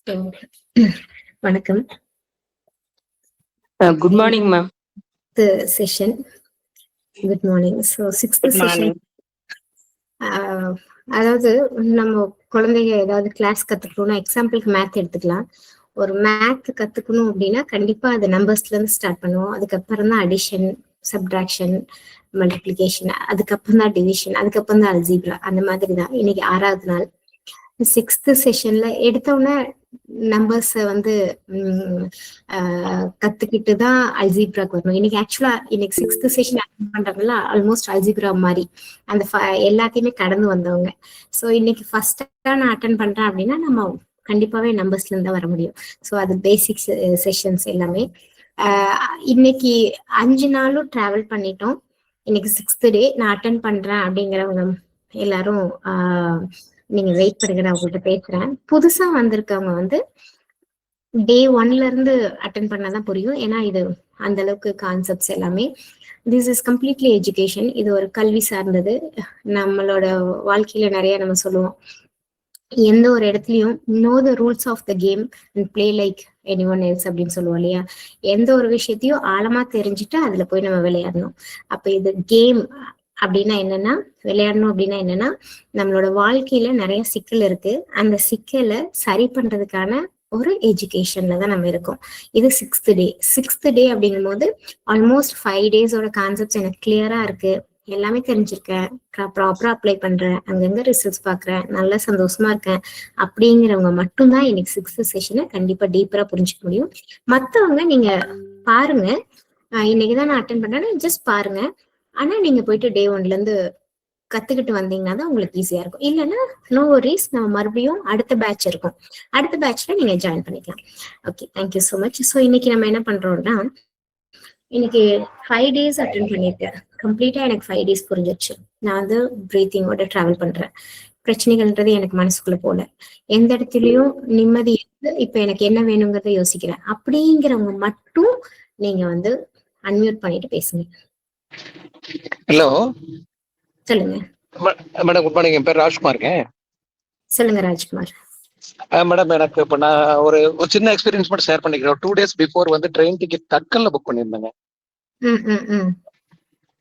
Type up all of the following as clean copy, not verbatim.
வணக்கம். Good morning ma'am. Session good morning. So sixth session, அதாவது நம்ம குழந்தைங்க ஏதாவது கிளாஸ் கத்துக்கணும்னா எக்ஸாம்பிளுக்கு மேத் எடுத்துக்கலாம். ஒரு மேத் கத்துக்கணும் அப்படின்னா கண்டிப்பா அது நம்பர்ஸ்ல இருந்து ஸ்டார்ட் பண்ணுவோம். அதுக்கப்புறம் தான் அடிஷன், சப்ட்ராக்ஷன், மல்டிப்ளிகேஷன், அதுக்கப்புறம் தான் டிவிஷன், அதுக்கப்புறம் தான் அல்ஜீப்ரா. அந்த மாதிரி தான் இன்னைக்கு 6வது நாள். சிக்ஸ்த் செஷன்ல எடுத்தோடனே நம்பர்ஸ் வந்து கத்துக்கிட்டு தான் அல்ஜீப்ராக்கு வரணும். இன்னைக்கு ஆக்சுவலா இன்னைக்கு சிக்ஸ்த் செஷன் அட்டெண்ட் பண்றாங்கல்ல, ஆல்மோஸ்ட் அல்ஜீப்ரா மாதிரி அந்த எல்லாத்தையுமே கடந்து வந்தவங்க. ஸோ இன்னைக்கு ஃபர்ஸ்டா நான் அட்டெண்ட் பண்றேன் அப்படின்னா நம்ம கண்டிப்பாவே நம்பர்ஸ்ல இருந்து தான் வர முடியும். ஸோ அது பேசிக் செஷன்ஸ் எல்லாமே. இன்னைக்கு 5 நாளும் டிராவல் பண்ணிட்டோம். இன்னைக்கு 6th டே நான் அட்டெண்ட் பண்றேன் அப்படிங்கிறவங்க எல்லாரும் நீங்க வெயிட் பண்ணுங்க, நான் உங்கள்கிட்ட பேசுறேன். புதுசா வந்திருக்கவங்க வந்து டே 1ல இருந்து அட்டெண்ட் பண்ணாதான் புரியும். ஏன்னா இது அந்த அளவுக்கு கான்செப்ட்ஸ் எல்லாமே திஸ் இஸ் கம்ப்ளீட்லி எஜுகேஷன். இது ஒரு கல்வி சார்ந்தது. நம்மளோட வாழ்க்கையில நிறைய நம்ம சொல்லுவோம், எந்த ஒரு இடத்துலயும் know the rules of the game and play like anyone else அப்படின்னு சொல்லுவோம் இல்லையா. எந்த ஒரு விஷயத்தையும் ஆழமா தெரிஞ்சுட்டு அதுல போய் நம்ம விளையாடணும். அப்ப இது கேம் அப்படின்னா என்னன்னா, விளையாடணும் அப்படின்னா என்னன்னா, நம்மளோட வாழ்க்கையில நிறைய சிக்கல் இருக்கு. அந்த சிக்கலை சரி பண்றதுக்கான ஒரு எஜுகேஷன்ல தான் நம்ம இருக்கோம். இது 6th டே. 6th டே அப்படிங்கும் போது ஆல்மோஸ்ட் 5 டேஸோட கான்செப்ட்ஸ் எனக்கு கிளியரா இருக்கு, எல்லாமே தெரிஞ்சிருக்கேன், ப்ராப்பரா அப்ளை பண்றேன், அங்கங்க ரிசல்ட்ஸ் பாக்குறேன், நல்லா சந்தோஷமா இருக்கேன் அப்படிங்கிறவங்க மட்டும்தான் இன்னைக்கு 6th செஷனை கண்டிப்பா டீப்பரா புரிஞ்சுக்க முடியும். மத்தவங்க நீங்க பாருங்க, இன்னைக்குதான் நான் அட்டென்ட் பண்றேன்னா ஜஸ்ட் பாருங்க. ஆனா நீங்க போயிட்டு டே 1ல இருந்து கத்துக்கிட்டு வந்தீங்கன்னா தான் உங்களுக்கு ஈஸியா இருக்கும். இல்லைன்னா நோ வரிஸ், நம்ம மறுபடியும் அடுத்த பேட்ச் இருக்கும், அடுத்த பேட்ச்ல நீங்க ஜாயின் பண்ணிக்கலாம். Okay, thank you so much. So இன்னைக்கு நம்ம என்ன பண்றோம்னா, இன்னைக்கு 5 டேஸ் அட்டென்ட் பண்ணிருக்கேன். கம்ப்ளீட்டா எனக்கு 5 டேஸ் புரிஞ்சிருச்சு. நான் வந்து பிரீத்திங்கோட டிராவல் பண்றேன். பிரச்சனைகள்ன்றது எனக்கு மனசுக்குள்ள போல, எந்த இடத்துலயும் நிம்மதி இருந்து இப்ப எனக்கு என்ன வேணுங்கிறத யோசிக்கிறேன் அப்படிங்கிறவங்க மட்டும் நீங்க வந்து அன்மியூட் பண்ணிட்டு பேசுங்க. ஹலோ, சொல்லுங்க மேடம். Good morning. என் பேர் ராஜ்குமார். சொல்லுங்க ராஜ்குமார். மேடம், எனக்கு இப்போ நான் ஒரு சின்ன எக்ஸ்பீரியன்ஸ் மட்டும் ஷேர் பண்ணிக்கிறேன். 2 டேஸ் பிஃபோர் வந்து ட்ரெயின் டிக்கெட் தட்கல்ல புக் பண்ணியிருந்தேங்க.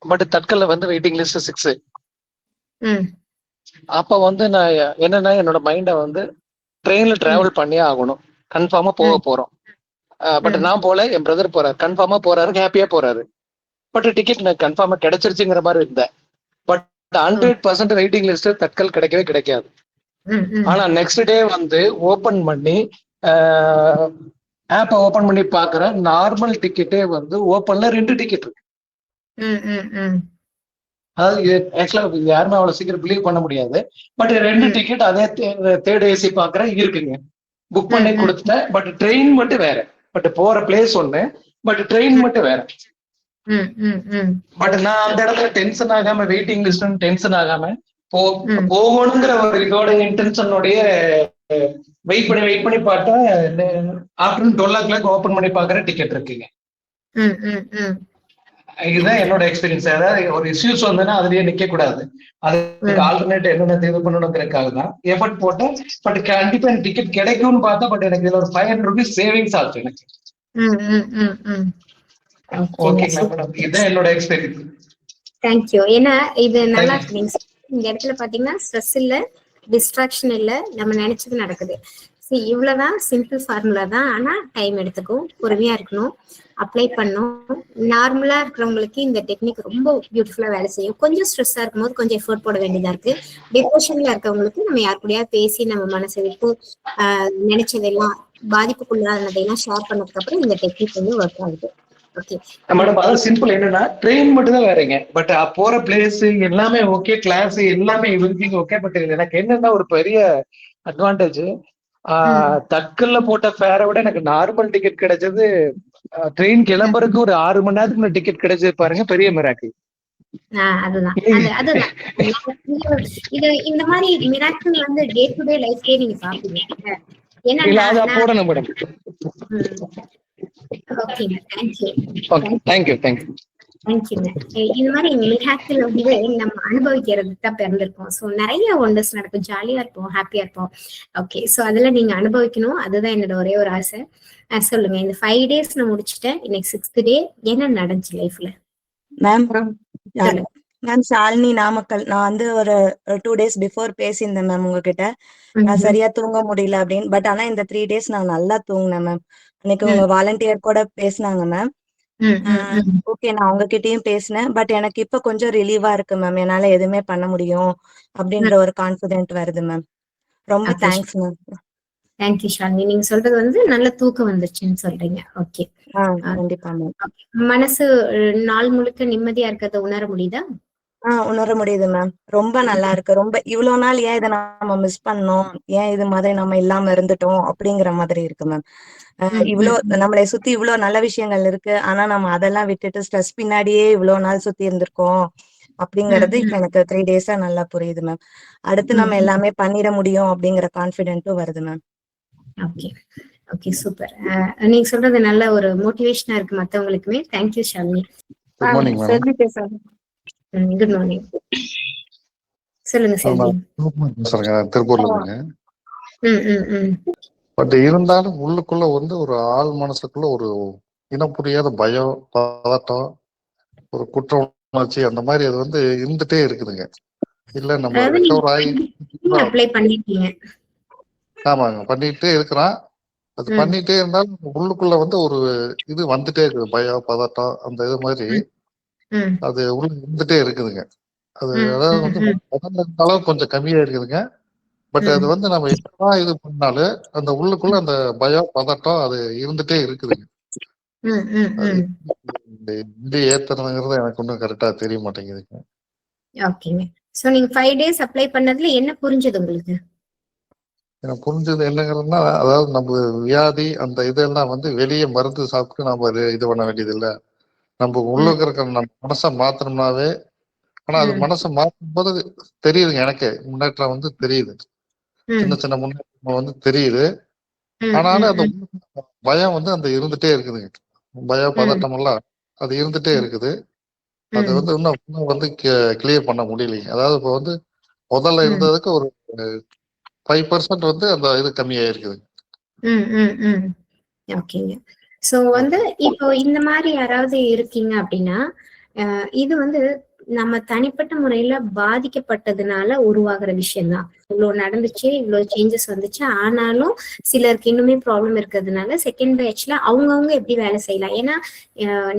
பட் தட்கல்ல வந்து வெயிட்டிங் லிஸ்ட் 6. அப்ப வந்து நான் என்னன்னா, என்னோட மைண்டை வந்து ட்ரெயின்ல டிராவல் பண்ணியே ஆகணும், கன்ஃபார்மா போக போறோம். பட் நான் போல, என் பிரதர் போறாரு, கன்ஃபார்மா போறாரு, ஹாப்பியா போறாரு. பட் டிக்கெட் எனக்கு கன்ஃபார்மா கிடைச்சிருச்சுங்கிற மாதிரி இருந்தேன். பட் 100% வெயிட்டிங் லிஸ்ட் தட்கல் கிடைக்கவே கிடைக்காது. ஆனா நெக்ஸ்ட் டே வந்து ஓபன் பண்ணி ஆப்பை ஓபன் பண்ணி பாக்குறேன், நார்மல் டிக்கெட்டே வந்து ஓபன்ல 2 டிக்கெட் இருக்கு. அதாவது ஆக்சுவலா யாருமே அவ்வளவு சீக்கிரம் பிலீவ் பண்ண முடியாது. பட் 2 டிக்கெட் அதே தேர்ட் ஏசி பாக்குறேன் இருக்குங்க. புக் பண்ணி கொடுத்துட்டேன். பட் ட்ரெயின் மட்டும் வேற. பட் போற பிளேஸ் ஒண்ணு, பட் ட்ரெயின் மட்டும் வேற. பட் நான் அந்த இடத்துல டென்ஷன் ஆகாம, வெயிட்டிங் லிஸ்ட் டென்ஷன் ஆகாம போகணுங்கிற ஒரு இதோட இன்டென்ஷனோடய வெயிட் பண்ணி பார்த்தா ஆஃப்டர்நூன் 12 o'clock ஓபன் பண்ணி பாக்குற டிக்கெட் இருக்குங்க. இதுதான் என்னோட எக்ஸ்பீரியன்ஸ். அதாவது ஒரு இஷ்யூஸ் வந்ததுன்னா அதுலயே நிக்க கூடாது, அதுக்கு ஆல்டர்னேட் என்னென்ன இது பண்ணணுங்கிறதுக்காக தான் எஃபர்ட் போட்டேன். பட் கண்டிப்பா எனக்கு டிக்கெட் கிடைக்கும்னு பார்த்தா, பட் எனக்கு இதுல ஒரு 500 rupees சேவிங்ஸ் ஆச்சு எனக்கு. ஓகேங்களா மேடம்? இதுதான் என்னோட எக்ஸ்பீரியன்ஸ். தேங்க்யூ. ஏன்னா இது நல்லா இருக்கு. நீங்க இந்த இடத்துல பாத்தீங்கன்னா ஸ்ட்ரெஸ் இல்ல, டிஸ்ட்ராக்ஷன் இல்ல, நம்ம நினைச்சது நடக்குது. இவ்வளவுதான், சிம்பிள் ஃபார்முலா தான். ஆனா டைம் எடுத்துக்கும், பொறுமையா இருக்கணும், அப்ளை பண்ணும். நார்மலா இருக்கிறவங்களுக்கு இந்த டெக்னிக் ரொம்ப பியூட்டிஃபுல்லா வேலை செய்யும். கொஞ்சம் ஸ்ட்ரெஸ்ஸா இருக்கும் போது கொஞ்சம் எஃபோர்ட் போட வேண்டியதா இருக்கு. டிப்ரெஷன்ல இருக்கவங்களுக்கு நம்ம யார் கூடயா பேசி நம்ம மனசை விட்டு நினைச்சதெல்லாம், பாதிப்புக்குள்ளானதையெல்லாம் ஷேர் பண்ணதுக்கு அப்புறம் இந்த டெக்னிக் வந்து ஒர்க் ஆகுது. மேடம், அதாவது சிம்பிள் என்னன்னா, ட்ரெயின் மட்டும் தான் வேறங்க. பட் போற பிளேஸ் எல்லாமே ஓகே, கிளாஸ் எல்லாமே எவ்ரிதிங் ஓகே. பட் எனக்கு என்னன்னா ஒரு பெரிய அட்வான்டேஜ், தட்கல்ல போட்ட ஃபேரை விட எனக்கு நார்மல் டிக்கெட் கிடைச்சது. ட்ரெயின் கிளம்புறதுக்கு ஒரு 6 மணி நேரத்துக்கு டிக்கெட் கிடைச்சது பாருங்க, பெரிய மிராக்கிள். அதுதான் இது இந்த மாதிரி மிராக்கிள் வந்து டே டு டே லைஃப்லயே நீங்க பாப்பீங்க. போடணும் மேடம். Okay, thank you. தேங்க்யூ. தேங்க்யூங்க. இது மாதிரி மிராக்கிள் வந்து நம்ம அனுபவிக்கிறதுக்கு தான் பிறந்திருக்கோம். ஸோ நிறைய ஒண்டர்ஸ் நடக்கும், ஜாலியா இருப்போம், ஹாப்பியா இருப்போம். ஓகே, ஸோ அதெல்லாம் நீங்க அனுபவிக்கணும், அதுதான் என்னோட ஒரே ஒரு ஆசை. சொல்லுங்க, இந்த 5 டேஸ் நான் முடிச்சுட்டேன், இன்னைக்கு 6th டே, என்ன நடந்துச்சு லைஃப்ல? மேம் சொல்லுங்க. மேம் ஷாலினி நாமக்கல். நான் வந்து ஒரு 2 டேஸ் பிஃபோர் பேசியிருந்தேன் மேம் உங்ககிட்ட. நான் சரியா தூங்க முடியல அப்படின்னு. பட் ஆனா இந்த 3 டேஸ் நான் நல்லா தூங்கினேன் மேம். அன்னைக்கு உங்க வாலண்டியர் கூட பேசினாங்க மேம். ஓகே, நான் உங்ககிட்டயும் பேசினேன். பட் எனக்கு இப்ப கொஞ்சம் ரிலீவா இருக்கு மேம். என்னால எதுவுமே பண்ண முடியும் அப்படின்ற ஒரு கான்பிடென்ட் வருது மேம். ரொம்ப தேங்க்ஸ் மேம். தேங்க்யூ ஷாலினி. நீங்க சொல்றது வந்து நல்ல தூக்கம் வந்துருச்சுன்னு சொல்றீங்க. ஓகே, கண்டிப்பா மேம். மனசு நாள் முழுக்க நிம்மதியா இருக்கிறத உணர முடியுதா? உணர முடியுது மேம். ரொம்ப நல்லா இருக்கு. ரொம்ப இவ்வளவு நாள் ஏன் இதை நம்ம மிஸ் பண்ணோம், ஏன் இது மாதிரி நம்ம இல்லாம இருந்துட்டோம் அப்படிங்கிற மாதிரி இருக்கு மேம். இவ்வளவு நம்மளை சுத்தி இவ்வளவு நல்ல விஷயங்கள் இருக்கு, ஆனா நம்ம அதெல்லாம் விட்டுட்டு ஸ்ட்ரெஸ் பின்னாடியே இவ்வளவு நாள் சுத்தி இருந்திருக்கோம் அப்படிங்கறது இப்ப எனக்கு 3 டேஸா நல்லா புரியுது மேம். அடுத்து நம்ம எல்லாமே பண்ணிட முடியும் அப்படிங்கிற கான்பிடென்ட்டும் வருது மேம். Okay okay, super. நீங்க சொல்றது நல்ல ஒரு மோட்டிவேஷனா இருக்கு மத்தவங்களுக்குமே. Thank you Shalini. Good morning ma'am. Good morning. சொல்லுங்க செல்வி. திருப்பூர்ல இருந்துங்க. பட் இருந்தாலும் உள்ளுக்குள்ள வந்து ஒரு ஆள் மனசுக்குள்ள ஒரு இனம் புரியாத பயம், பதட்டம், ஒரு குற்ற உணர்ச்சி, அந்த மாதிரி அது வந்து இருந்துட்டே இருக்குதுங்க. இல்ல நம்ம ரெக்கவர் ஆகி அப்ளை பண்ணிட்டீங்க? ஆமாங்க, பண்ணிட்டே இருக்கிறான். அது பண்ணிட்டே இருந்தாலும் உள்ளுக்குள்ள வந்து ஒரு இது வந்துட்டே இருக்குது, பயம், பதட்டம், அந்த இது மாதிரி அது உள்ள இருந்துட்டே இருக்குதுங்க. அது அதாவது வந்து முதல்ல இருந்த அளவு கொஞ்சம் கம்மியா இருக்குதுங்க. பட் அது வந்து நம்ம என்னதான் இது பண்ணாலும் அந்த உள்ளுக்குள்ள அந்த பயம், பதட்டம் அது இருந்துட்டே இருக்குதுங்க. இது ஏத்துறதுங்கிறது எனக்கு ஒன்றும் கரெக்டா தெரிய மாட்டேங்குதுங்க. ஓகேங்க. சோ நீங்க 5 டேஸ் அப்ளை பண்ணதுல என்ன புரிஞ்சது உங்களுக்கு? எனக்கு புரிஞ்சது என்னங்கிறதுனா, அதாவது நம்ம வியாதி அந்த இதெல்லாம் வந்து வெளியே மருந்து சாப்பிட்டு நம்ம இது பண்ண வேண்டியது இல்லை. நம்ம உள்ள இருக்கிற நம்ம மனசை மாத்தணும்னாவே, ஆனா அது மனசை மாற்றும் போது தெரியுதுங்க, எனக்கு முன்னேற்றம் வந்து தெரியுது, சின்ன சின்ன முன்னேற்றம் வந்து தெரியுது. ஆனாலும் அந்த பயம் வந்து அந்த இருந்துட்டே இருக்குதுங்க. பயம், பதட்டம் எல்லாம் அது இருந்துட்டே இருக்குது. அது வந்து இன்னும் வந்து கிளியர் பண்ண முடியலைங்க. அதாவது இப்போ வந்து முதல்ல இருந்ததுக்கு ஒரு 5% வந்து அந்த இது கம்மியாயிருக்குது. ஓகேங்க. சோ வந்து இப்போ இந்த மாதிரி யாராவது இருக்கீங்க அப்படின்னா, இது வந்து நம்ம தனிப்பட்ட முறையில பாதிக்கப்பட்டதுனால உருவாகிற விஷயம்தான். இவ்வளவு நடந்துச்சு, இவ்வளவு சேஞ்சஸ் வந்துச்சு, ஆனாலும் சிலருக்கு இன்னுமே ப்ராப்ளம் இருக்கிறதுனால செகண்ட் பேட்ச்ல அவங்கவுங்க எப்படி வேலை செய்யலாம். ஏன்னா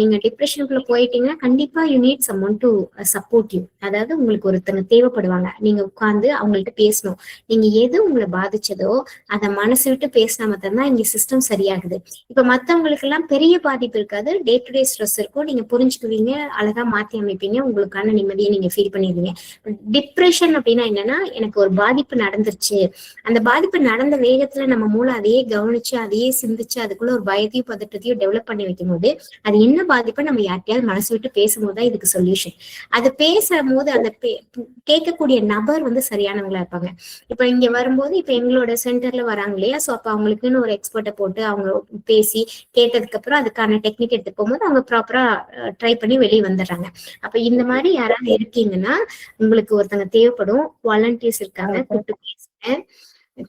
நீங்க டிப்ரெஷனுக்குள்ள போயிட்டீங்கன்னா கண்டிப்பா you need someone to support you. அதாவது உங்களுக்கு ஒருத்தங்க தேவைப்படுவாங்க, நீங்க உட்கார்ந்து அவங்கள்ட்ட பேசணும். நீங்க எது உங்களை பாதிச்சதோ அதை மனசு விட்டு பேசினா மட்டும்தான் இங்க சிஸ்டம் சரியாகுது. இப்ப மத்தவங்களுக்கு எல்லாம் பெரிய பாதிப்பு இருக்காது, டே டு டே ஸ்ட்ரெஸ் இருக்கும், நீங்க புரிஞ்சுக்குவீங்க, அழகா மாத்தி அமைப்பீங்க, உங்களுக்கான நிம்மதியை நீங்க ஃபீல் பண்ணிடுவீங்க. டிப்ரெஷன் அப்படின்னா என்னன்னா, எனக்கு ஒரு பாதிப்பு நடந்துருச்சு, அந்த பாதிப்பு நடந்த வேகத்துல நம்ம மூளை அதையே கவனிச்சு அதையே சிந்திச்சு அதுக்குள்ள ஒரு பயத்தையும் பதட்டத்தையும் டெவலப் பண்ணி வைக்கும் போது அது என்ன பாதிப்பை நம்ம யார்கிட்டயாவது மனசு விட்டு பேசும்போதுதான் இதுக்கு சொல்யூஷன். அது பேசும்போது அந்த கேட்கக்கூடிய நபர் வந்து சரியானவங்களா இருப்பாங்க. இப்ப இங்க வரும்போது இப்ப எங்களோட சென்டர்ல வராங்க இல்லையா, சோ அப்ப அவங்களுக்குன்னு ஒரு எக்ஸ்பர்ட்டை போட்டு அவங்க பேசி கேட்டதுக்கு அப்புறம் அதுக்கான டெக்னிக் எடுத்து போகும்போது அவங்க ப்ராப்பரா ட்ரை பண்ணி வெளியே வந்துடுறாங்க. அப்ப இந்த மாதிரி யாராவது இருக்கீங்கன்னா உங்களுக்கு ஒருத்தங்க தேவைப்படும், வாலண்டியர்ஸ் இருக்காங்க,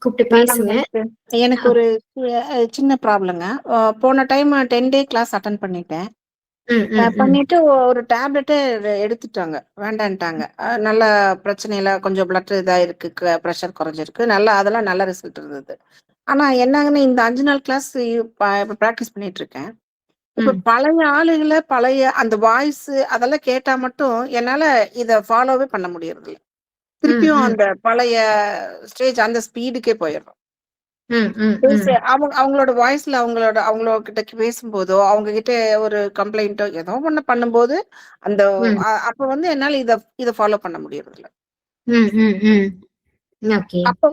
கூப்பிட்டு பேசுங்க. எனக்கு ஒரு சின்ன ப்ராப்ளங்க. போன டைம் 10 டே கிளாஸ் அட்டன் பண்ணிட்டேன். பண்ணிட்டு ஒரு டேப்லெட் எடுத்துட்டாங்க, வேண்டான்ட்டாங்க. நல்ல பிரச்சனையில கொஞ்சம் பிளட் இதா இருக்கு, ப்ரெஷர் குறைஞ்சிருக்கு, நல்லா அதெல்லாம் நல்ல ரிசல்ட் இருந்தது. ஆனா என்னங்கன்னா இந்த 5 நாள் கிளாஸ் பிராக்டிஸ் பண்ணிட்டு இருக்கேன். இப்ப பழைய ஆளுகளை பழைய அந்த வாய்ஸ் அதெல்லாம் கேட்டா மட்டும் என்னால இத ஃபாலோவே பண்ண முடியறது இல்லை. திருப்பியும் அந்த பழைய ஸ்டேஜ் அந்த ஸ்பீடுக்கே போயிடுறோம். அவங்களோட வாய்ஸ்ல அவங்களோட கிட்ட பேசும்போதோ அவங்க கிட்ட ஒரு கம்ப்ளைண்டோ ஏதோ ஒண்ணு பண்ணும்போது அந்த அப்ப வந்து என்னால இத ஃபாலோ பண்ண முடியறது இல்ல. அப்போ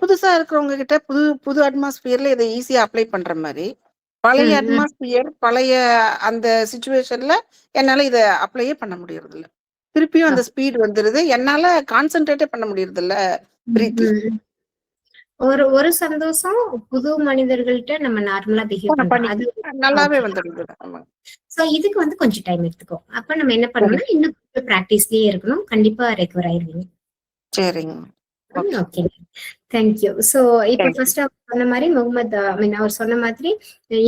புதுசா இருக்கிறவங்க கிட்ட புது அட்மாஸ்பியர்ல இதை ஈஸியா அப்ளை பண்ற மாதிரி பழைய அட்மாஸ்பியர் பழைய அந்த சிச்சுவேஷன்ல என்னால இத அப்ளையே பண்ண முடியறது இல்ல. திருப்பியும் அந்த ஸ்பீட் வந்துருது, என்னால கான்சென்ட்ரேட்டே பண்ண முடியறது இல்ல பிரீத்திங். ஒரு சந்தோஷம் புது மனிதர்கள்ட்ட நம்ம நார்மலா பிஹேவ் பண்றோம். பண்ணி அது நல்லாவே வந்துடுது. ஆமா. சோ இதுக்கு வந்து கொஞ்சம் டைம் எடுத்துக்கும். அப்ப நம்ம என்ன பண்ணணும்னா இன்னும் பிராக்டிஸ்லயே இருக்கணும். கண்டிப்பா ரெக்கவர் ஆயிருவீங்க. சரிங்க. Okay, thank you. சோ இப்ப Thank you. ஃபர்ஸ்ட் அவர் சொன்ன மாதிரி முகமது அவர் சொன்ன மாதிரி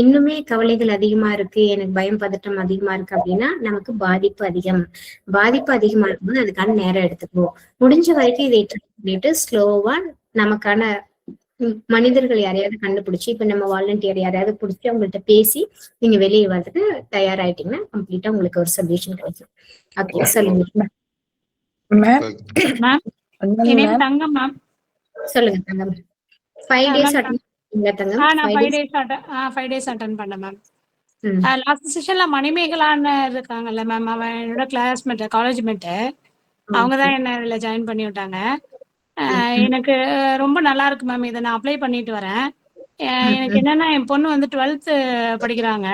இன்னுமே கவலைகள் அதிகமா இருக்கு, எனக்கு பயம் பதட்டம் அதிகமா இருக்கு அப்படின்னா நமக்கு பாதிப்பு அதிகமா இருக்கும்போது அதுக்கான நேரம் எடுத்துக்குவோம். முடிஞ்ச வரைக்கும் இதை ட்ரை பண்ணிட்டு ஸ்லோவா நமக்கான மனிதர்கள் யாரையாவது கண்டுபிடிச்சு, இப்ப நம்ம வாலண்டியர் யாரையாவது பிடிச்சி அவங்கள்ட்ட பேசி நீங்க வெளியே வந்துட்டு தயாராயிட்டீங்கன்னா கம்ப்ளீட்டா உங்களுக்கு ஒரு சொல்யூஷன் கிடைக்கும். ஓகே, சொல்லுங்க. மேம் என் நேம் தங்கம் மேம். சொல்லுங்க தங்கம். 5 days அட்டெண்ட் பண்ணீங்களா தங்கம்? நான் 5 days அட்டெண்ட் பண்ணேன் மேம். லாஸ்ட் செஷன்ல மணிமேகலான்னு இருக்காங்கல்ல மேம், அவன் என்னோட கிளாஸ்மேட், காலேஜ் மேட். அவங்க தான் என்ன இதுல ஜாயின் பண்ணி விட்டாங்க. எனக்கு ரொம்ப நல்லா இருக்கு மேம். இதை நான் அப்ளை பண்ணிட்டு வரேன். எனக்கு என்னன்னா என் பொண்ணு வந்து 12th படிக்கிறாங்க.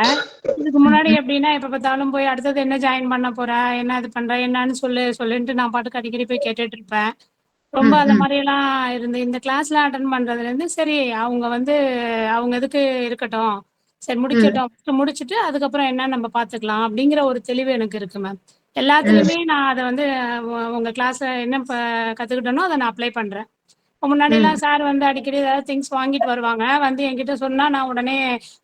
இதுக்கு முன்னாடி எப்படின்னா எப்ப பார்த்தாலும் போய் அடுத்தது என்ன ஜாயின் பண்ண போற, என்ன இது பண்ற, என்னன்னு சொல்லுன்ட்டு நான் பாட்டுக்கு அடிக்கடி போய் கேட்டுட்டு இருப்பேன். ரொம்ப அந்த மாதிரி எல்லாம் இருந்து இந்த கிளாஸ்ல அட்டன் பண்றதுல இருந்து சரி அவங்க வந்து அவங்க இதுக்கு இருக்கட்டும், சரி முடிக்கட்டும், முடிச்சுட்டு அதுக்கப்புறம் என்ன நம்ம பாத்துக்கலாம் அப்படிங்கிற ஒரு தெளிவு எனக்கு இருக்கு மேம். எல்லாத்துலயுமே நான் அதை வந்து உங்க கிளாஸ்ல என்ன கத்துக்கிட்டேனோ அதை நான் அப்ளை பண்றேன். முன்னாடி எல்லாம் சார் வந்து அடிக்கடி ஏதாவது திங்ஸ் வாங்கிட்டு வருவாங்க, வந்து என்கிட்ட சொன்னா நான் உடனே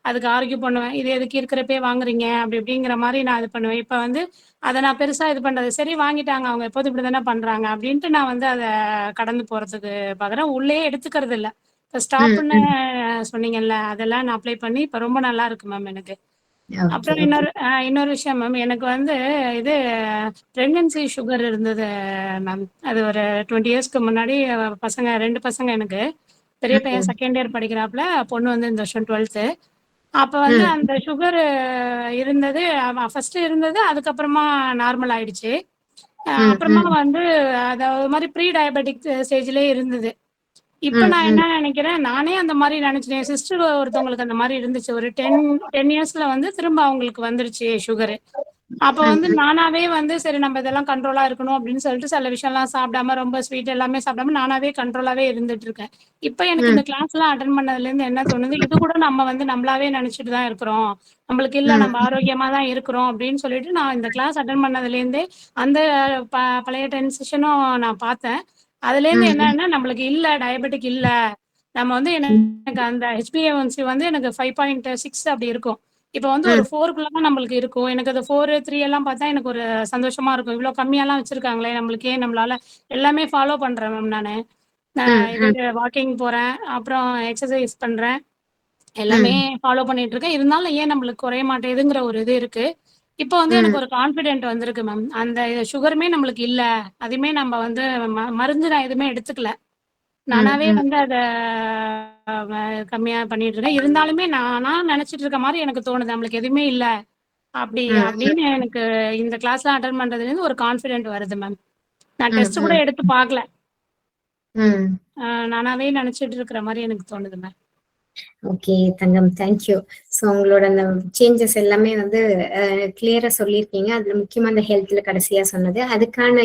அதுக்கு ஆர்கியூ பண்ணுவேன், இது எதுக்கு இருக்கிறப்பே வாங்குறீங்க அப்படி இப்படிங்கிற மாதிரி நான் இது பண்ணுவேன். இப்ப வந்து அதை நான் பெருசா இது பண்றது, சரி வாங்கிட்டாங்க அவங்க எப்போது இப்படிதானே பண்றாங்க அப்படின்ட்டு நான் வந்து அதை கடந்து போறதுக்கு பாக்குறேன். உள்ளே எடுத்துக்கிறது இல்ல. இப்ப ஸ்டாப்னு சொன்னீங்கல்ல, அதெல்லாம் நான் அப்ளை பண்ணி இப்ப ரொம்ப நல்லா இருக்கு மேம் எனக்கு. அப்புறம் இன்னொரு விஷயம் மேம், எனக்கு வந்து இது பிரெக்னன்சி சுகர் இருந்தது மேம். அது ஒரு 20 இயர்ஸ்க்கு முன்னாடி. பசங்க 2 பசங்க எனக்கு. பெரிய பையன் செகண்ட் இயர் படிக்கிறாப்புல, பொண்ணு வந்து இந்த வருஷம் 12th. அப்ப வந்து அந்த சுகர் இருந்தது, ஃபர்ஸ்ட் இருந்தது, அதுக்கப்புறமா நார்மல் ஆயிடுச்சு. அப்புறமா வந்து அதாவது மாதிரி ப்ரீ டயபெட்டிக் ஸ்டேஜ்லயே இருந்தது. இப்ப நான் என்ன நினைக்கிறேன், நானே அந்த மாதிரி நினைச்சிட்டேன். சிஸ்டர் ஒருத்தவங்களுக்கு அந்த மாதிரி இருந்துச்சு. ஒரு 10 இயர்ஸ்ல வந்து திரும்ப அவங்களுக்கு வந்துருச்சு சுகரு. அப்ப வந்து நானாவே வந்து சரி நம்ம இதெல்லாம் கண்ட்ரோலா இருக்கணும் அப்படின்னு சொல்லிட்டு சில விஷயம்லாம் சாப்பிடாம, ரொம்ப ஸ்வீட் எல்லாமே சாப்பிடாம நானாவே கண்ட்ரோலாவே இருந்துட்டு இருக்கேன். இப்ப எனக்கு இந்த கிளாஸ் எல்லாம் அட்டன் பண்ணதுல இருந்து என்ன தோணுது, இது கூட நம்ம வந்து நம்மளாவே நினைச்சிட்டு தான் இருக்கிறோம், நம்மளுக்கு இல்ல நம்ம ஆரோக்கியமா தான் இருக்கிறோம் அப்படின்னு சொல்லிட்டு நான் இந்த கிளாஸ் அட்டன் பண்ணதுல இருந்தே அந்த பழைய 10 செஷனும் நான் பார்த்தேன். அதுல இருந்து என்னன்னா நம்மளுக்கு இல்ல டயபெட்டிக் இல்ல, நம்ம வந்து எனக்கு அந்த HbA1c வந்து எனக்கு 5.6 அப்படி இருக்கும். இப்ப வந்து ஒரு 4 தான் நம்மளுக்கு இருக்கும். எனக்கு அது 4, 3 எல்லாம் பார்த்தா எனக்கு ஒரு சந்தோஷமா இருக்கும். இவ்வளவு கம்மியாலாம் வச்சிருக்காங்களே, நம்மளுக்கு ஏன் நம்மளால எல்லாமே ஃபாலோ பண்றேன் மேம் நானு. இது வாக்கிங் போறேன், அப்புறம் எக்ஸசைஸ் பண்றேன், எல்லாமே ஃபாலோ பண்ணிட்டு இருக்கேன். இருந்தாலும் ஏன் நம்மளுக்கு குறைய மாட்டேங்குதுங்கிற ஒரு இது இருக்கு. இப்போ வந்து எனக்கு ஒரு கான்ஃபிடென்ட் வந்திருக்கு மேம். அந்த சுகருமே நம்மளுக்கு இல்ல, அதுமே நம்ம வந்து மருந்து நான் எதுவுமே எடுத்துக்கல, நானாவே வந்து அத கம்மியா பண்ணிட்டு இருக்கேன். இருந்தாலுமே நானா நினைச்சிட்டு இருக்க மாதிரி எனக்கு தோணுது, நம்மளுக்கு எதுவுமே இல்ல அப்படின்னு எனக்கு இந்த கிளாஸ்ல அட்டன் பண்றதுல இருந்து ஒரு கான்ஃபிடென்ட் வருது மேம். நான் டெஸ்ட் கூட எடுத்து பார்க்கல, நானாவே நினைச்சிட்டு இருக்கிற மாதிரி எனக்கு தோணுது மேம். ஓகே தங்கம், தேங்க்யூ. ஸோ உங்களோட அந்த சேஞ்சஸ் எல்லாமே வந்து கிளியரா சொல்லியிருக்கீங்க. அதுல முக்கியமா அந்த ஹெல்த்ல கடைசியா சொன்னது, அதுக்கான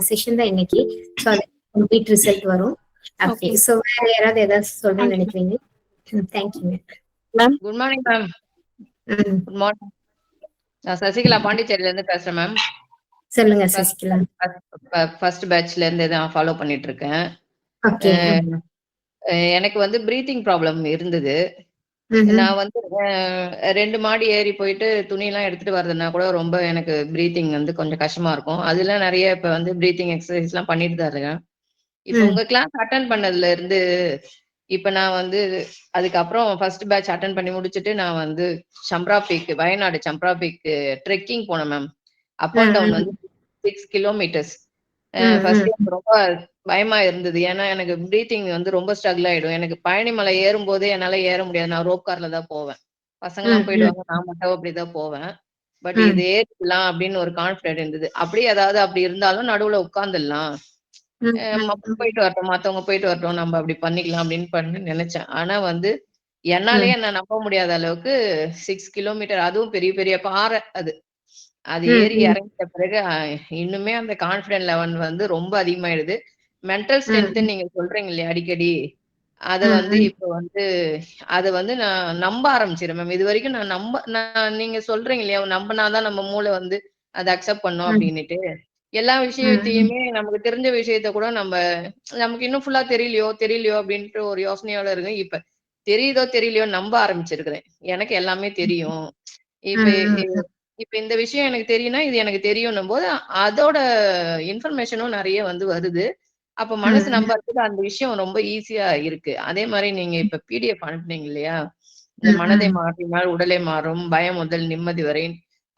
செஷன் தான் இன்னைக்கு. ஸோ அது கம்ப்ளீட் ரிசல்ட் வரும். ஓகே, ஸோ வேற யாராவது ஏதாவது சொல்லணும்னு நினைக்கிறீங்க? தேங்க்யூங்க ma'am. Good morning ma'am. Good morning. நான் சசிகலா பாண்டிச்சேரியில இருந்து பேசுறேன் மேம். சொல்லுங்க சசிகலா. ஃபர்ஸ்ட் பேட்ச்ல இருந்து தான் ஃபாலோ பண்ணிட்டு இருக்கேன். எனக்கு வந்து பிரீத்திங் ப்ராப்ளம் இருந்தது. நான் வந்து 2 மாடி ஏறி போயிட்டு துணியெல்லாம் எடுத்துட்டு வர்றதுனா கூட ரொம்ப எனக்கு பிரீத்திங் வந்து கொஞ்சம் கஷ்டமா இருக்கும். அதெல்லாம் நிறைய இப்ப வந்து பிரீத்திங் எக்ஸசைஸ் எல்லாம் பண்ணிட்டு தான் இருக்கேன். இப்ப உங்க கிளாஸ் அட்டன் பண்ணதுல இருந்து இப்ப நான் வந்து அதுக்கப்புறம் ஃபர்ஸ்ட் பேட்ச் அட்டன் பண்ணி முடிச்சுட்டு நான் வந்து சம்ப்ரா பீக், வயநாடு சம்ப்ரா பீக் ட்ரெக்கிங் போனேன் மேம். அப் அண்ட் டவுன் வந்து 6 கிலோமீட்டர்ஸ். ஃபர்ஸ்ட் ரொம்ப பயமா இருந்தது. ஏன்னா எனக்கு பிரீத்திங் வந்து ரொம்ப ஸ்ட்ரகிள் ஆயிடும். எனக்கு பழனிமலை ஏறும் போதே என்னால ஏற முடியாது. நான் ரோப் கார்ல தான் போவேன். பசங்க எல்லாம் போயிடுவாங்க, நான் மட்டும் அப்படிதான் போவேன். பட் இது ஏறிடலாம் அப்படின்னு ஒரு கான்பிடன்ட் இருந்தது. அப்படியே ஏதாவது அப்படி இருந்தாலும் நடுவுல உட்கார்ந்துடலாம், போயிட்டு வரட்டும், மத்தவங்க போயிட்டு வரட்டும், நம்ம அப்படி பண்ணிக்கலாம் அப்படின்னு பண்ணி நினைச்சேன். ஆனா வந்து என்னாலயே என்ன நம்ப முடியாத அளவுக்கு 6 கிலோமீட்டர், அதுவும் பெரிய பெரிய பாறை. அது ஏறி இறங்கிட்ட பிறகு இன்னுமே அந்த கான்பிடன்ட் லெவல் வந்து ரொம்ப அதிகமாயிடுது. மென்டல் ஸ்ட்ரென்த் நீங்க சொல்றீங்க இல்லையா அடிக்கடி, அத வந்து இப்ப வந்து அத வந்து நான் நம்ப ஆரம்பிச்சிடுறேன் மேம். இதுவரைக்கும் நான் நீங்க சொல்றீங்க இல்லையா? நம்புனாதான் நம்ம மூளை வந்து அத அக்செப்ட் பண்ணும் அப்படின்னுட்டு. எல்லா விஷயத்தையுமே நமக்கு தெரிஞ்ச விஷயத்த கூட நமக்கு இன்னும் ஃபுல்லா தெரியலையோ அப்படின்ட்டு ஒரு யோசனையோட இருக்கேன். இப்ப தெரியுதோ தெரியலையோ நம்ப ஆரம்பிச்சிருக்கிறேன். எனக்கு எல்லாமே தெரியும். இப்ப இப்ப இந்த விஷயம் எனக்கு தெரியும்னா, இது எனக்கு தெரியும்ன்னும்போது, அதோட இன்ஃபர்மேஷனும் நெறைய வந்து வருது. அப்ப மனசு நம்பறதுக்கு அந்த விஷயம் ரொம்ப ஈஸியா இருக்கு. அதே மாரி நீங்க இப்ப பிடிஎஃப் அனுப்புனீங்க இல்லையா? இந்த மனதை மாற்றினால் உடலை மாறும், பயம் முதல் நிம்மதி வரை.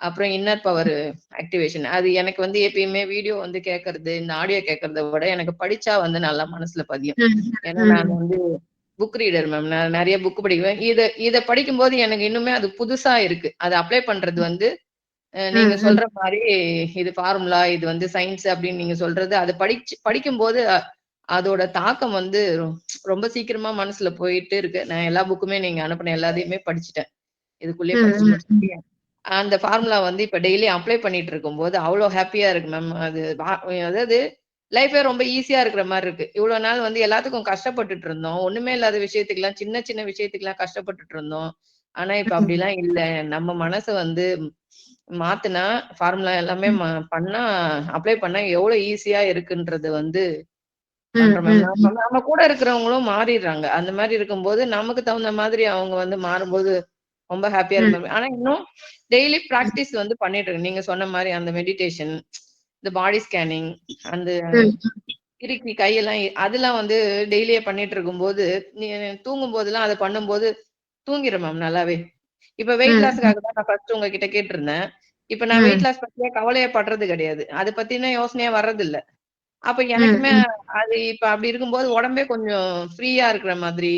அப்புறம் இன்னர் பவர் ஆக்டிவேஷன். அது எனக்கு வந்து எப்பயுமே வீடியோ வந்து கேட்கறது, இந்த ஆடியோ கேட்கறத விட எனக்கு படிச்சா வந்து நல்லா மனசுல பதியும். ஏன்னா நான் வந்து புக் ரீடர் மேம். நான் நெறைய புக் படிக்குவேன். இத படிக்கும்போது எனக்கு இன்னுமே அது புதுசா இருக்கு. அத அப்ளை பண்றது வந்து நீங்க சொல்ற மாரி இது ஃபார்முலா, இது வந்து சயின்ஸ் அப்படின்னு நீங்க சொல்றது, அத படிக்கும்போது அதோட தாக்கம் வந்து ரொம்ப சீக்கிரமா மனசுல போயிட்டு இருக்கு. நான் எல்லா புக்குமே நீங்க அனுப்புன எல்லாத்தையுமே படிச்சுட்டேன். இதுக்குள்ளயே படிச்சு முடிச்சுட்டேன். அந்த ஃபார்முலா வந்து இப்ப டெய்லி அப்ளை பண்ணிட்டு இருக்கும்போது அவ்ளோ ஹேப்பியா இருக்கு மேம். அதாவது லைஃபே ரொம்ப ஈஸியா இருக்கிற மாரி இருக்கு. இவ்ளோ நாள் வந்து எல்லாத்துக்கும் கஷ்டப்பட்டுட்டு இருந்தோம். ஒண்ணுமே இல்லாத விஷயத்துக்குலாம் சின்ன சின்ன விஷயத்துக்குலாம் கஷ்டப்பட்டுட்டு இருந்தோம். ஆனா இப்ப அப்படிலாம் இல்ல. நம்ம மனச வந்து மாத்துனா ஃபார்முலா எல்லாமே பண்ணா அப்ளை பண்ணா எவ்ளோ ஈஸியா இருக்குன்றது வந்து பண்றோம் மேம். நம்ம கூட இருக்கிறவங்களும் மாறிடுறாங்க. அந்த மாரி இருக்கும்போது நமக்கு தகுந்த மாதிரி அவங்க வந்து மாறும்போது ரொம்ப ஹேப்பியா இருக்கு மேம். ஆனா இன்னும் டெய்லி பிராக்டிஸ் வந்து பண்ணிட்டு இருக்கேன். நீங்க சொன்ன மாரி அந்த மெடிடேஷன், இந்த பாடி ஸ்கேனிங், அந்த இறுக்கி கையெல்லாம் அதெல்லாம் வந்து டெய்லியே பண்ணிட்டு இருக்கும்போது, நீ தூங்கும்போதெல்லாம் அத பண்ணும்போது தூங்கிரும் மேம் நல்லாவே. இப்ப வெயிட் லாஸ்க்காக தான் நான் ஃபர்ஸ்ட் உங்ககிட்ட கேட்டிருந்தேன். இப்ப நான் வெயிட் லாஸ் பத்தியே கவலையே படுறது கிடையாது. அத பத்தின யோசனையே வர்றதில்ல. அப்ப எனக்குமே அது இப்ப அப்படி இருக்கும்போது உடம்பே கொஞ்சம் ஃப்ரீயா இருக்கிற மாதிரி,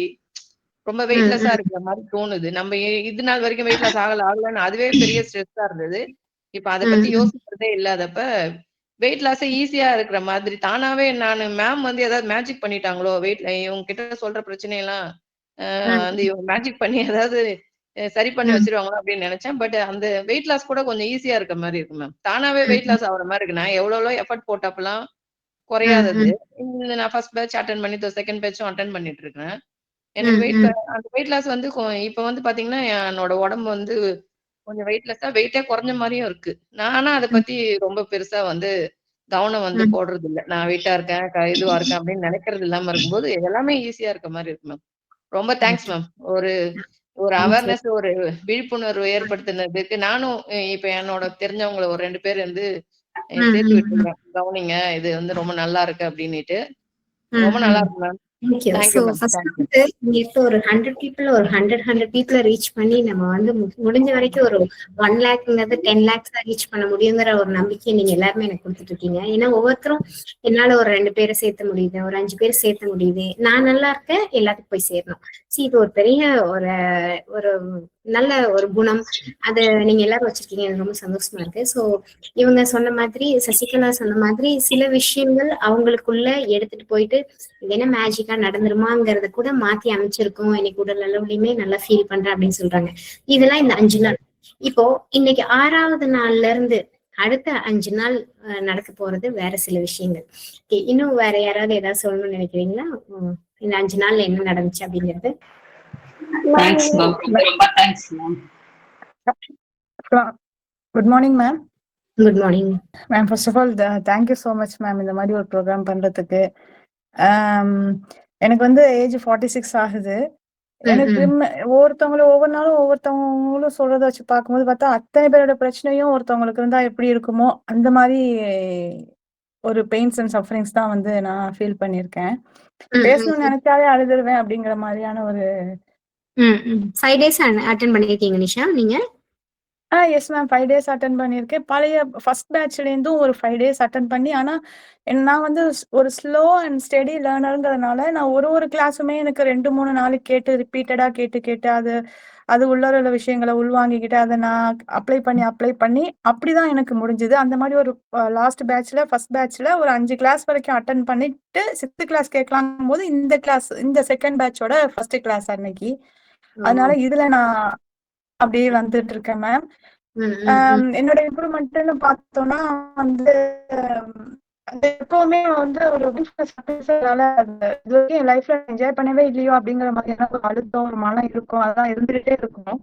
ரொம்ப வெயிட்லெஸ்ஸா இருக்கிற மாரி தோணுது. நம்ம இது நாள் வரைக்கும் வெயிட் லாஸ் ஆகலன்னு அதுவே பெரிய ஸ்ட்ரெஸ்ஸா இருந்தது. இப்ப அத பத்தி யோசிக்கிறதே இல்லாதப்ப, வெயிட் லாஸே ஈஸியா இருக்கிற மாதிரி தானாவே மேம் வந்து ஏதாவது மேஜிக் பண்ணிட்டாங்களோ, இவங்க கிட்ட சொல்ற பிரச்சனையெல்லாம் வந்து இவங்க மேஜிக் பண்ணி ஏதாவது சரி பண்ணி வச்சுருவாங்களோ அப்படின்னு நெனச்சேன். பட் அந்த வெயிட் லாஸ் கூட கொஞ்சம் ஈஸியா இருக்க மாரி இருக்கு மேம். தானாவே வெயிட் லாஸ் ஆகுற மாரி இருக்கு. நான் எவ்வளோ எஃபோர்ட் போட்டப்பலாம் குறையாதது. இந்த நான் ஃபர்ஸ்ட் பேட்ச் அட்டெண்ட் பண்ணி செகண்ட் பேட்சும் அட்டெண்ட் பண்ணிட்டு இருக்கேன். எனக்கு அந்த வெயிட் லாஸ் வந்து இப்ப வந்து பாத்தீங்கன்னா, என்னோட உடம்பு வந்து கொஞ்சம் வெயிட்லெஸ்ஸா வெயிட்டே குறைஞ்ச மாரியும் இருக்கு. ஆனா அத பத்தி ரொம்ப பெருசா வந்து கவனம் வந்து போடுறது இல்ல. நான் வெயிட்டா இருக்கேன், இதுவா இருக்கேன் அப்படின்னு நினைக்கிறது இல்லாம இருக்கும்போது, எல்லாமே ஈஸியா இருக்க மாரி இருக்கு மேம். ரொம்ப தேங்க்ஸ் மேம். ஒரு ஒரு அவேர்னஸ் ஒரு விழிப்புணர்வு ஏற்படுத்தினதுக்கு நானும் இப்ப என்னோட தெரிஞ்சவங்கள ஒரு 2 பேர் வந்து சேர்த்து விட்டுருக்கேன். கவனிங்க. இது வந்து ரொம்ப நல்லா இருக்கு அப்டின்னுட்டு. ரொம்ப நல்லா இருக்கு ma'am. Thank you. Thank so you ma'am. First thank you. வந்து இப்போ ஒரு 100 பீப்பிள் ஒரு 100 பீப்பிள ரீச் பண்ணி நம்ம வந்து முடிஞ்ச வரைக்கும் ஒரு 1 லேக்ங்கிறது 10 லேக்ஸா ரீச் பண்ண முடியுங்கிற ஒரு நம்பிக்கையை நீங்க எல்லாருமே எனக்கு கொடுத்துட்டு இருக்கீங்க. ஏன்னா ஒவ்வொருத்தரும் என்னால ஒரு 2 பேரை சேர்த்த முடியுது, ஒரு 5 பேர் சேர்த்த முடியுது. நான் நல்லா இருக்கேன், எல்லாத்துக்கும் போய் சேரணும். இது ஒரு பெரிய ஒரு ஒரு நல்ல ஒரு குணம். அது நீங்க எல்லாரும் வச்சிருக்கீங்க. எனக்கு ரொம்ப சந்தோஷமா இருக்கு. ஸோ இவங்க சொன்ன மாதிரி, சசிகலா சொன்ன மாதிரி சில விஷயங்கள் அவங்களுக்குள்ள எடுத்துட்டு போயிட்டு இது என்ன மேஜிக்கா நடந்துருமாங்கிறத கூட மாத்தி அமைச்சிருக்கோம். இன்னைக்கு உடல் அளவுலயுமே நல்லா ஃபீல் பண்றேன் அப்படின்னு சொல்றாங்க. இதெல்லாம் இந்த 5 நாள். இப்போ இன்னைக்கு 6வது நாள்ல இருந்து அடுத்த 5 நாள் நடக்க போறது வேற சில விஷயங்கள். இன்னும் வேற யாராவது ஏதாவது சொல்லணும்னு நினைக்கிறீங்களா? இந்த 5 நாள்ல என்ன நடந்துச்சு அப்படிங்கிறது. Thanks ma'am. ரொம்ப thanks ma'am. Good morning ma'am. Good morning ma'am. First of all thank you so much ma'am இந்த மாதிரி ஒரு ப்ரோக்ராம் பண்றதுக்கு. எனக்கு வந்து ஏஜ் 46 ஆகுது. எனக்கு ஒவ்வொரு நாளும் ஒவ்வொருத்தவங்களும் சொல்றத வச்சு பார்க்கும்போது பார்த்தா அத்தனை பேரோட பிரச்சனையும் ஒருத்தவங்களுக்கு இருந்தா எப்படி இருக்குமோ அந்த மாதிரி ஒரு பெயின்ஸ் அண்ட் சஃபரிங்ஸ் தான் வந்து நான் ஃபீல் பண்ணியிருக்கேன். பேசணும்னு நினைச்சாலே அழுதுருவேன் அப்படிங்கிற மாதிரியான ஒரு 5 days அட்டெண்ட் பண்ணிருக்கீங்க நிஷா நீங்க? Yes ma'am. 5 days அட்டெண்ட் பண்ணியிருக்கேன். பழைய ஃபர்ஸ்ட் பேட்ச்லேருந்தும் ஒரு 5 days அட்டெண்ட் பண்ணி, ஆனா நான் வந்து ஒரு ஸ்லோ அண்ட் ஸ்டெடி லேர்னர்ங்கிறதுனால நான் ஒரு கிளாஸுமே எனக்கு 2, 3 நாளைக்கு கேட்டு ரிப்பீட்டடா கேட்டு அது உள்ளார உள்ள விஷயங்கள உள்வாங்கிக்கிட்டு அத நான் அப்ளை பண்ணி அப்படிதான் எனக்கு முடிஞ்சது. அந்த மாதிரி ஒரு லாஸ்ட் பேட்ச்ல ஃபர்ஸ்ட் பேட்ச்ல ஒரு 5 கிளாஸ் வரைக்கும் அட்டெண்ட் பண்ணிட்டு 6th கிளாஸ் கேட்கலாங்கும்போது இந்த செகண்ட் பேட்சோட ஃபர்ஸ்ட் கிளாஸ் அன்னைக்கு. அதனால இதுல நான் அப்படியே வந்துட்டு இருக்கேன் மேம். என்னோட இம்ப்ரூவ்மெண்ட்னு பார்த்தோம்னா வந்து அது எப்பவுமே வந்து ஒரு என் லைஃப்ல என்ஜாய் பண்ணவே இல்லையோ அப்படிங்கிற மாதிரியான ஒரு அழுத்தம், ஒரு மனம் இருக்கும். அதான் இருந்துகிட்டே இருக்கும்.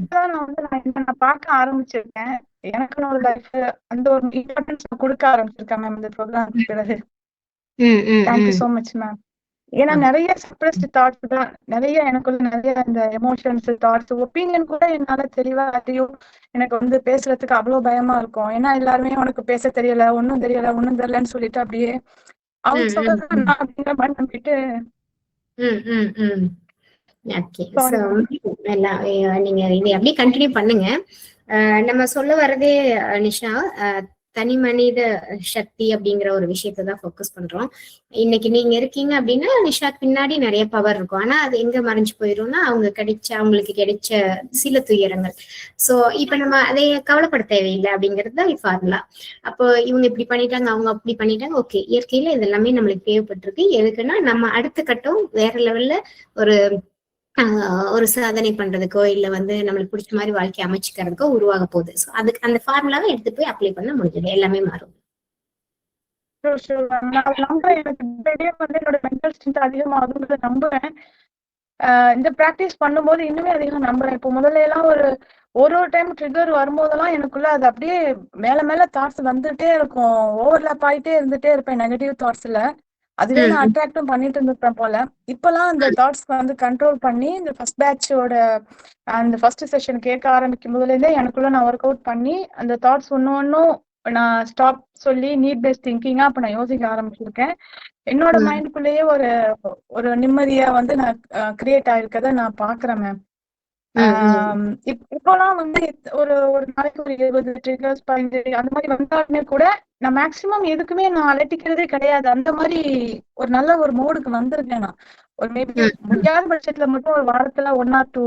இப்பதான் நான் பார்க்க ஆரம்பிச்சிருக்கேன். எனக்குன்னு ஒரு லைஃப், அந்த ஒரு இம்பார்ட்டன்ஸ் நான் கொடுக்க ஆரம்பிச்சிருக்கேன் மேம் இந்த ப்ரோக்ராம்க்கு பிறகு. Thank you so much ma'am. ஏன்னா நிறைய சப்ரஸ்ட் தாட்ஸ் தான், நிறைய எனக்குள்ள நிறைய அந்த எமோஷன்ஸ், தாட்ஸ், ஒப்பீனியன் கூட என்னால தெளிவா அறியும். எனக்கு வந்து பேசுறதுக்கு அவ்வளவு பயமா இருக்கும். ஏன்னா எல்லாருமே உனக்கு பேச தெரியல, ஒன்னும் தெரியலன்னு சொல்லிட்டு அப்படியே அவங்க சொல்றது அப்படிங்கிற மாதிரி நம்பிட்டு. ஓகே, சோ எல்லாம் நீங்க இதை அப்படியே கண்டினியூ பண்ணுங்க. நம்ம சொல்ல வரதே நிஷா, தனி மனித சக்தி அப்படிங்கிற ஒரு விஷயத்தை தான் ஃபோக்கஸ் பண்றோம். இன்னைக்கு நீங்க இருக்கீங்க அப்படின்னா நிஷாக்கு பின்னாடி நிறைய பவர் இருக்கும். ஆனா அது எங்க மறைஞ்சு போயிரும்னா அவங்களுக்கு கிடைச்ச சில துயரங்கள். சோ இப்ப நம்ம அதை கவலைப்பட தேவையில்லை அப்படிங்கிறது தான் ஃபார்முலா. அப்போ இவங்க இப்படி பண்ணிட்டாங்க, அவங்க அப்படி பண்ணிட்டாங்க, ஓகே, இயற்கையில இது எல்லாமே நம்மளுக்கு தேவைப்பட்டிருக்கு. எதுக்குன்னா நம்ம அடுத்த கட்டம் வேற லெவல்ல ஒரு சாதனை பண்றதுக்கோ இல்ல வந்து நம்மளுக்கு பிடிச்ச மாதிரி வாழ்க்கை அமைச்சுக்கிறதுக்கோ உருவாக போகுது. ஸோ அதுக்கு அந்த ஃபார்முலாவை எடுத்து போய் அப்ளை பண்ண முடிஞ்சது, எல்லாமே மாறும். என்னோட மென்டல் ஸ்ட்ரென்த் அதிகமாகும்ன்றத நம்புறேன். இந்த பிராக்டிஸ் பண்ணும்போது இன்னுமே அதிகம் நம்புறேன். இப்போ முதல்ல எல்லாம் ஒரு டைம் ட்ரிகர் வரும்போதெல்லாம் எனக்குள்ள அது அப்படியே மேல தாட்ஸ் வந்துட்டே இருக்கும். ஓவர்லாப் ஆயிட்டே இருந்துட்டே இருப்பேன் நெகட்டிவ் தாட்ஸ்ல. அதுவே நான் அட்ராக்டும் பண்ணிட்டு இருந்திருப்பேன் போல. இப்பெல்லாம் அந்த தாட்ஸ் வந்து கண்ட்ரோல் பண்ணி இந்த ஃபர்ஸ்ட் பேட்சோட அந்த ஃபர்ஸ்ட் செஷன் கேட்க ஆரம்பிக்கும் போதுல இருந்தே எனக்குள்ள நான் ஒர்க் அவுட் பண்ணி அந்த தாட்ஸ் ஒன்னும் நான் ஸ்டாப் சொல்லி நீட் பேஸ்ட் திங்கிங்கா அப்ப நான் யோசிக்க ஆரம்பிச்சிருக்கேன். என்னோட மைண்டுக்குள்ளேயே ஒரு நிம்மதியா வந்து நான் கிரியேட் ஆயிருக்கத நான் பாக்குறேன் மேம். இப்போலாம் வந்து ஒரு நாளைக்கு ஒரு 20 ட்ரிகர்ஸ் 15 அந்த மாதிரி வந்தாலுமே கூட நான் மேக்சிமம் எதுக்குமே நான் அலட்டிக்கிறதே கிடையாது. அந்த மாதிரி ஒரு நல்ல ஒரு மோடுக்கு வந்திருக்கேன் நான். ஒரு மேபி முடியாத பட்சத்துல மட்டும் ஒரு வாரத்துல 1 or 2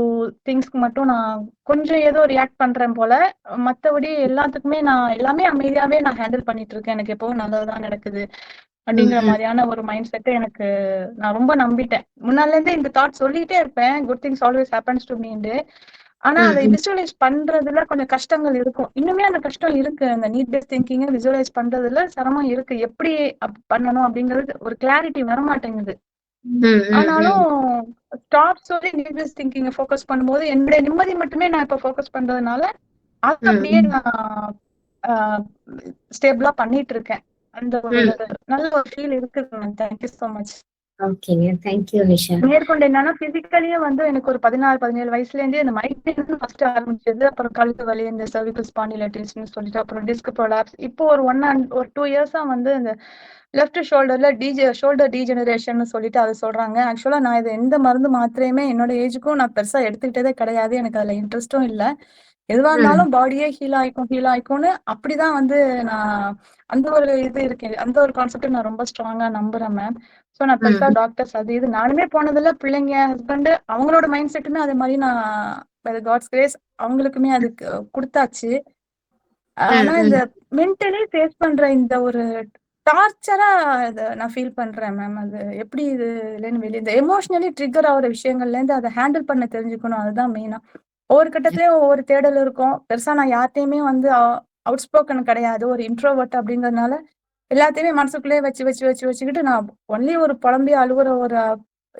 திங்ஸ்க்கு மட்டும் நான் கொஞ்சம் ஏதோ ரியாக்ட் பண்றேன் போல. மத்தபடி எல்லாத்துக்குமே நான் எல்லாமே அமைதியாவே நான் ஹேண்டில் பண்ணிட்டு இருக்கேன். எனக்கு எப்பவும் நல்லதுதான் நடக்குது அப்படிங்கிற மாதிரியான ஒரு மைண்ட் செட்டை எனக்கு நான் ரொம்ப நம்பிட்டேன். முன்னால இருந்தே இந்த தாட் சொல்லிட்டே இருப்பேன், good things always happens to மீன்னு. ஆனா அதை விசுவலைஸ் பண்றதுல கொஞ்சம் கஷ்டங்கள் இருக்கும். இன்னுமே அந்த கஷ்டம் இருக்கு. அந்த நீட் பேஸ்ட் திங்கிங்க விசுவலைஸ் பண்றதுல சிரமம் இருக்கு. எப்படி பண்ணணும் அப்படிங்கிறது ஒரு கிளாரிட்டி வரமாட்டேங்குது. ஆனாலும் ஸ்டாப் சொல்லி நீட் பேஸ்ட் திங்கிங்க ஃபோக்கஸ் பண்ணும்போது என்னுடைய நிம்மதி மட்டுமே நான் இப்ப ஃபோக்கஸ் பண்றதுனால அது அப்படியே நான் ஸ்டேபிளா பண்ணிட்டு இருக்கேன். அந்த ஒரு நல்ல ஒரு ஃபீல் இருக்குது மேம். Thank you so much. ஓகேங்க, தேங்க்யூ நிஷா. மேற்கொண்டு என்னன்னா பிசிக்கலியே வந்து எனக்கு ஒரு 16-17 வயசுல இருந்தே இந்த மைக்ரேன் ஃபர்ஸ்ட் ஆரம்பிச்சது. அப்புறம் கழுத்து வலி, இந்த cervical spondylitisன்னு சொல்லிட்டு, அப்புறம் டிஸ்க் ப்ரோலாப்ஸ். இப்போ ஒரு 2 இயர்ஸா வந்து இந்த லெஃப்ட் ஷோல்டர்ல ஷோல்டர் டீஜெனரேஷன் சொல்லிட்டு அதை சொல்றாங்க. ஆக்சுவலா நான் இது எந்த மருந்து மாத்திரையுமே என்னோட ஏஜுக்கும் நான் பெருசா எடுத்துக்கிட்டதே கிடையாது. எனக்கு அதுல இன்ட்ரெஸ்டும் இல்லை. எதுவா இருந்தாலும் பாடியே ஹீல் ஆயிக்கும்னு அப்படிதான் வந்து நான் அந்த ஒரு இது இருக்கு. அந்த ஒரு கான்செப்ட் நான் ரொம்ப ஸ்ட்ராங்கா நம்புறேன் மேம். சோ நான் பெருசா டாக்டர்ஸ் அது இது நானுமே போனதுல, பிள்ளைங்க, ஹஸ்பண்ட் அவங்களோட மைண்ட் செட்டுமே அதே மாதிரி நான் காட்ஸ் கிரேஸ் அவங்களுக்குமே அதுக்கு கொடுத்தாச்சு. ஆனா இந்த மென்டலி ஃபேஸ் பண்ற இந்த ஒரு டார்ச்சரா இதை நான் ஃபீல் பண்றேன் மேம். அது எப்படி இதுலேருந்து வெளியே இந்த எமோஷனலி ட்ரிகர் ஆகிற விஷயங்கள்ல இருந்து அதை ஹேண்டில் பண்ண தெரிஞ்சுக்கணும். அதுதான் மெயினா. ஒவ்வொரு கட்டத்திலயும் ஒவ்வொரு தேடல் இருக்கும். பெருசா நான் யார்ட்டையுமே வந்து அவுட் ஸ்போக்கன் கிடையாது, ஒரு இன்ட்ரோவர்ட் அப்படிங்கறதுனால எல்லாத்தையுமே மனசுக்குள்ளேயே வச்சுக்கிட்டு நான் ஒன்லி ஒரு புலம்பி அழுகுற ஒரு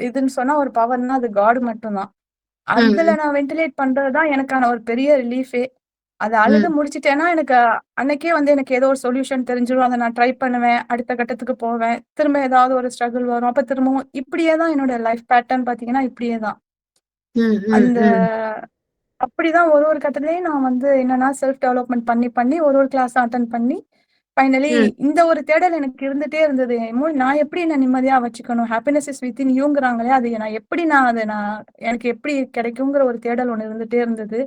இதுன்னு சொன்னா ஒரு பவர்னா அது காட் மட்டும்தான். அதுல நான் வென்டிலேட் பண்றதுதான் எனக்கான ஒரு பெரிய ரிலீஃபே. அதை அழுது முடிச்சிட்டேன்னா எனக்கு அன்னைக்கே வந்து எனக்கு ஏதோ ஒரு சொல்யூஷன் தெரிஞ்சிடும். அதை நான் ட்ரை பண்ணுவேன், அடுத்த கட்டத்துக்கு போவேன், திரும்ப ஏதாவது ஒரு ஸ்ட்ரகிள் வரும், அப்ப திரும்பவும் இப்படியே தான் என்னோட லைஃப் பேட்டர்ன் பாத்தீங்கன்னா இப்படியே தான். அந்த அப்படிதான் ஒரு கட்டத்திலயும் நான் வந்து என்னன்னா செல்ஃப் டெவலப்மெண்ட் பண்ணி ஒரு கிளாஸ் அட்டென்ட் பண்ணி ஃபைனலி இந்த ஒரு தேடல் எனக்கு இருந்துட்டே இருந்தது. நான் எப்படி என்ன நிம்மதியா வச்சுக்கணும், ஹாப்பினஸ் இஸ் வித்தின் யூங்கிறாங்களே, அது நான் எப்படி எனக்கு எப்படி கிடைக்குங்கிற ஒரு தேடல் ஒண்ணு இருந்துட்டே இருந்தது.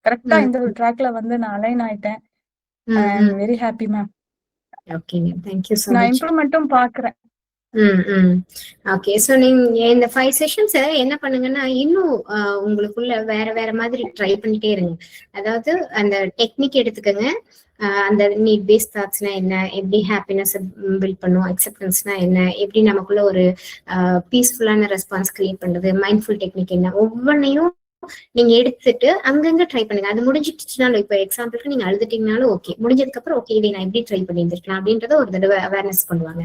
கரெக்டா இந்த ஒரு ட்ராக்ல வந்து நான் அலைன் ஆயிட்டேன். ஐ அம் வெரி ஹாப்பி மேம். ஓகேங்க, தேங்க்யூ சோ மச். நான் இம்ப்ரூவ்மெண்ட்டும் பாக்குறேன். ஓகே, சோ நீங்க இந்த 5 செஷன்ஸ் என்ன பண்ணுங்கன்னா இன்னும் உங்களுக்குள்ள வேற மாதிரி ட்ரை பண்ணிட்டே இருங்க. அதாவது அந்த டெக்னிக் எடுத்துக்கங்க. அந்த நீட் பேஸ்ட் தாட்ஸ்னா என்ன, எப்படி ஹாப்பினஸ் பில்ட் பண்ணும், அக்செப்டன்ஸ்னா என்ன, எப்படி நமக்குள்ள ஒரு பீஸ்ஃபுல்லான ரெஸ்பான்ஸ் கிரியேட் பண்றது, மைண்ட்ஃபுல் டெக்னிக் என்ன, ஒவ்வொன்னையும் நீங்க எடுத்துட்டு அங்கங்க ட்ரை பண்ணுங்க. அது முடிஞ்சிடுச்சுனாலும், இப்ப எக்ஸாம்பிளுக்கு நீங்க அழுதுட்டீங்கனாலும் ஓகே, முடிஞ்சதுக்கு அப்புறம் ஓகே இதை நான் எப்படி ட்ரை பண்ணியிருந்திருக்கலாம் அப்படின்றத ஒரு தடவை அவேர்னஸ் பண்ணுவாங்க.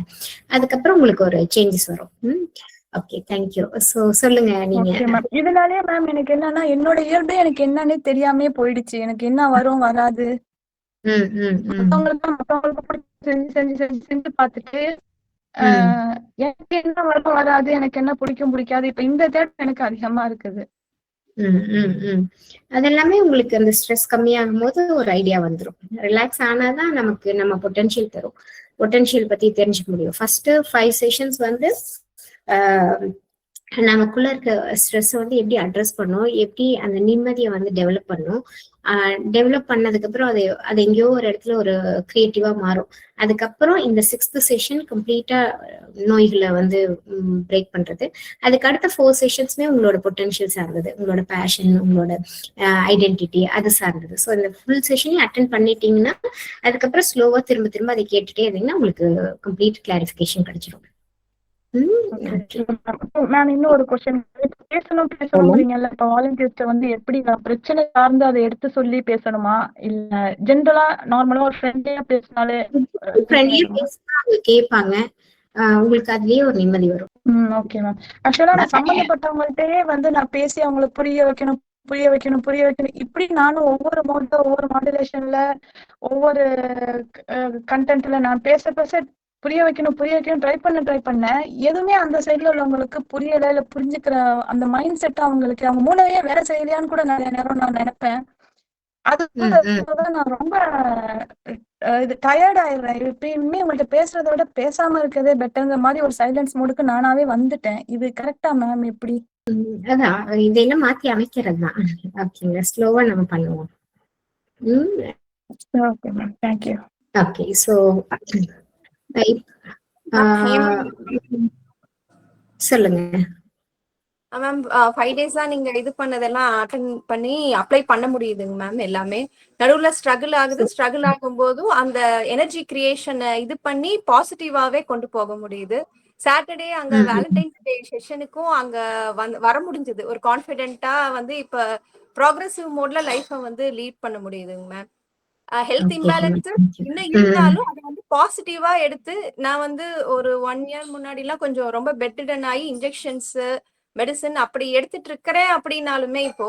அதுக்கப்புறம் உங்களுக்கு ஒரு சேஞ்சஸ் வரும். Okay, thank you. சோ சொல்லுங்க நீங்க. இதனாலேயே மேம் எனக்கு என்னன்னா என்னோட இயல்பே எனக்கு என்னன்னே தெரியாமே போயிடுச்சு. எனக்கு என்ன வரும் வராது மத்தவங்களுக்கு பிடிச்சி செஞ்சு செஞ்சு செஞ்சு செஞ்சு பார்த்துட்டு எனக்கு என்ன வரும் வராது, எனக்கு என்ன பிடிக்கும் பிடிக்காது. இப்ப இந்த தேட்டம் எனக்கு அதிகமா இருக்குது. அதெல்லாமே உங்களுக்கு அந்த ஸ்ட்ரெஸ் கம்மியாகும் போது ஒரு ஐடியா வந்துடும். ரிலாக்ஸ் ஆனாதான் நமக்கு நம்ம பொட்டன்ஷியல் தரும். பொட்டன்ஷியல் பத்தி தெரிஞ்சுக்க முடியும். ஃபர்ஸ்ட் 5 செஷன்ஸ் வந்து நமக்குள்ள இருக்க ஸ்ட்ரெஸ் வந்து எப்படி அட்ரஸ் பண்ணும், எப்படி அந்த நிம்மதியை வந்து டெவலப் பண்ணும். டெவலப் பண்ணதுக்கு அப்புறம் அது எங்கேயோ ஒரு இடத்துல ஒரு கிரியேட்டிவா மாறும். அதுக்கப்புறம் இந்த 6th செஷன் கம்ப்ளீட்டா நோய்களை வந்து பிரேக் பண்றது. அதுக்கு அடுத்த 4 செஷன்ஸ்மே உங்களோட பொட்டன்ஷியல் சார்ந்தது, உங்களோட பேஷன், உங்களோட ஐடென்டிட்டி அது சார்ந்தது. ஸோ இந்த ஃபுல் செஷனையும் அட்டென்ட் பண்ணிட்டீங்கன்னா அதுக்கப்புறம் ஸ்லோவா திரும்ப திரும்ப அதை கேட்டுட்டே இருந்தீங்கன்னா உங்களுக்கு கம்ப்ளீட் கிளாரிஃபிகேஷன் கிடைச்சிடும். மேம் இன்னும் ஒரு கொஸ்டின், பேசணும்ங்கல்ல, இப்ப வாலண்டியர்ஸ்ட வந்து எப்படி நான் பிரச்சனை சார்ந்து அதை எடுத்து சொல்லி பேசணுமா, இல்ல ஜென்ரலா நார்மலா ஒரு ஃப்ரெண்ட்லியா பேசினாலே கேட்பாங்க, உங்களுக்கு அதுலயே ஒரு நிம்மதி வரும். Okay ma'am. ஆக்சுவலா நான் சம்பந்தப்பட்டவங்கள்ட்டே வந்து நான் பேசி அவங்களுக்கு புரிய வைக்கணும் இப்படி நானும் ஒவ்வொரு மாடுலேஷன்ல ஒவ்வொரு கண்டென்ட்ல நான் பேச புரிய வைக்கணும் ட்ரை பண்ண எதுவுமே அந்த சைட்ல உள்ளவங்களுக்கு புரியல, இல்ல புரிஞ்சுக்கிற அந்த மைண்ட் செட் அவங்களுக்கு அவங்க மூளையே வேலை செய்யலையான்னு கூட நிறைய நேரம் நான் நினைப்பேன். அதுதான் நான் ரொம்ப இது டயர்ட் ஆயிடுறேன். இப்பயுமே உங்கள்ட்ட பேசுறத விட பேசாம இருக்கிறதே பெட்டர்ங்கிற மாதிரி ஒரு சைலன்ஸ் மூடுக்கு நானாவே வந்துட்டேன். இது கரெக்டா மேம்? எப்படி? அதான் இதெல்லாம் மாத்தி அமைக்கிறது தான். ஓகேங்க, ஸ்லோவா நம்ம பண்ணுவோம். Okay ma'am, thank you. Okay, so சொல்லுங்க மேம். 5 டேஸா நீங்க இது பண்ணதெல்லாம் அட்டன் பண்ணி அப்ளை பண்ண முடியுதுங்க மேம். எல்லாமே நடுவுல ஸ்ட்ரகிள் ஆகும்போதும் அந்த எனர்ஜி கிரியேஷனை இது பண்ணி பாசிட்டிவாவே கொண்டு போக முடியுது. சாட்டர்டே அங்க வேலண்டைன்ஸ் டே செஷனுக்கும் அங்க வர முடிஞ்சது. ஒரு கான்ஃபிடென்ட்டா வந்து இப்ப ப்ராக்ரசிவ் மோட்ல லைஃபை வந்து லீட் பண்ண முடியுதுங்க மேம். ஹெல்த் இம்பேலன்ஸ் இன்னும் இருந்தாலும் அதை வந்து பாசிட்டிவா எடுத்து நான் வந்து ஒரு 1 இயர் முன்னாடி எல்லாம் கொஞ்சம் ரொம்ப பெட்ரிடன் ஆகி இன்ஜெக்ஷன்ஸ் மெடிசன் அப்படி எடுத்துட்டு இருக்கிறேன். அப்படின்னாலுமே இப்போ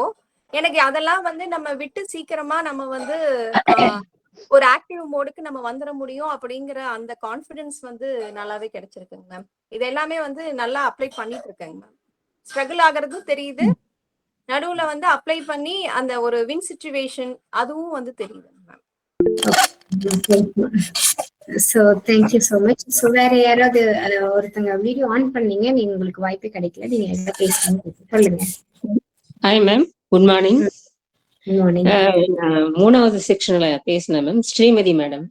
எனக்கு அதெல்லாம் வந்து நம்ம விட்டு சீக்கிரமா நம்ம வந்து ஒரு ஆக்டிவ் மோடுக்கு நம்ம வந்துட முடியும் அப்படிங்கிற அந்த கான்ஃபிடன்ஸ் வந்து நல்லாவே கிடைச்சிருக்குங்க மேம். இது எல்லாமே வந்து நல்லா அப்ளை பண்ணிட்டு இருக்கேங்க மேம். ஸ்ட்ரகிள் ஆகுறதும் தெரியுது, நடுவுல வந்து அப்ளை பண்ணி அந்த ஒரு வின் சிச்சுவேஷன் அதுவும் வந்து தெரியுது ma'am. So thank you so much. So வேற யாராவது ஒருத்தங்க வீடியோ ஆன் பண்ணீங்க, நீங்க உங்களுக்கு வாய்ப்பே கிடைக்கல, நீங்க என்ன பேசணும் சொல்லுங்க. Hi ma'am, good morning. Good morning. 3வது செக்ஷன்ல பேசினேன் மேம், ஸ்ரீமதி மேடம்.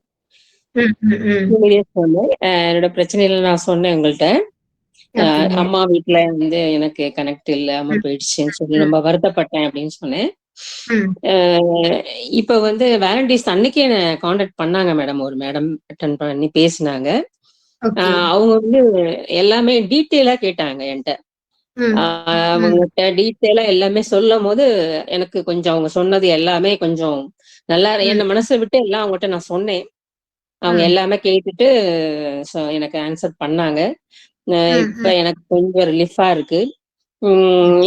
என்னோட பிரச்சனையில நான் சொன்னேன் உங்கள்கிட்ட. அம்மா வீட்டுல வந்து எனக்கு கனெக்ட் இல்ல, அம்மா போயிடுச்சுன்னு சொல்லி ரொம்ப வருத்தப்பட்டேன் அப்படின்னு சொன்னேன். இப்ப வந்து வேலண்டைன்ஸ் அன்னைக்கு என்ன கான்டாக்ட் பண்ணாங்க மேடம். ஒரு மேடம் அட்டென்ட் பண்ணி பேசினாங்க. அவங்க வந்து எல்லாமே டீட்டெயிலா கேட்டாங்க என்கிட்ட. அவங்ககிட்ட டீட்டெயிலா எல்லாமே சொல்லும் போது எனக்கு கொஞ்சம் அவங்க சொன்னது எல்லாமே கொஞ்சம் நல்லா என்ன மனசை விட்டு எல்லாம் அவங்ககிட்ட நான் சொன்னேன். அவங்க எல்லாமே கேட்டுட்டு எனக்கு ஆன்சர் பண்ணாங்க. இப்ப எனக்கு கொஞ்சம் ரிலீஃபா இருக்கு.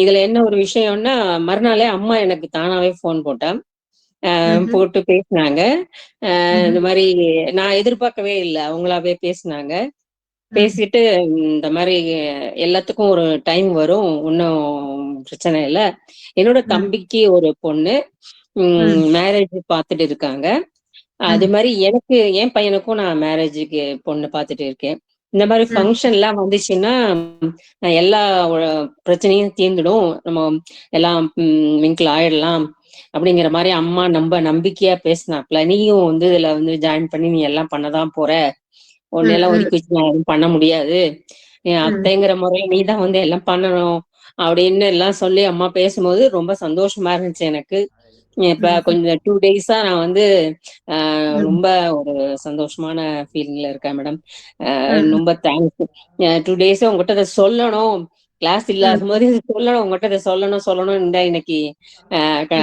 இதுல என்ன ஒரு விஷயம்னா, மறுநாளே அம்மா எனக்கு தானாவே போன் போட்டு பேசினாங்க. இந்த மாதிரி நான் எதிர்பார்க்கவே இல்லை, அவங்களாவே பேசினாங்க. பேசிட்டு இந்த மாதிரி எல்லாத்துக்கும் ஒரு டைம் வரும், ஒன்னும் பிரச்சனை இல்லை. என்னோட தம்பிக்கு ஒரு பொண்ணு மேரேஜ் பார்த்துட்டு இருக்காங்க. அது மாதிரி எனக்கு என் பையனுக்கும் நான் மேரேஜுக்கு பொண்ணு பார்த்துட்டு இருக்கேன். இந்த மாதிரி ஃபங்க்ஷன் எல்லாம் வந்துச்சுன்னா எல்லா பிரச்சனையும் தீர்ந்துடும், நம்ம எல்லாம் மிங்கிள் ஆயிடலாம் அப்படிங்கிற மாதிரி அம்மா நம்பிக்கையா பேசினாப்ல. நீயும் வந்து இதுல வந்து ஜாயின் பண்ணி நீ எல்லாம் பண்ணதான் போற, ஒன்னெல்லாம் ஒதுக்கி வச்சு நான் எதுவும் பண்ண முடியாது, என் அத்தைங்கிற முறையை நீ தான் வந்து எல்லாம் பண்ணணும் அப்படின்னு எல்லாம் சொல்லி அம்மா பேசும்போது ரொம்ப சந்தோஷமா இருந்துச்சு எனக்கு. இப்ப கொஞ்சம் 2 டேஸா நான் வந்து ரொம்ப ஒரு சந்தோஷமான ஃபீலிங்ல இருக்கேன் மேடம். ரொம்ப தேங்க்ஸ். 2 டேஸா உங்ககிட்ட அதை சொல்லணும், கிளாஸ் இல்லாத போது இது சொல்லணும், உங்ககிட்ட இதை சொல்லணும் இன்னைக்கு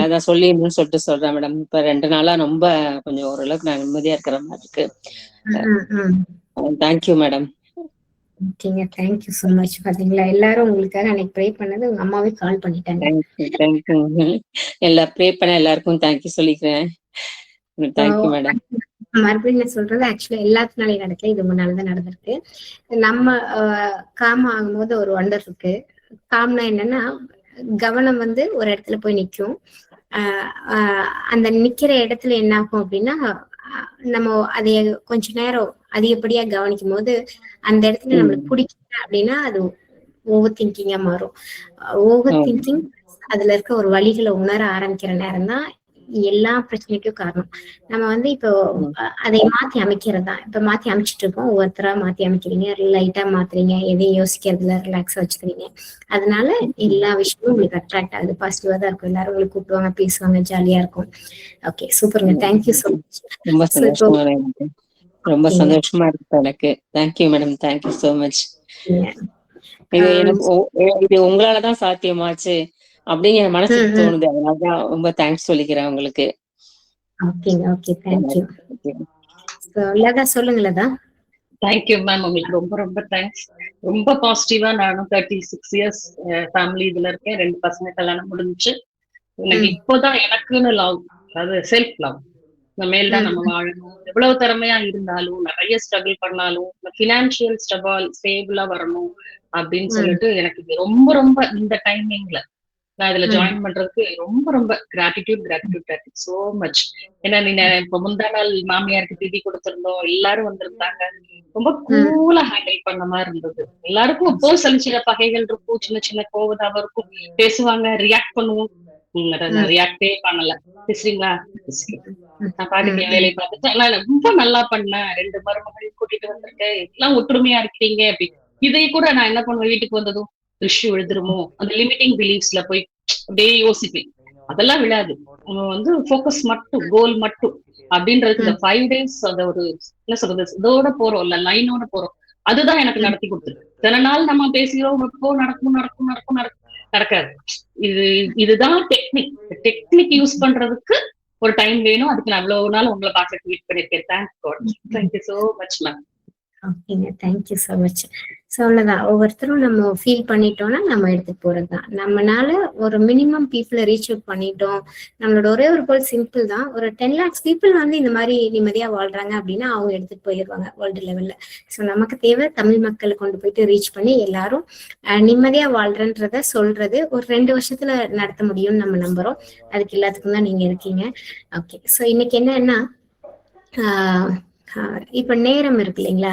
அதான் சொல்லிடணும்னு சொல்லிட்டு சொல்றேன் மேடம். இப்ப 2 நாளா ரொம்ப கொஞ்சம் ஓரளவுக்கு நான் நிம்மதியா இருக்கிற மாதிரி இருக்கு. Thank you madam. ஓகேங்க, தேங்க்யூ ஸோ மச். பாத்தீங்களா, எல்லாரும் உங்களுக்காக அன்னைக்கு ப்ரே பண்ணது உங்க அம்மாவே கால் பண்ணிட்டாங்க. தேங்க்யூ எல்லாம் ப்ரே பண்ண எல்லாருக்கும் தேங்க்யூ சொல்லிக்கிறேன். Thank you madam. மறுபடியும் நான் சொல்றது ஆக்சுவலா எல்லாத்துனாலையும் நடக்கல, இது முன்னாலதான் நடந்திருக்கு. நம்ம காம் ஆகும்போது ஒரு வண்டர் இருக்கு. காம்னா என்னன்னா, கவனம் வந்து ஒரு இடத்துல போய் நிக்கும். அந்த நிக்கிற இடத்துல என்ன ஆகும் அப்படின்னா, நம்ம அதைய கொஞ்ச நேரம் அதிகப்படியா கவனிக்கும் போது அந்த இடத்துல நம்மளுக்கு பிடிக்கல அப்படின்னா அது ஓவர் திங்கிங்கா மாறும். ஓவர் திங்கிங் அதுல இருக்க ஒரு வழிகளை உணர ஆரம்பிக்கிற நேரம் தான் எல்லா பிரச்சனைக்கும் காரணம். நம்ம வந்து இப்போ அதை மாத்தி அமைக்கிறது தான். இப்ப மாத்தி அமைச்சிட்டு இருக்கோம், ஒவ்வொருத்தரா மாத்தி அமைக்கிறீங்க, லைட்டா மாத்துறீங்க, எதையும் யோசிக்கிறதுல ரிலாக்ஸா வச்சுக்கிறீங்க. அதனால எல்லா விஷயமும் உங்களுக்கு அட்ராக்ட் ஆகுது, பாசிட்டிவா தான் இருக்கும். எல்லாரும் உங்களுக்கு கூப்பிடுவாங்க, பேசுவாங்க, ஜாலியா இருக்கும். ஓகே, சூப்பருங்க, தேங்க்யூ ஸோ மச். ரொம்ப சந்தோஷமா இருக்கு, ரொம்ப சந்தோஷமா இருக்கு எனக்கு. Thank you madam, thank you so much. இது எனக்கு இது உங்களாலதான் சாத்தியமாச்சு அப்படிங்கிற மனசுக்கு தோணுது. அதனாலதான் ரொம்ப தேங்க்ஸ் சொல்லிக்கிறேன் உங்களுக்கு. ஓகேங்க, ஓகே, தேங்க்யூ. லதா சொல்லுங்க. லதா, தேங்க்யூ மேம், உங்களுக்கு ரொம்ப ரொம்ப தேங்க்ஸ். ரொம்ப பாசிட்டிவா. நானும் 36 இயர்ஸ் ஃபேமிலி இதுல இருக்கேன். 2 பசங்க கல்யாணம் முடிஞ்சு. எனக்கு இப்போதான் எனக்குன்னு லவ், அதாவது செல்ஃப் லவ். இந்த மேல் தான் நம்ம வாழணும். எவ்வளவு திறமையா இருந்தாலும், நிறைய ஸ்ட்ரகிள் பண்ணாலும், பினான்சியல் ஸ்டேபிளா வரணும் அப்படின்னு சொல்லிட்டு எனக்கு இது ரொம்ப ரொம்ப இந்த டைமிங்ல நான் இதுல ஜாயின் பண்றதுக்கு ரொம்ப ரொம்ப கிராட்டிடியூட் சோ மச். ஏன்னா நீங்க இப்ப முந்தா நாள் மாமியாருக்கு திதி கொடுத்திருந்தோம், எல்லாரும் வந்திருந்தாங்க. ரொம்ப கூலா ஹேண்டில் பண்ண மாதிரி இருந்தது. எல்லாருக்கும் இப்போ சில பகைகள் இருக்கும், சின்ன சின்ன கோவதாவ இருக்கும், பேசுவாங்க, ரியாக்ட் பண்ணுவோம். ரியாக்டே பண்ணல, பேசுறீங்களா நான் பாட்டுக்கு என் வேலையை பார்த்துட்டு எல்லாம் ரொம்ப நல்லா பண்ணேன். 2 மருமகளையும் கூட்டிட்டு வந்திருக்கேன், எல்லாம் ஒற்றுமையா இருக்கீங்க அப்படி. இதை கூட நான் என்ன பண்ணுவேன், வீட்டுக்கு வந்ததும் இஷ்யூ எழுதுருமோ அந்த லிமிட்டிங் பிலீஃப்ஸ்ல போய் அப்படியே யோசிப்பேன். அதெல்லாம் விழாது. நம்ம வந்து ஃபோக்கஸ் மட்டும், கோல் மட்டும் அப்படின்றதுக்கு இந்த 5 days அந்த ஒரு என்ன சொல்றது, இதோட போறோம் இல்ல, லைனோட போறோம். அதுதான் எனக்கு நடத்தி கொடுத்துருக்கு. சில நாள் நம்ம பேசுகிறோம், நடக்காது. இதுதான் டெக்னிக் யூஸ் பண்றதுக்கு ஒரு டைம் வேணும். அதுக்கு நான் அவ்வளவு நாள் உங்களை பார்க்க வெயிட் பண்ணிருக்கேன். Thank you so much ma'am. ஓகேங்க, தேங்க்யூ ஸோ மச். ஸோ அவ்வளோதான், ஒவ்வொருத்தரும் நம்ம ஃபீல் பண்ணிட்டோம்னா நம்ம எடுத்துட்டு போறது தான். நம்மளால ஒரு மினிமம் பீப்புளை ரீச் அவுட் பண்ணிட்டோம். நம்மளோட ஒரே ஒரு கோல் சிம்பிள் தான். ஒரு 10 lakhs பீப்புள் வந்து இந்த மாதிரி நிம்மதியா வாழ்றாங்க அப்படின்னா அவங்க எடுத்துட்டு போயிடுவாங்க வேர்ல்டு லெவல்ல. ஸோ நமக்கு தேவை தமிழ் மக்களை கொண்டு போயிட்டு ரீச் பண்ணி எல்லாரும் நிம்மதியா வாழ்றன்றத சொல்றது ஒரு 2 வருஷத்துல நடத்த முடியும்னு நம்ம நம்புறோம். அதுக்கு எல்லாத்துக்கும் தான் நீங்க இருக்கீங்க. ஓகே, ஸோ இன்னைக்கு என்னன்னா, இப்ப நேரம் இருக்கு இல்லைங்களா,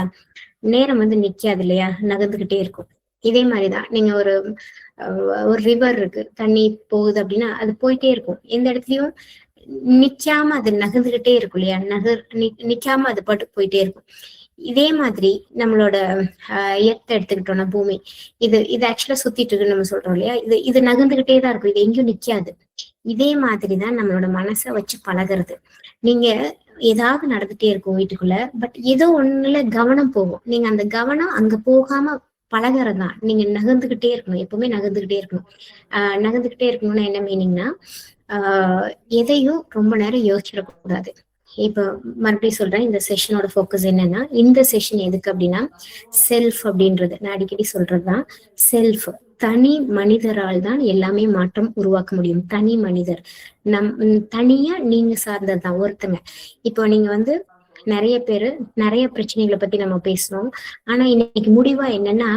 நேரம் வந்து நிக்காது இல்லையா, நகர்ந்துகிட்டே இருக்கும். இதே மாதிரிதான் நீங்க ஒரு ரிவர் இருக்கு, தண்ணி போகுது அப்படின்னா அது போயிட்டே இருக்கும். எந்த இடத்துலயும் நிக்காம அது நகர்ந்துகிட்டே இருக்கும் இல்லையா, நிக்காம அது பாட்டு போயிட்டே இருக்கும். இதே மாதிரி நம்மளோட எர்த் எடுத்துக்கிட்டோம்னா, பூமி இது ஆக்சுவலா சுத்திட்டு இருக்குன்னு நம்ம சொல்றோம் இல்லையா, இது நகர்ந்துகிட்டே தான் இருக்கும், இது எங்கேயும் நிக்காது. இதே மாதிரிதான் நம்மளோட மனசை வச்சு பழகிறது. நீங்க ஏதாவது நடந்துட்டே இருக்கும் வீட்டுக்குள்ள, பட் ஏதோ ஒண்ணுல கவனம் போகும். நீங்க அந்த கவனம் அங்க போகாம பழகிறதுதான். நீங்க நகர்ந்துகிட்டே இருக்கணும், எப்பவுமே நகர்ந்துகிட்டே இருக்கணும். நகர்ந்துகிட்டே இருக்கணும்னா என்ன மீனிங்னா, எதையும் ரொம்ப நேரம் யோசிச்சிடக்கூடாது. இப்ப மறுபடியும் சொல்றேன், இந்த செஷனோட ஃபோக்கஸ் என்னன்னா, இந்த செஷன் எதுக்கு அப்படின்னா, செல்ஃப் அப்படின்றது நான் அடிக்கடி சொல்றதுதான். செல்ஃப், தனி மனிதரால் தான் எல்லாமே மாற்றம் உருவாக்க முடியும். தனி மனிதர், தனியா நீங்க சார்ந்ததுதான் ஒருத்தங்க. இப்போ நீங்க வந்து நிறைய பேரு நிறைய பிரச்சனைகளை பத்தி நம்ம பேசணும். ஆனா இன்னைக்கு முடிவா என்னன்னா,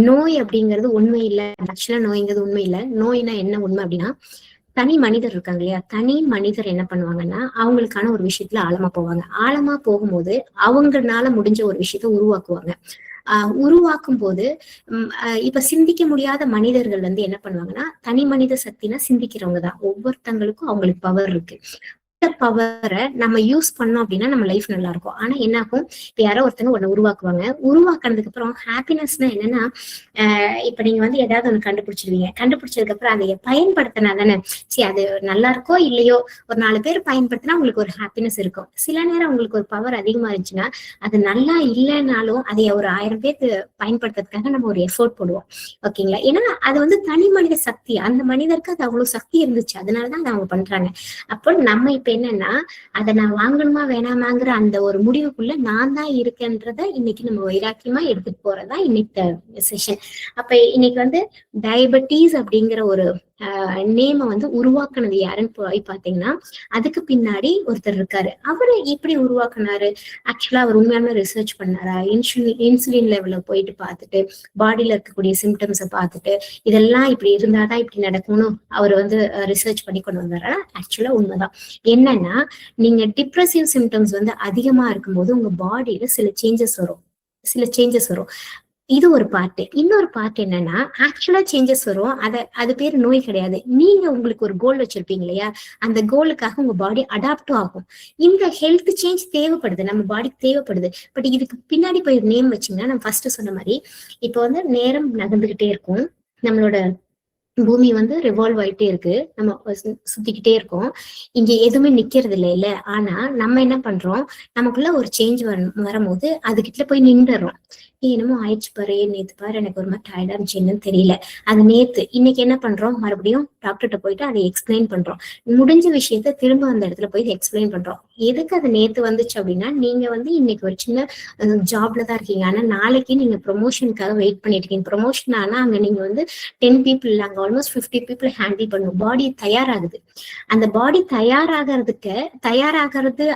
நோய் அப்படிங்கிறது உண்மை இல்லை. ஆக்சுவலா நோய்ங்கிறது உண்மை இல்லை. நோய்னா என்ன உண்மை அப்படின்னா, தனி மனிதர் இருக்காங்க இல்லையா, தனி மனிதர் என்ன பண்ணுவாங்கன்னா, அவங்களுக்கான ஒரு விஷயத்துல ஆழமா போவாங்க. ஆழமா போகும்போது அவங்கனால முடிஞ்ச ஒரு விஷயத்த உருவாக்குவாங்க. உருவாக்கும் போது இப்ப சிந்திக்க முடியாத மனிதர்கள் வந்து என்ன பண்ணுவாங்கன்னா, தனி மனித சக்தினா சிந்திக்கிறவங்க தான். ஒவ்வொருத்தங்களுக்கும் அவங்களுக்கு பவர் இருக்கு. பவரை நம்ம யூஸ் பண்ணோம் அப்படின்னா நம்ம லைஃப் நல்லா இருக்கும். ஆனா என்ன ஆகும், இப்ப யாரோ ஒருத்தங்க ஒண்ணு உருவாக்குவாங்க. உருவாக்குனதுக்கு அப்புறம் ஹாப்பினஸ்னா என்னன்னா, இப்ப நீங்க வந்து ஏதாவது ஒண்ணு கண்டுபிடிச்சிருவீங்க. கண்டுபிடிச்சதுக்கு அப்புறம் அதை பயன்படுத்தினா தானே, சரி அது நல்லா இருக்கோ இல்லையோ, ஒரு 4 பேர் பயன்படுத்தினா உங்களுக்கு ஒரு ஹாப்பினஸ் இருக்கும். சில நேரம் உங்களுக்கு ஒரு பவர் அதிகமா இருந்துச்சுன்னா, அது நல்லா இல்லைன்னாலும் அதை ஒரு 1000 பேருக்கு பயன்படுத்துறதுக்காக நம்ம ஒரு எஃபோர்ட் போடுவோம். ஓகேங்களா? ஏன்னா அது வந்து தனி மனித சக்தி. அந்த மனிதருக்கு அது அவ்வளவு சக்தி இருந்துச்சு, அதனாலதான் அதை அவங்க பண்றாங்க. அப்போ நம்ம இப்ப என்னன்னா, அதை நான் வாங்கணுமா வேணாமாங்கிற அந்த ஒரு முடிவுக்குள்ள நான் தான் இருக்கேன்றத இன்னைக்கு நம்ம வைராக்கியமா எடுத்துட்டு போறதா இன்னைக்கு செஷன். அப்ப இன்னைக்கு வந்து டயபெட்டிஸ் அப்படிங்கிற ஒரு நேம வந்து உருவாக்குனது யாருன்னு போய் பாத்தீங்கன்னா, அதுக்கு பின்னாடி ஒருத்தர் இருக்காரு. அவரு எப்படி உருவாக்குனாரு? ஆக்சுவலா அவர் உண்மையான ரிசர்ச் பண்ணாரா? இன்சுலின் லெவல்ல போயிட்டு பார்த்துட்டு, பாடியில இருக்கக்கூடிய சிம்டம்ஸை பார்த்துட்டு, இதெல்லாம் இப்படி இருந்தாதான் இப்படி நடக்கும்னு அவர் வந்து ரிசர்ச் பண்ணி கொண்டு வந்தாரா? ஆக்சுவலா உண்மைதான். என்னன்னா, நீங்க டிப்ரெசிவ் சிம்டம்ஸ் வந்து அதிகமா இருக்கும்போது உங்க பாடியில சில சேஞ்சஸ் வரும். இது ஒரு பார்ட். இன்னொரு பார்ட் என்னன்னா, ஆக்சுவலா சேஞ்சஸ் வரும். அது பேர் நோய் கிடையாது. நீங்க உங்களுக்கு ஒரு கோல் வச்சிருப்பீங்க இல்லையா, அந்த கோலுக்காக உங்க பாடி அடாப்டும் ஆகும். இந்த ஹெல்த் சேஞ்ச் தேவைப்படுது, நம்ம பாடிக்கு தேவைப்படுது. பட் இதுக்கு பின்னாடி போய் நேம் வச்சீங்கன்னா, நம்ம ஃபர்ஸ்ட் சொன்ன மாதிரி இப்ப வந்து நேரம் நகர்ந்துகிட்டே இருக்கும். நம்மளோட பூமி வந்து ரிவால்வ் ஆயிட்டே இருக்கு, நம்ம சுத்திக்கிட்டே இருக்கோம். இங்க எதுவுமே நிக்கிறது இல்ல. ஆனா நம்ம என்ன பண்றோம், நமக்குள்ள ஒரு சேஞ்ச் வரும்போது அதுகிட்ட போய் நின்றுறோம். என்னமோ ஆயிடுச்சு பாரு, நேத்து பாரு எனக்கு ஒரு மாதிரி டயர்டா இருந்துச்சு, என்னன்னு தெரியல, அது நேத்து. இன்னைக்கு என்ன பண்றோம், மறுபடியும் டாக்டர்கிட்ட போயிட்டு அதை எக்ஸ்பிளைன் பண்றோம். முடிஞ்ச விஷயத்த திரும்ப அந்த இடத்துல போய் எக்ஸ்பிளைன் பண்றோம். எதுக்கு அது நேத்து வந்துச்சு அப்படின்னா, நீங்க வந்து இன்னைக்கு ஒரு சின்ன ஜாப்ல தான் இருக்கீங்க, ஆனா நாளைக்கு நீங்க ப்ரொமோஷனுக்காக வெயிட் பண்ணிட்டு இருக்கீங்க. ப்ரொமோஷன் ஆனா அங்க நீங்க வந்து 10 people இல்ல, அங்க ஆல்மோஸ்ட் 50 people ஹேண்டில் பண்ணும். பாடி தயாராகுது. அந்த பாடி தயாராகிறது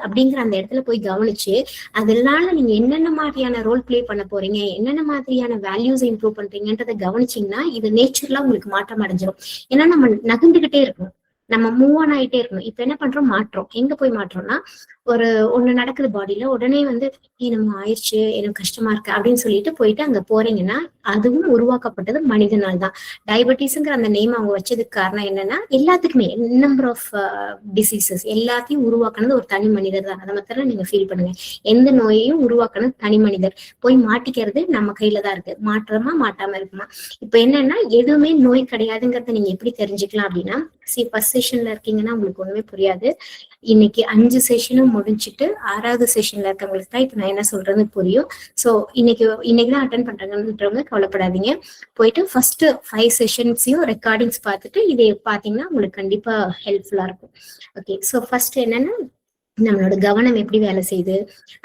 அப்படிங்கிற அந்த இடத்துல போய் கவனிச்சு, அதனால நீங்க என்னென்ன மாதிரியான ரோல் பிளே பண்ண போறீங்க, என்னென்ன மாதிரியான வேல்யூஸ் இம்ப்ரூவ் பண்றீங்கன்றதை கவனிச்சீங்கன்னா, இது நேச்சுரலா உங்களுக்கு மாற்றம் அடைஞ்சிடும். ஏன்னா நம்ம நகர்ந்துகிட்டே இருக்கணும், நம்ம மூவ் ஆன் ஆயிட்டே இருக்கணும். இப்ப என்ன பண்றோம், மாற்றோம். எங்க போய் மாற்றோம்னா, ஒண்ணு நடக்குது பாடியில, உடனே வந்து நம்ம ஆயிடுச்சு, எனக்கு கஷ்டமா இருக்கு அப்படின்னு சொல்லிட்டு போயிட்டு அங்க போறீங்கன்னா, அதுவும் உருவாக்கப்பட்டது மனிதனால் தான். டயபெட்டிஸ்ங்கிற அந்த நேம் அவங்க வச்சதுக்கு காரணம் என்னன்னா, எல்லாத்துக்குமே நம்பர் ஆஃப் டிசீசஸ் எல்லாத்தையும் உருவாக்குனது ஒரு தனி மனிதர் தான். அதை மாத்திரம் நீங்க ஃபீல் பண்ணுங்க. எந்த நோயையும் உருவாக்குனது தனி மனிதர். போய் மாட்டிக்கிறது நம்ம கையில தான் இருக்கு. மாற்றமா மாட்டாம இருக்குமா? இப்ப என்னன்னா, எதுவுமே நோய் கிடையாதுங்கிறத நீங்க எப்படி தெரிஞ்சுக்கலாம் அப்படின்னா, ஃபர்ஸ்ட் செஷன்ல இருக்கீங்கன்னா உங்களுக்கு ஒண்ணுமே புரியாது. இன்னைக்கு 5 செஷனும் முடிஞ்சிட்டு 6வது செஷன்ல இருக்கவங்களுக்கு தான் இப்ப நான் என்ன சொல்றது புரியும். சோ இன்னைக்குதான் அட்டன் பண்றாங்கன்றவங்க கவலைப்படாதீங்க. போயிட்டு ஃபர்ஸ்ட் 5 செஷன்ஸையும் ரெக்கார்டிங்ஸ் பார்த்துட்டு இதை பாத்தீங்கன்னா உங்களுக்கு கண்டிப்பா ஹெல்ப்ஃபுல்லா இருக்கும். ஓகே, சோ ஃபர்ஸ்ட் என்னன்னா, நம்மளோட கவனம் எப்படி வேலை செய்யுது,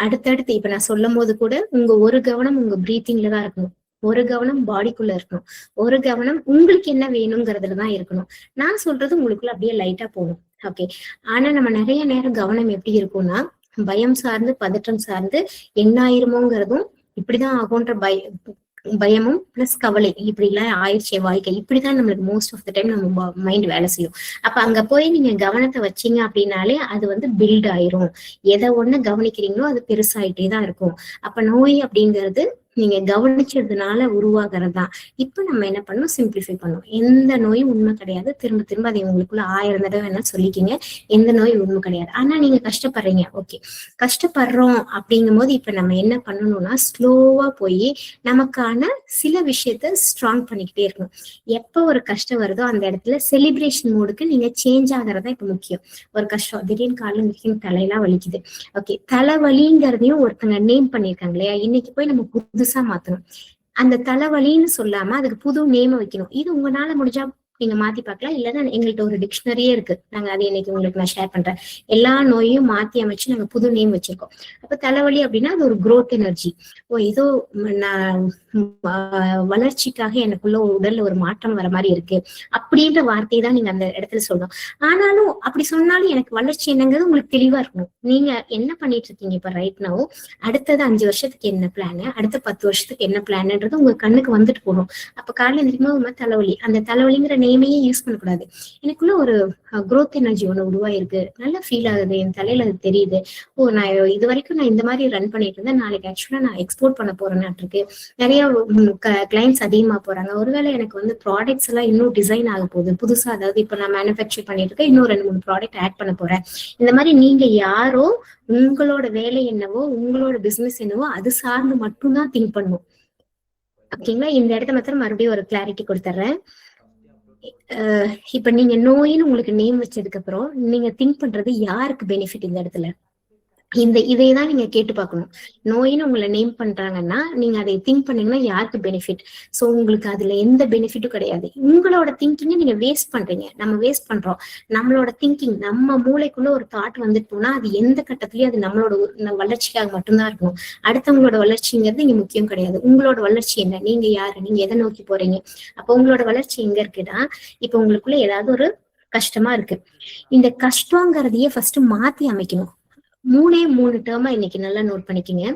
அடுத்தடுத்து இப்ப நான் சொல்லும் போது கூட உங்க ஒரு கவனம் உங்க பிரீத்திங்ல தான் இருக்கணும், ஒரு கவனம் பாடிக்குள்ள இருக்கணும், ஒரு கவனம் உங்களுக்கு என்ன வேணுங்கிறதுலதான் இருக்கணும். நான் சொல்றது உங்களுக்குள்ள அப்படியே லைட்டா போகணும். ஓகே, ஆனா நம்ம நிறைய நேரம் கவனம் எப்படி இருக்கும்னா, பயம் சார்ந்து, பதற்றம் சார்ந்து, என்ன ஆயிருமோங்கிறதும், இப்படிதான் ஆகும்ன்ற பயமும் பிளஸ் கவலை, இப்படி எல்லாம் ஆயிடுச்சு வாழ்க்கை, இப்படிதான் நம்மளுக்கு மோஸ்ட் ஆஃப் த டைம் நம்ம மைண்ட் வேலை செய்யும். அப்ப அங்க போய் நீங்க கவனத்தை வச்சீங்க அப்படின்னாலே அது வந்து பில்ட் ஆயிரும். எதை ஒண்ணு கவனிக்கிறீங்களோ அது பெருசாயிட்டே தான் இருக்கும். அப்ப நோய் அப்படிங்கிறது நீங்க கவனிச்சதுனால உருவாகிறது தான். இப்ப நம்ம என்ன பண்ணணும், சிம்பிளிஃபை பண்ணணும். எந்த நோயும் உண்மை கிடையாது. திரும்ப திரும்ப அதை உங்களுக்குள்ள 1000 தடவை வேணா சொல்லிக்கிங்க, எந்த நோயும் உண்மை கிடையாது. ஆனா நீங்க கஷ்டப்படுறீங்க, ஓகே, கஷ்டப்படுறோம் அப்படிங்கும் போது இப்ப நம்ம என்ன பண்ணணும்னா, ஸ்லோவா போய் நமக்கான சில விஷயத்த ஸ்ட்ராங் பண்ணிக்கிட்டே இருக்கணும். எப்ப ஒரு கஷ்டம் வருதோ அந்த இடத்துல செலிப்ரேஷன் மோடுக்கு நீங்க சேஞ்ச் ஆகிறதா இப்ப முக்கியம். ஒரு கஷ்டம், திடீர்னு காலையில தலையெல்லாம் வலிக்குது, ஓகே, தலைவலிங்கிறதையும் ஒருத்தங்க நேம் பண்ணிருக்காங்க இல்லையா, இன்னைக்கு போய் நம்ம புதுசா மாத்தணும். அந்த தலைவலின்னு சொல்லாம அதுக்கு புது நேம் வைக்கணும். இது உங்களால முடிஞ்சா நீங்க மாத்தி பார்க்கலாம். இல்லன்னா எங்கள்கிட்ட ஒரு டிக்ஷனரியே இருக்கு, நாங்க அதை இன்னைக்கு உங்களுக்கு நான் ஷேர் பண்றேன். எல்லா நோயும் மாத்தி அமைச்சு நாங்க புது நேம் வச்சிருக்கோம். அப்ப தலைவலி அப்படின்னா அது ஒரு growth எனர்ஜி. ஏதோ நான் வளர்ச்சிக்காக எனக்குள்ள உடல்ல ஒரு மாற்றம் வர மாதிரி இருக்கு அப்படின்ற வார்த்தையை தான் நீங்க அந்த இடத்துல சொல்லணும். ஆனாலும் அப்படி சொன்னாலும் எனக்கு வளர்ச்சி என்னங்கிறது உங்களுக்கு தெளிவா இருக்கணும். நீங்க என்ன பண்ணிட்டு இருக்கீங்க இப்ப ரைட் நவ், அடுத்தது 5 வருஷத்துக்கு என்ன பிளான், அடுத்த 10 வருஷத்துக்கு என்ன பிளான்ன்றது உங்க கண்ணுக்கு வந்துட்டு போகணும். அப்ப காலையில எந்திரிக்கும் போது தலைவலி, அந்த தலைவலிங்கிற நேமையே யூஸ் பண்ணக்கூடாது. எனக்குள்ள ஒரு growth எனர்ஜி ஒண்ணு உருவாயிருக்கு, நல்லா ஃபீல் ஆகுது, என் தலையில அது தெரியுது. ஓ, நான் இது வரைக்கும் நான் இந்த மாதிரி ரன் பண்ணிட்டு இருந்தேன், நாளைக்கு ஆக்சுவலா நான் எக்ஸ்போர்ட் பண்ண போறேன்னு இருக்கு, நிறைய கிளைண்ட்ஸ் அதிகமா போறாங்க, ஒருவேளை எனக்கு வந்து ப்ராடக்ட்ஸ் எல்லாம் இன்னும் டிசைன் ஆக போகுது புதுசா, அதாவது இப்ப நான் மேனுஃபேக்சர் பண்ணிட்டு இருக்கேன், இன்னும் 2-3 ப்ராடக்ட் ஆட் பண்ண போறேன். இந்த மாதிரி நீங்க யாரோ உங்களோட வேலை என்னவோ, உங்களோட பிசினஸ் என்னவோ அது சார்ந்து மட்டும்தான் திங்க் பண்ணும். ஓகேங்களா? இந்த இடத்த மாத்திரம் மறுபடியும் ஒரு கிளாரிட்டி கொடுத்துட்றேன். இப்ப நீங்க நோயின்னு உங்களுக்கு நேம் வச்சதுக்கு அப்புறம் நீங்க திங்க் பண்றது யாருக்கு பெனிஃபிட் இந்த இடத்துல? இதைதான் நீங்க கேட்டு பார்க்கணும். நோயின்னு உங்களை நேம் பண்றாங்கன்னா நீங்க அதை திங்க் பண்ணீங்கன்னா யாருக்கு பெனிஃபிட்? சோ உங்களுக்கு அதுல எந்த பெனிஃபிட்டும் கிடையாது. உங்களோட திங்கிங்க நீங்க வேஸ்ட் பண்றீங்க, நம்ம வேஸ்ட் பண்றோம். நம்மளோட திங்கிங், நம்ம மூளைக்குள்ள ஒரு தாட் வந்துட்டு போனா அது எந்த கட்டத்திலயும் அது நம்மளோட வளர்ச்சிக்காக மட்டும்தான் இருக்கணும். அடுத்தவங்களோட வளர்ச்சிங்கிறது இங்க முக்கியம் கிடையாது. உங்களோட வளர்ச்சி என்ன, நீங்க யாரு, நீங்க எதை நோக்கி போறீங்க? அப்ப உங்களோட வளர்ச்சி எங்க இருக்குன்னா, இப்ப உங்களுக்குள்ள ஏதாவது ஒரு கஷ்டமா இருக்கு, இந்த கஷ்டங்கிறதையே ஃபர்ஸ்ட் மாத்தி அமைக்கணும். 3 டேர்மா இன்னைக்கு நல்லா நோட் பண்ணிக்கங்க.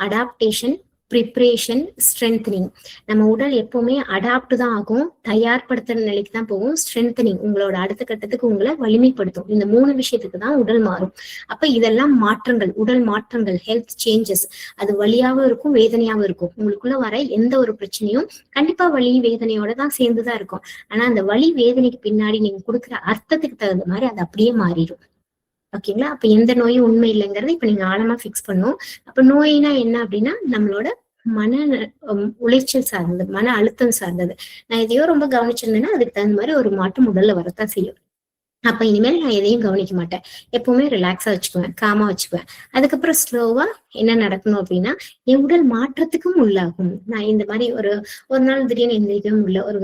Adaptation, preparation, strengthening. நம்ம உடல் எப்பவுமே அடாப்ட் தான் ஆகும், தயார்படுத்துற நிலைக்கு தான் போகும். ஸ்ட்ரென்தனிங் உங்களோட அடுத்த கட்டத்துக்கு உங்களை வலிமைப்படுத்தும். இந்த 3 விஷயத்துக்கு தான் உடல் மாறும். அப்ப இதெல்லாம் மாற்றங்கள், உடல் மாற்றங்கள், ஹெல்த் சேஞ்சஸ். அது வலியாவும் இருக்கும், வேதனையாவும் இருக்கும். உங்களுக்குள்ள வர எந்த ஒரு பிரச்சனையும் கண்டிப்பா வலி வேதனையோட தான் சேர்ந்துதான் இருக்கும். ஆனா அந்த வலி வேதனைக்கு பின்னாடி நீங்க கொடுக்குற அர்த்தத்துக்கு தகுந்த மாதிரி அது அப்படியே மாறிடும். ஓகேங்களா? அப்ப எந்த நோயும் உண்மை இல்லைங்கிறத இப்ப நீங்க ஆழமா பிக்ஸ் பண்ணும். அப்ப நோயினா என்ன அப்படின்னா நம்மளோட மன உளைச்சல் சார்ந்தது, மன அழுத்தம் சார்ந்தது. நான் எதையோ ரொம்ப கவனிச்சிருந்தேன்னா அதுக்கு தகுந்த மாதிரி ஒரு மாற்றம் உடல்ல வரத்தான் செய்யும். அப்ப இனிமேல் நான் எதையும் கவனிக்க மாட்டேன், எப்பவுமே ரிலாக்ஸா வச்சுக்குவேன், காமா வச்சுக்குவேன். அதுக்கப்புறம் ஸ்லோவா என்ன நடக்கணும் அப்படின்னா என் உடல் மாற்றத்துக்கும் உள்ளாகும். நான் இந்த மாதிரி ஒரு நாள் திடீர்னு எந்திரிக்கவும் உள்ள ஒரு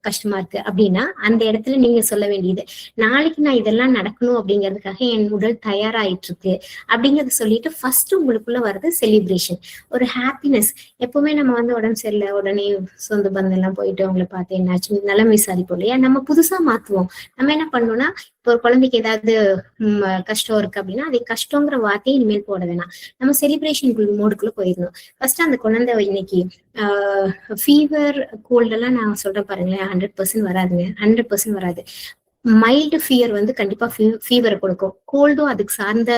கஷ்டமா இருக்கு அப்படின்னா அந்த இடத்துல நீங்க சொல்ல வேண்டியது, நாளைக்கு நான் இதெல்லாம் நடக்கணும் அப்படிங்கிறதுக்காக என் உடல் தயாராயிட்டு இருக்கு அப்படிங்கறத சொல்லிட்டு ஃபர்ஸ்ட் உங்களுக்குள்ள வர்றது செலிப்ரேஷன், ஒரு ஹாப்பினஸ். எப்பவுமே நம்ம வந்து உடம்பு சரியில்லை உடனே சொந்த பந்தம் எல்லாம் போயிட்டு அவங்களை பார்த்து என்னாச்சு நலம் விசாரிப்போம் இல்லையா? நம்ம புதுசா மாத்துவோம். நம்ம என்ன பண்ணோம்னா, இப்போ ஒரு குழந்தைக்கு ஏதாவது கஷ்டம் இருக்கு அப்படின்னா அதை கஷ்டங்கிற வார்த்தையை இனிமேல் போட வேணாம், நம்ம செலிப்ரேஷன் மோடுக்குள்ள போயிடணும். ஃபர்ஸ்ட் அந்த குழந்தை இன்னைக்கு ஃபீவர் கோல்டு எல்லாம் நான் சொல்றேன் பாருங்களேன், 100% வராதுங்க, 100% வராது. மைல்டு ஃபியர் வந்து கண்டிப்பா ஃபீவரை கொடுக்கும். கோல்டும் அதுக்கு சார்ந்த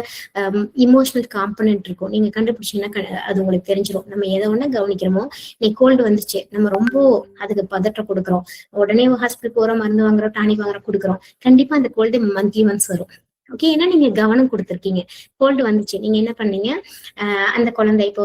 இமோஷனல் காம்பனன்ட் இருக்கும். நீங்க கண்டுபிடிச்சீங்கன்னா அது உங்களுக்கு தெரிஞ்சிடும். நம்ம எதை ஒண்ணு கவனிக்கிறோமோ, நீ கோல்டு வந்துச்சு நம்ம ரொம்ப அதுக்கு பதற்றம் கொடுக்குறோம், உடனே ஹாஸ்பிட்டல் போறோம், மருந்து வாங்குறோம், டானிக் வாங்குறோம், கொடுக்குறோம். கண்டிப்பா அந்த கோல்டு மந்த்லி ஒன்ஸ் வரும். ஓகே, ஏன்னா நீங்க கவனம் கொடுத்துருக்கீங்க. கோல்டு வந்துச்சு, நீங்க என்ன பண்ணீங்க, அந்த குழந்தை இப்போ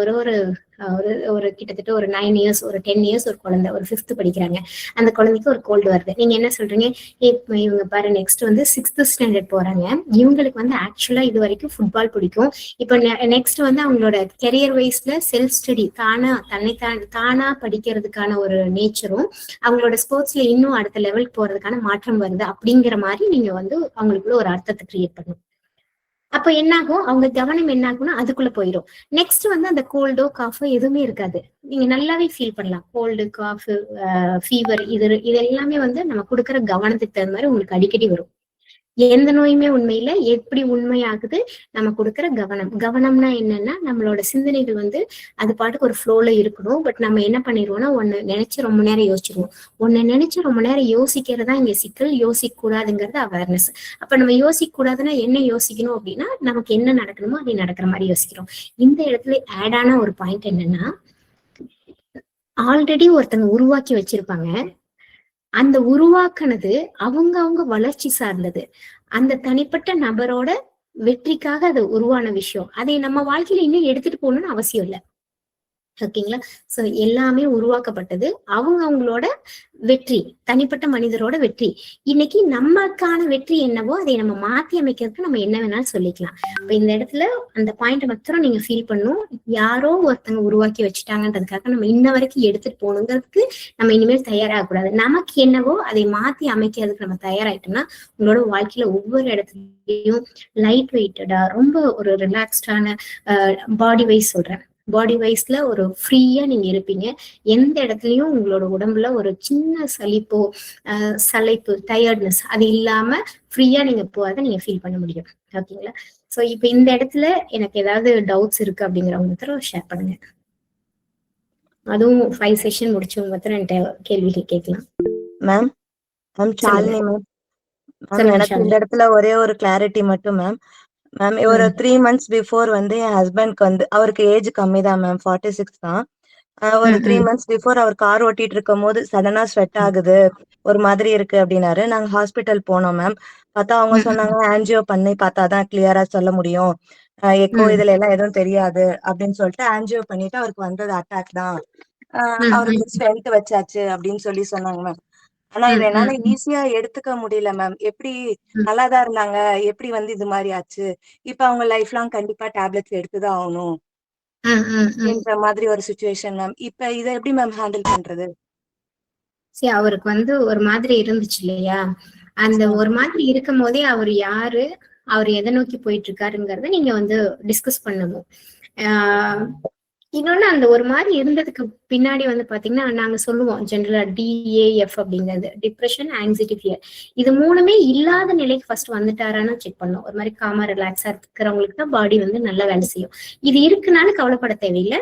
ஒரு கிட்டத்தட்ட ஒரு 9 இயர்ஸ் ஒரு 10 இயர்ஸ் ஒரு குழந்தை ஒரு 5th படிக்கிறாங்க, அந்த குழந்தைக்கு ஒரு கோல்டு வருது. நீங்க என்ன சொல்றீங்க, இப்ப இவங்க பாரு நெக்ஸ்ட் வந்து 6th ஸ்டாண்டர்ட் போறாங்க, இவங்களுக்கு வந்து ஆக்சுவலா இது வரைக்கும் ஃபுட்பால் பிடிக்கும், இப்ப நெக்ஸ்ட் வந்து அவங்களோட கெரியர் வைஸ்ல செல்ஃப் ஸ்டடி தானா படிக்கிறதுக்கான ஒரு நேச்சரும் அவங்களோட ஸ்போர்ட்ஸ்ல இன்னும் அடுத்த லெவலுக்கு போறதுக்கான மாற்றம் வருது அப்படிங்கிற மாதிரி நீங்க வந்து அவங்களுக்குள்ள ஒரு அர்த்தத்தை கிரியேட் பண்ணும். அப்ப என்னாகும், அவங்க கவனம் என்ன ஆகும்னா அதுக்குள்ள போயிடும். நெக்ஸ்ட் வந்து அந்த கோல்டோ காஃபோ எதுவுமே இருக்காது. நீங்க நல்லாவே ஃபீல் பண்ணலாம். கோல்டு காஃப் ஃபீவர் இது எல்லாமே வந்து நம்ம கொடுக்குற கவனத்துக்கு தகுந்த மாதிரி உங்களுக்கு அடிக்கடி வரும். எந்த நோயுமே உண்மையில எப்படி உண்மையாகுது, நம்ம கொடுக்குற கவனம்னா என்னன்னா நம்மளோட சிந்தனைகள் வந்து அது பாட்டுக்கு ஒரு ஃப்ளோல இருக்கணும். பட் நம்ம என்ன பண்ணிடுவோம்னா ஒன்னு நினைச்சு ரொம்ப நேரம் யோசிச்சிருவோம். ஒன்னு நினைச்சு ரொம்ப நேரம் யோசிக்கிறதா இங்க சிக்கல், யோசிக்க கூடாதுங்கிறது அவேர்னஸ். அப்ப நம்ம யோசிக்க கூடாதுன்னா என்ன யோசிக்கணும் அப்படின்னா நமக்கு என்ன நடக்கணுமோ அதை நடக்கிற மாதிரி யோசிக்கிறோம். இந்த இடத்துல ஆட் ஆன ஒரு பாயிண்ட் என்னன்னா, ஆல்ரெடி ஒருத்தங்க உருவாக்கி வச்சிருப்பாங்க, அந்த உருவாக்குனது அவங்க வளர்ச்சி சார்ந்தது, அந்த தனிப்பட்ட நபரோட வெற்றிக்காக அது உருவான விஷயம். அதை நம்ம வாழ்க்கையில இன்னும் எடுத்துட்டு போகணும்னு அவசியம் இல்லை. ஓகேங்களா? சோ எல்லாமே உருவாக்கப்பட்டது அவங்களோட வெற்றி, தனிப்பட்ட மனிதரோட வெற்றி. இன்னைக்கு நமக்கான வெற்றி என்னவோ அதை நம்ம மாத்தி அமைக்கிறதுக்கு நம்ம என்ன வேணாலும் சொல்லிக்கலாம். இப்ப இந்த இடத்துல அந்த பாயிண்ட் மாத்திரம் நீங்க ஃபீல் பண்ணும், யாரோ ஒருத்தங்க உருவாக்கி வச்சுட்டாங்கன்றதுக்காக நம்ம இன்ன வரைக்கும் எடுத்துட்டு போகணுங்கிறதுக்கு நம்ம இனிமேல் தயாராகக்கூடாது. நமக்கு என்னவோ அதை மாத்தி அமைக்கிறதுக்கு நம்ம தயாராயிட்டோம்னா உங்களோட வாழ்க்கையில ஒவ்வொரு இடத்துலயும் லைட் வெயிட்டடா ரொம்ப ஒரு ரிலாக்ஸ்டான பாடி வைஸ் சொல்றேன், பாடி வைஸ்ல ஒரு ஃப்ரீயா நீங்க இருப்பீங்க. எந்த இடத்துலயும் உங்களோட உடம்புல ஒரு சின்ன சளைப்பு டயர்ட்னஸ் அது இல்லாம ஃப்ரீயா நீங்க போகாத நீங்க ஃபீல் பண்ண முடியும். ஓகேங்களா? சோ இப்ப இந்த இடத்துல எனக்கு ஏதாவது டவுட்ஸ் இருக்கு அப்படிங்கிறவங்க மாத்திரம் ஷேர் பண்ணுங்க. அதுவும் 5 செஷன் முடிச்சவங்க மாத்திரம் என்கிட்ட கேள்விகள் கேட்கலாம். மேம் மேம் சொல்லுங்க. ஷாலினி மேம். மேம் சொல்லுங்க எனக்கு இந்த ஷாலினி. இடத்துல ஒரே ஒரு கிளாரிட்டி மட்டும் மேம். மேம் ஒரு 3 months பிஃபோர் வந்து என் ஹஸ்பண்ட்க்கு வந்து அவருக்கு ஏஜ் கம்மி தான் மேம், 46 தான். ஒரு 3 months பிஃபோர் அவர் கார் ஓட்டிட்டு இருக்கும் போது சடனா ஸ்வெட் ஆகுது, ஒரு மாதிரி இருக்கு அப்படின்னாரு. நாங்க ஹாஸ்பிட்டல் போனோம் மேம். பார்த்தா அவங்க சொன்னாங்க ஆன்ஜியோ பண்ணி பார்த்தாதான் கிளியரா சொல்ல முடியும், எக்கோ இதுல எல்லாம் எதுவும் தெரியாது அப்படின்னு சொல்லிட்டு ஆன்ஜியோ பண்ணிட்டு அவருக்கு வந்தது அட்டாக் தான், அவருக்கு ஸ்டென்ட் வச்சாச்சு அப்படின்னு சொன்னாங்க மேம். ஆனா இதை என்னால ஈஸியா எடுத்துக்க முடியல மேம். எப்படி நல்லாதான் இருந்தாங்க, எப்படி வந்து இது மாதிரி ஆச்சு, இப்ப அவங்க லைஃப் லாங் கண்டிப்பா டேப்லெட்ஸ் எடுத்துதான் ஆகணும் என்ற மாதிரி ஒரு சுச்சுவேஷன் மேம். இப்ப இதை எப்படி மேம் ஹேண்டில் பண்றது? சரி, அவருக்கு வந்து ஒரு மாதிரி இருந்துச்சு இல்லையா? அந்த ஒரு மாதிரி இருக்கும் போதே அவர் யாரு, அவர் எதை நோக்கி போயிட்டு இருக்காருங்கிறத நீங்க வந்து டிஸ்கஸ் பண்ணணும். இன்னொன்னு, அந்த ஒரு மாதிரி இருந்ததுக்கு பின்னாடி வந்து பாத்தீங்கன்னா நாங்க சொல்லுவோம் ஜென்ரலா DAF அப்படிங்கிறது, டிப்ரெஷன், ஆங்ஸைட்டி, ஃபியர். இது மூணுமே இல்லாத நிலைக்கு ஃபர்ஸ்ட் வந்துட்டாரான்னு செக் பண்ணோம். ஒரு மாதிரி காமா ரிலாக்ஸா இருக்கிறவங்களுக்கு தான் பாடி வந்து நல்லா வேலை செய்யும். இது இருக்குனாலும் கவலைப்பட தேவையில்லை.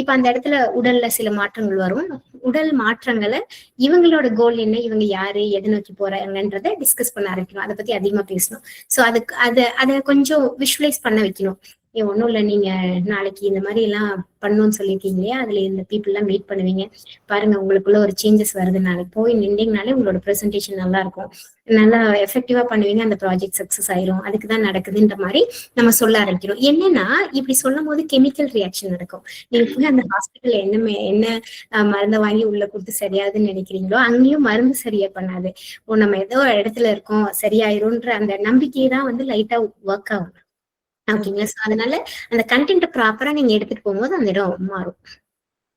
இப்ப அந்த இடத்துல உடல்ல சில மாற்றங்கள் வரும். உடல் மாற்றங்களை இவங்களோட கோல் என்ன, இவங்க யாரு, எதை நோக்கி போறாங்கன்றத டிஸ்கஸ் பண்ண ஆரம்பிக்கணும். அதை பத்தி அதிகமா பேசணும். சோ அதுக்கு அதை கொஞ்சம் விஷுவலைஸ் பண்ண வைக்கணும். ஒன்றும் இல்லை, நீங்க நாளைக்கு இந்த மாதிரி எல்லாம் பண்ணணும்னு சொல்லியிருக்கீங்க இல்லையா, அதுல இந்த பீப்புள் எல்லாம் மீட் பண்ணுவீங்க பாருங்க, உங்களுக்குள்ள ஒரு சேஞ்சஸ் வருது, நாளைக்கு போய் நின்றீங்கனாலே உங்களோட ப்ரெசன்டேஷன் நல்லா இருக்கும், நல்லா எஃபெக்டிவா பண்ணுவீங்க, அந்த ப்ராஜெக்ட் சக்சஸ் ஆயிரும், அதுக்குதான் நடக்குதுன்ற மாதிரி நம்ம சொல்ல ஆரம்பிக்கிறோம். என்னன்னா இப்படி சொல்லும் போது கெமிக்கல் ரியாக்ஷன் நடக்கும். நீங்க போய் அந்த ஹாஸ்பிட்டல் என்ன மருந்தை வாங்கி உள்ள கொடுத்து சரியாதுன்னு நினைக்கிறீங்களோ, அங்கேயும் மருந்து சரியா பண்ணாது. நம்ம ஏதோ ஒரு இடத்துல இருக்கோம் சரியாயிரும்ன்ற அந்த நம்பிக்கையை தான் வந்து லைட்டா ஒர்க் ஆகும். ஓகேங்களா? அதனால அந்த கண்டென்ட் ப்ராப்பரா நீங்க எடுத்துட்டு போகும்போது அந்த இடம் மாறும்.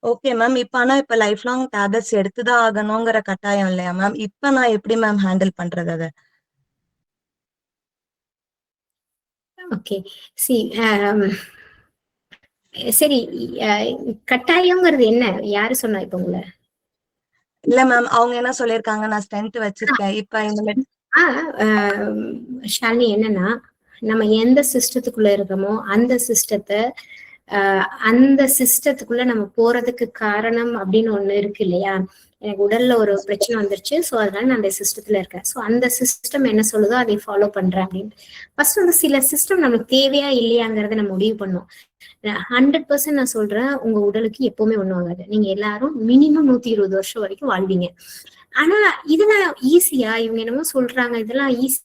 Okay ma'am. இப்ப லைஃப் லாங் டேப்லெட்ஸ் எடுத்துதான் ஆகணுங்கிற கட்டாயம் இல்லையா மேம்? இப்ப நான் எப்படி மேம் ஹேண்டில் பண்றது அதை? ஓகே, சரி, கட்டாயங்கிறது என்ன, யாரு சொன்னா இப்ப உங்களை? இல்ல மேம், அவங்க என்ன சொல்லிருக்காங்க, நான் ஸ்டென்ட் வச்சிருக்கேன் இப்ப இந்த ஷாலினி, என்னன்னா நம்ம எந்த சிஸ்டத்துக்குள்ள இருக்கோமோ அந்த சிஸ்டத்துக்குள்ள நம்ம போறதுக்கு காரணம் அப்படின்னு ஒண்ணு இருக்கு இல்லையா? எனக்கு உடல்ல ஒரு பிரச்சனை வந்துருச்சு, சோ அதனால நான் அந்த சிஸ்டத்துல இருக்கேன். சோ அந்த சிஸ்டம் என்ன சொல்லுதோ அதை ஃபாலோ பண்றேன் அப்படின்னு ஃபர்ஸ்ட் வந்து சில சிஸ்டம் நமக்கு தேவையா இல்லையாங்கிறத நம்ம முடிவு பண்ணோம். 100% நான் சொல்றேன், உங்க உடலுக்கு எப்பவுமே ஒண்ணும் ஆகாது. நீங்க எல்லாரும் மினிமம் 120 வருஷம் வரைக்கும் வாழ்வீங்க. ஆனா இதெல்லாம் ஈஸியா, இவங்க என்னமோ சொல்றாங்க இதெல்லாம் ஈஸியா,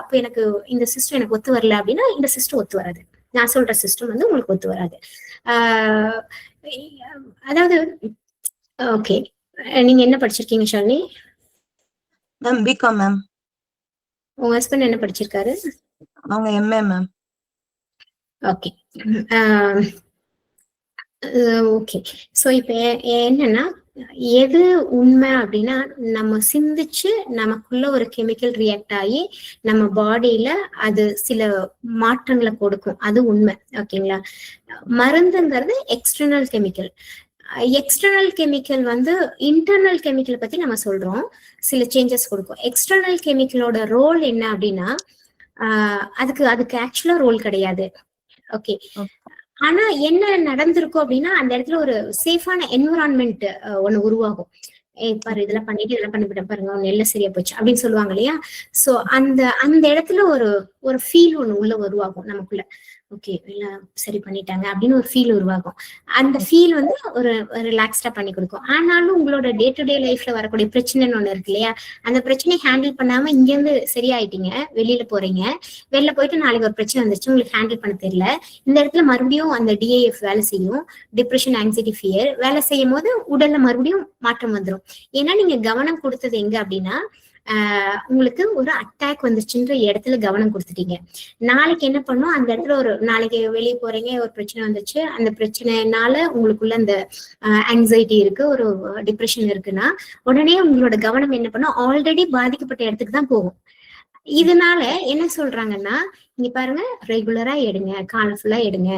அப்ப எனக்கு இந்த சிஸ்டம் எனக்கு ஒத்து வரல அப்படின்னா இந்த சிஸ்டம் ஒத்து வராது. நான் சொல்ற சிஸ்டம் வந்து உங்களுக்கு ஒத்து வராது. அதாவது ஓகே, நீங்க என்ன படிச்சிருக்கீங்க ஷாலினி? Ma'am BCom ma'am. உங்க ஹஸ்பண்ட் என்ன படிச்சிருக்காரு? அவங்க MA ma'am. Okay okay. So இப்ப என்னன்னா, எது உண்மை அப்படின்னா, நம்ம சிந்திச்சு நமக்குள்ள ஒரு கெமிக்கல் ரியாக்ட் ஆகி நம்ம பாடியில அது சில மாற்றங்களை கொடுக்கும், அது உண்மை. ஓகேங்களா? மருந்துங்கிறது எக்ஸ்டர்னல் கெமிக்கல். எக்ஸ்டர்னல் கெமிக்கல் வந்து இன்டர்னல் கெமிக்கல் பத்தி நம்ம சொல்றோம், சில சேஞ்சஸ் கொடுக்கும். எக்ஸ்டர்னல் கெமிக்கலோட ரோல் என்ன அப்படின்னா, அதுக்கு ஆக்சுவலா ரோல் கிடையாது. ஓகே, ஆனா என்ன நடந்திருக்கும் அப்படின்னா, அந்த இடத்துல ஒரு சேஃபான என்விரான்மெண்ட் ஒண்ணு உருவாகும். பாரு, இதெல்லாம் பண்ணிட்டு இதெல்லாம் பண்ணிவிட்டேன் பாருங்க, எல்லாம் சரியா போச்சு அப்படின்னு சொல்லுவாங்க இல்லையா? சோ அந்த இடத்துல ஒரு ஃபீல் ஒண்ணு உள்ள உருவாகும் நமக்குள்ள. ஓகே, எல்லாம் சரி பண்ணிட்டாங்க அப்படின்னு ஒரு ஃபீல் உருவாகும். அந்த ஃபீல் வந்து ஒரு ரிலாக்ஸ்டா பண்ணி கொடுக்கும். ஆனாலும் உங்களோட டே டு டே லைஃப்ல வரக்கூடிய பிரச்சனைன்னு ஒண்ணு இருக்கு இல்லையா? அந்த பிரச்சனையை ஹேண்டில் பண்ணாம இங்க இருந்து சரியாயிட்டீங்க, வெளியில போறீங்க, வெளில போயிட்டு நாளைக்கு ஒரு பிரச்சனை வந்துருச்சு, உங்களுக்கு ஹேண்டில் பண்ண தெரியல. இந்த இடத்துல மறுபடியும் அந்த DAF வேலை செய்யும், டிப்ரெஷன், ஆங்ஸைட்டி, ஃபியர் வேலை செய்யும் போது உடல்ல மறுபடியும் மாற்றம் வந்துடும். ஏன்னா நீங்க கவனம் கொடுத்தது எங்க அப்படின்னா, உங்களுக்கு ஒரு அட்டாக் வந்துருச்சுன்ற இடத்துல கவனம் கொடுத்துட்டீங்க. நாளைக்கு என்ன பண்ணும், அந்த இடத்துல நாளைக்கு வெளியே போறீங்க, ஒரு பிரச்சனை வந்துச்சு, அந்த பிரச்சனைனால உங்களுக்குள்ள அந்த ஆங்ஸைட்டி இருக்கு, ஒரு டிப்ரெஷன் இருக்குன்னா உடனே உங்களோட கவனம் என்ன பண்ணும், ஆல்ரெடி பாதிக்கப்பட்ட இடத்துக்கு தான் போகும். இதனால என்ன சொல்றாங்கன்னா, இங்க பாருங்க ரெகுலரா எடுங்க, காலை ஃபுல்லா எடுங்க.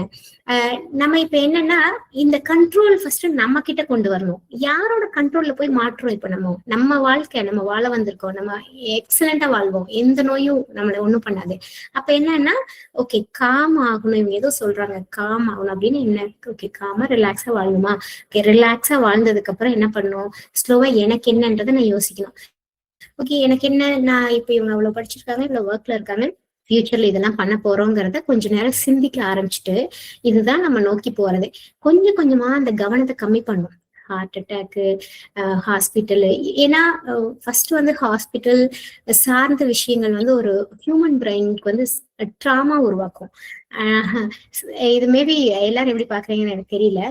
நம்ம இப்ப என்னன்னா இந்த கண்ட்ரோல் ஃபர்ஸ்ட் நம்ம கிட்ட கொண்டு வரணும். யாரோட கண்ட்ரோல்ல போய் மாற்றுறோம்? இப்ப நம்ம வாழ்க்கை, நம்ம வாழ வந்திருக்கோம், நம்ம எக்ஸலண்டா வாழ்வோம், எந்த நோயும் நம்மள ஒண்ணும் பண்ணாது. அப்ப என்னன்னா ஓகே காம் ஆகணும், இவங்க ஏதோ சொல்றாங்க காம் ஆகணும் அப்படின்னு என்ன, ஓகே காமா ரிலாக்ஸா வாழணுமா, ஓகே ரிலாக்ஸா வாழ்ந்ததுக்கு அப்புறம் என்ன பண்ணணும், ஸ்லோவா எனக்கு என்னன்றதை நான் யோசிக்கணும். ஓகே எனக்கு என்ன, நான் இப்ப இவங்க அவ்வளவு படிச்சிருக்காங்க, இவ்வளவு ஒர்க்ல இருக்காங்க, ஃபியூச்சர்ல இதெல்லாம் பண்ண போறோங்கிறத கொஞ்ச நேரம் சிந்திக்க ஆரம்பிச்சுட்டு இதுதான் நம்ம நோக்கி போறது. கொஞ்சம் கொஞ்சமா அந்த கவனத்தை கம்மி பண்ணும். ஹார்ட் அட்டாக்கு, ஹாஸ்பிட்டல், ஏன்னா ஃபர்ஸ்ட் வந்து ஹாஸ்பிட்டல் சார்ந்த விஷயங்கள் வந்து ஒரு ஹியூமன் பிரெயினுக்கு வந்து ட்ராமா உருவாக்கும். இது மேபி எல்லாரும் எப்படி பாக்குறீங்கன்னு எனக்கு தெரியல.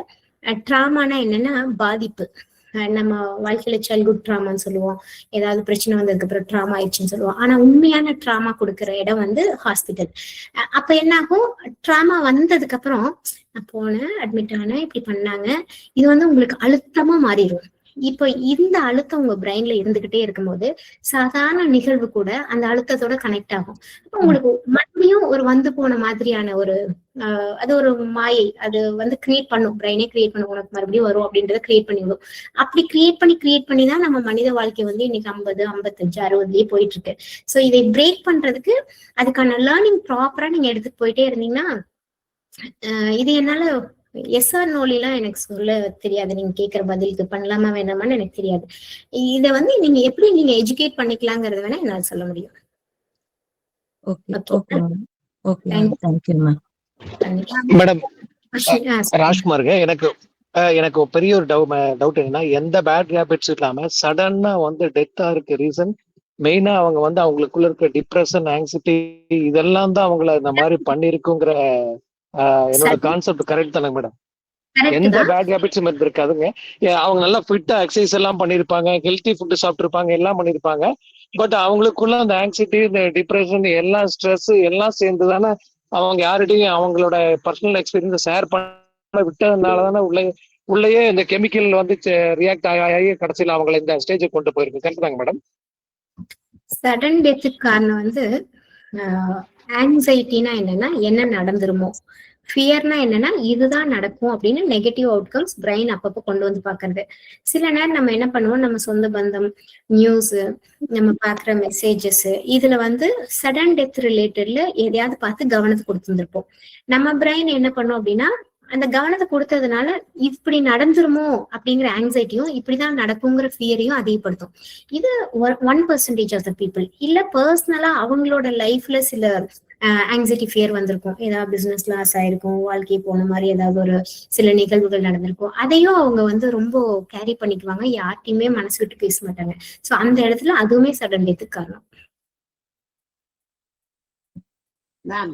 ட்ராமானா என்னன்னா பாதிப்பு. நம்ம வாழ்க்கையில சைல்ட்ஹுட் ட்ராமான்னு சொல்லுவோம், ஏதாவது பிரச்சனை வந்ததுக்கு அப்புறம் ட்ராமா ஆயிடுச்சுன்னு சொல்லுவோம். ஆனா உண்மையான ட்ராமா கொடுக்குற இடம் வந்து ஹாஸ்பிட்டல். அப்ப என்ன ஆகும், ட்ராமா வந்ததுக்கு அப்புறம் நான் போனேன், அட்மிட் ஆனேன், இப்படி பண்ணாங்க, இது வந்து உங்களுக்கு அழுத்தமா மாறிடும். இப்போ இந்த அழுத்தம் உங்க பிரெயின்ல இருந்துகிட்டே இருக்கும்போது சாதாரண நிகழ்வு கூட அந்த அழுத்தத்தோட கனெக்ட் ஆகும். அப்ப உங்களுக்கு மறுபடியும் ஒரு வந்து போன மாதிரியான ஒரு அது ஒரு மாயை, அது வந்து கிரியேட் பண்ணும், பிரெயினே கிரியேட் பண்ணும், உனக்கு மறுபடியும் வரும் அப்படின்றத கிரியேட் பண்ணிவிடும். அப்படி கிரியேட் பண்ணி தான் நம்ம மனித வாழ்க்கை வந்து இன்னைக்கு 50, 55, 60லயே போயிட்டு இருக்கு. சோ இதை பிரேக் பண்றதுக்கு அதுக்கான லேர்னிங் ப்ராப்பரா நீங்க எடுத்துட்டு போயிட்டே இருந்தீங்கன்னா, இது என்னால எஸ் ஆர் நோலாம் எனக்கு சொல்ல தெரியாது. நீங்க கேட்கிற பதிலுக்கு பண்ணலாமா வேணாமான்னு எனக்கு தெரியாது. இத வந்து நீங்க எப்படி நீங்க எஜுகேட் பண்ணிக்கலாங்கிறது வேணா என்னால சொல்ல முடியும். மேடம் ராஜ்குமாருங்க, எனக்கு பெரிய ஒரு டவுட் என்னன்னா, எந்த பேட் ஹேபிட்ஸ் இல்லாம சடனா வந்து டெத் ஆகிறதுக்கு ரீசன் மெயினா அவங்க வந்து அவங்களுக்குள்ள இருக்க டிப்ரெஷன், ஆங்ஸைட்டி இதெல்லாம் தான் அவங்கள இந்த மாதிரி பண்ணிருக்குங்கிற என்னோட கான்செப்ட் கரெக்ட் தானே மேடம்? எந்த பேட் ஹேபிட்ஸும் இருக்காதுங்க. அவங்க நல்லா ஃபிட்டா எக்ஸசைஸ் எல்லாம் பண்ணிருப்பாங்க, ஹெல்த்தி ஃபுட் சாப்பிட்டுருப்பாங்க, எல்லாம் பண்ணிருப்பாங்க. பட் அவங்களுக்குள்ள அந்த ஆங்ஸைட்டி, இந்த டிப்ரெஷன், எல்லாம் ஸ்ட்ரெஸ் எல்லாம் சேர்ந்து தானே அவங்க யார்கிட்டையும் அவங்களோட பர்சனல் எக்ஸ்பீரியன்ஸ் ஷேர் பண்ண விட்டதுனால தானே உள்ளேயே இந்த கெமிக்கல் வந்து ரியாக்ட் ஆகி கடைசியில் அவங்களை இந்த ஸ்டேஜுக்கு கொண்டு போயிருக்கு. கரெக்ட் தாங்க மேடம்? சடன் டெத்துக்கு காரணம் வந்து ஆங்ஸைட்டினா என்னன்னா என்ன நடந்துருமோ, ஃபியர்னா என்னன்னா இதுதான் நடக்கும் அப்படின்னு நெகட்டிவ் அவுட்கம்ஸ் பிரெயின் அப்பப்போ கொண்டு வந்து பாக்குறது. சில நேரம் நம்ம என்ன பண்ணுவோம், நம்ம சொந்த பந்தம், நியூஸ், நம்ம பாக்குற மெசேஜஸ், இதுல வந்து சடன் டெத் ரிலேட்டட்ல எதையாவது பார்த்து கவனத்தை கொடுத்துருப்போம். நம்ம பிரெயின் என்ன பண்ணும் அப்படின்னா அந்த கவனத்தை கொடுத்ததுனால இப்படி நடந்துருமோ அப்படிங்கிற ஆங்ஸைட்டியும் இப்படிதான் நடக்குங்கிற ஃபியரையும் அதிகப்படுத்தும். இது 1% ஆஃப் த பீப்புள். இல்ல பர்சனலா அவங்களோட லைஃப்ல சில ஆங்ஸைட்டி ஃபியர் வந்திருக்கும், ஏதாவது பிசினஸ் லாஸ் ஆயிருக்கும், வாழ்க்கையை போன மாதிரி ஏதாவது ஒரு சில நிகழ்வுகள் நடந்திருக்கும், அதையும் அவங்க வந்து ரொம்ப கேரி பண்ணிக்குவாங்க, யார்ட்டையுமே மனசு விட்டு பேச மாட்டாங்க. சோ அந்த இடத்துல அதுவுமே சடன் டெத்துக்கு காரணம். மேம்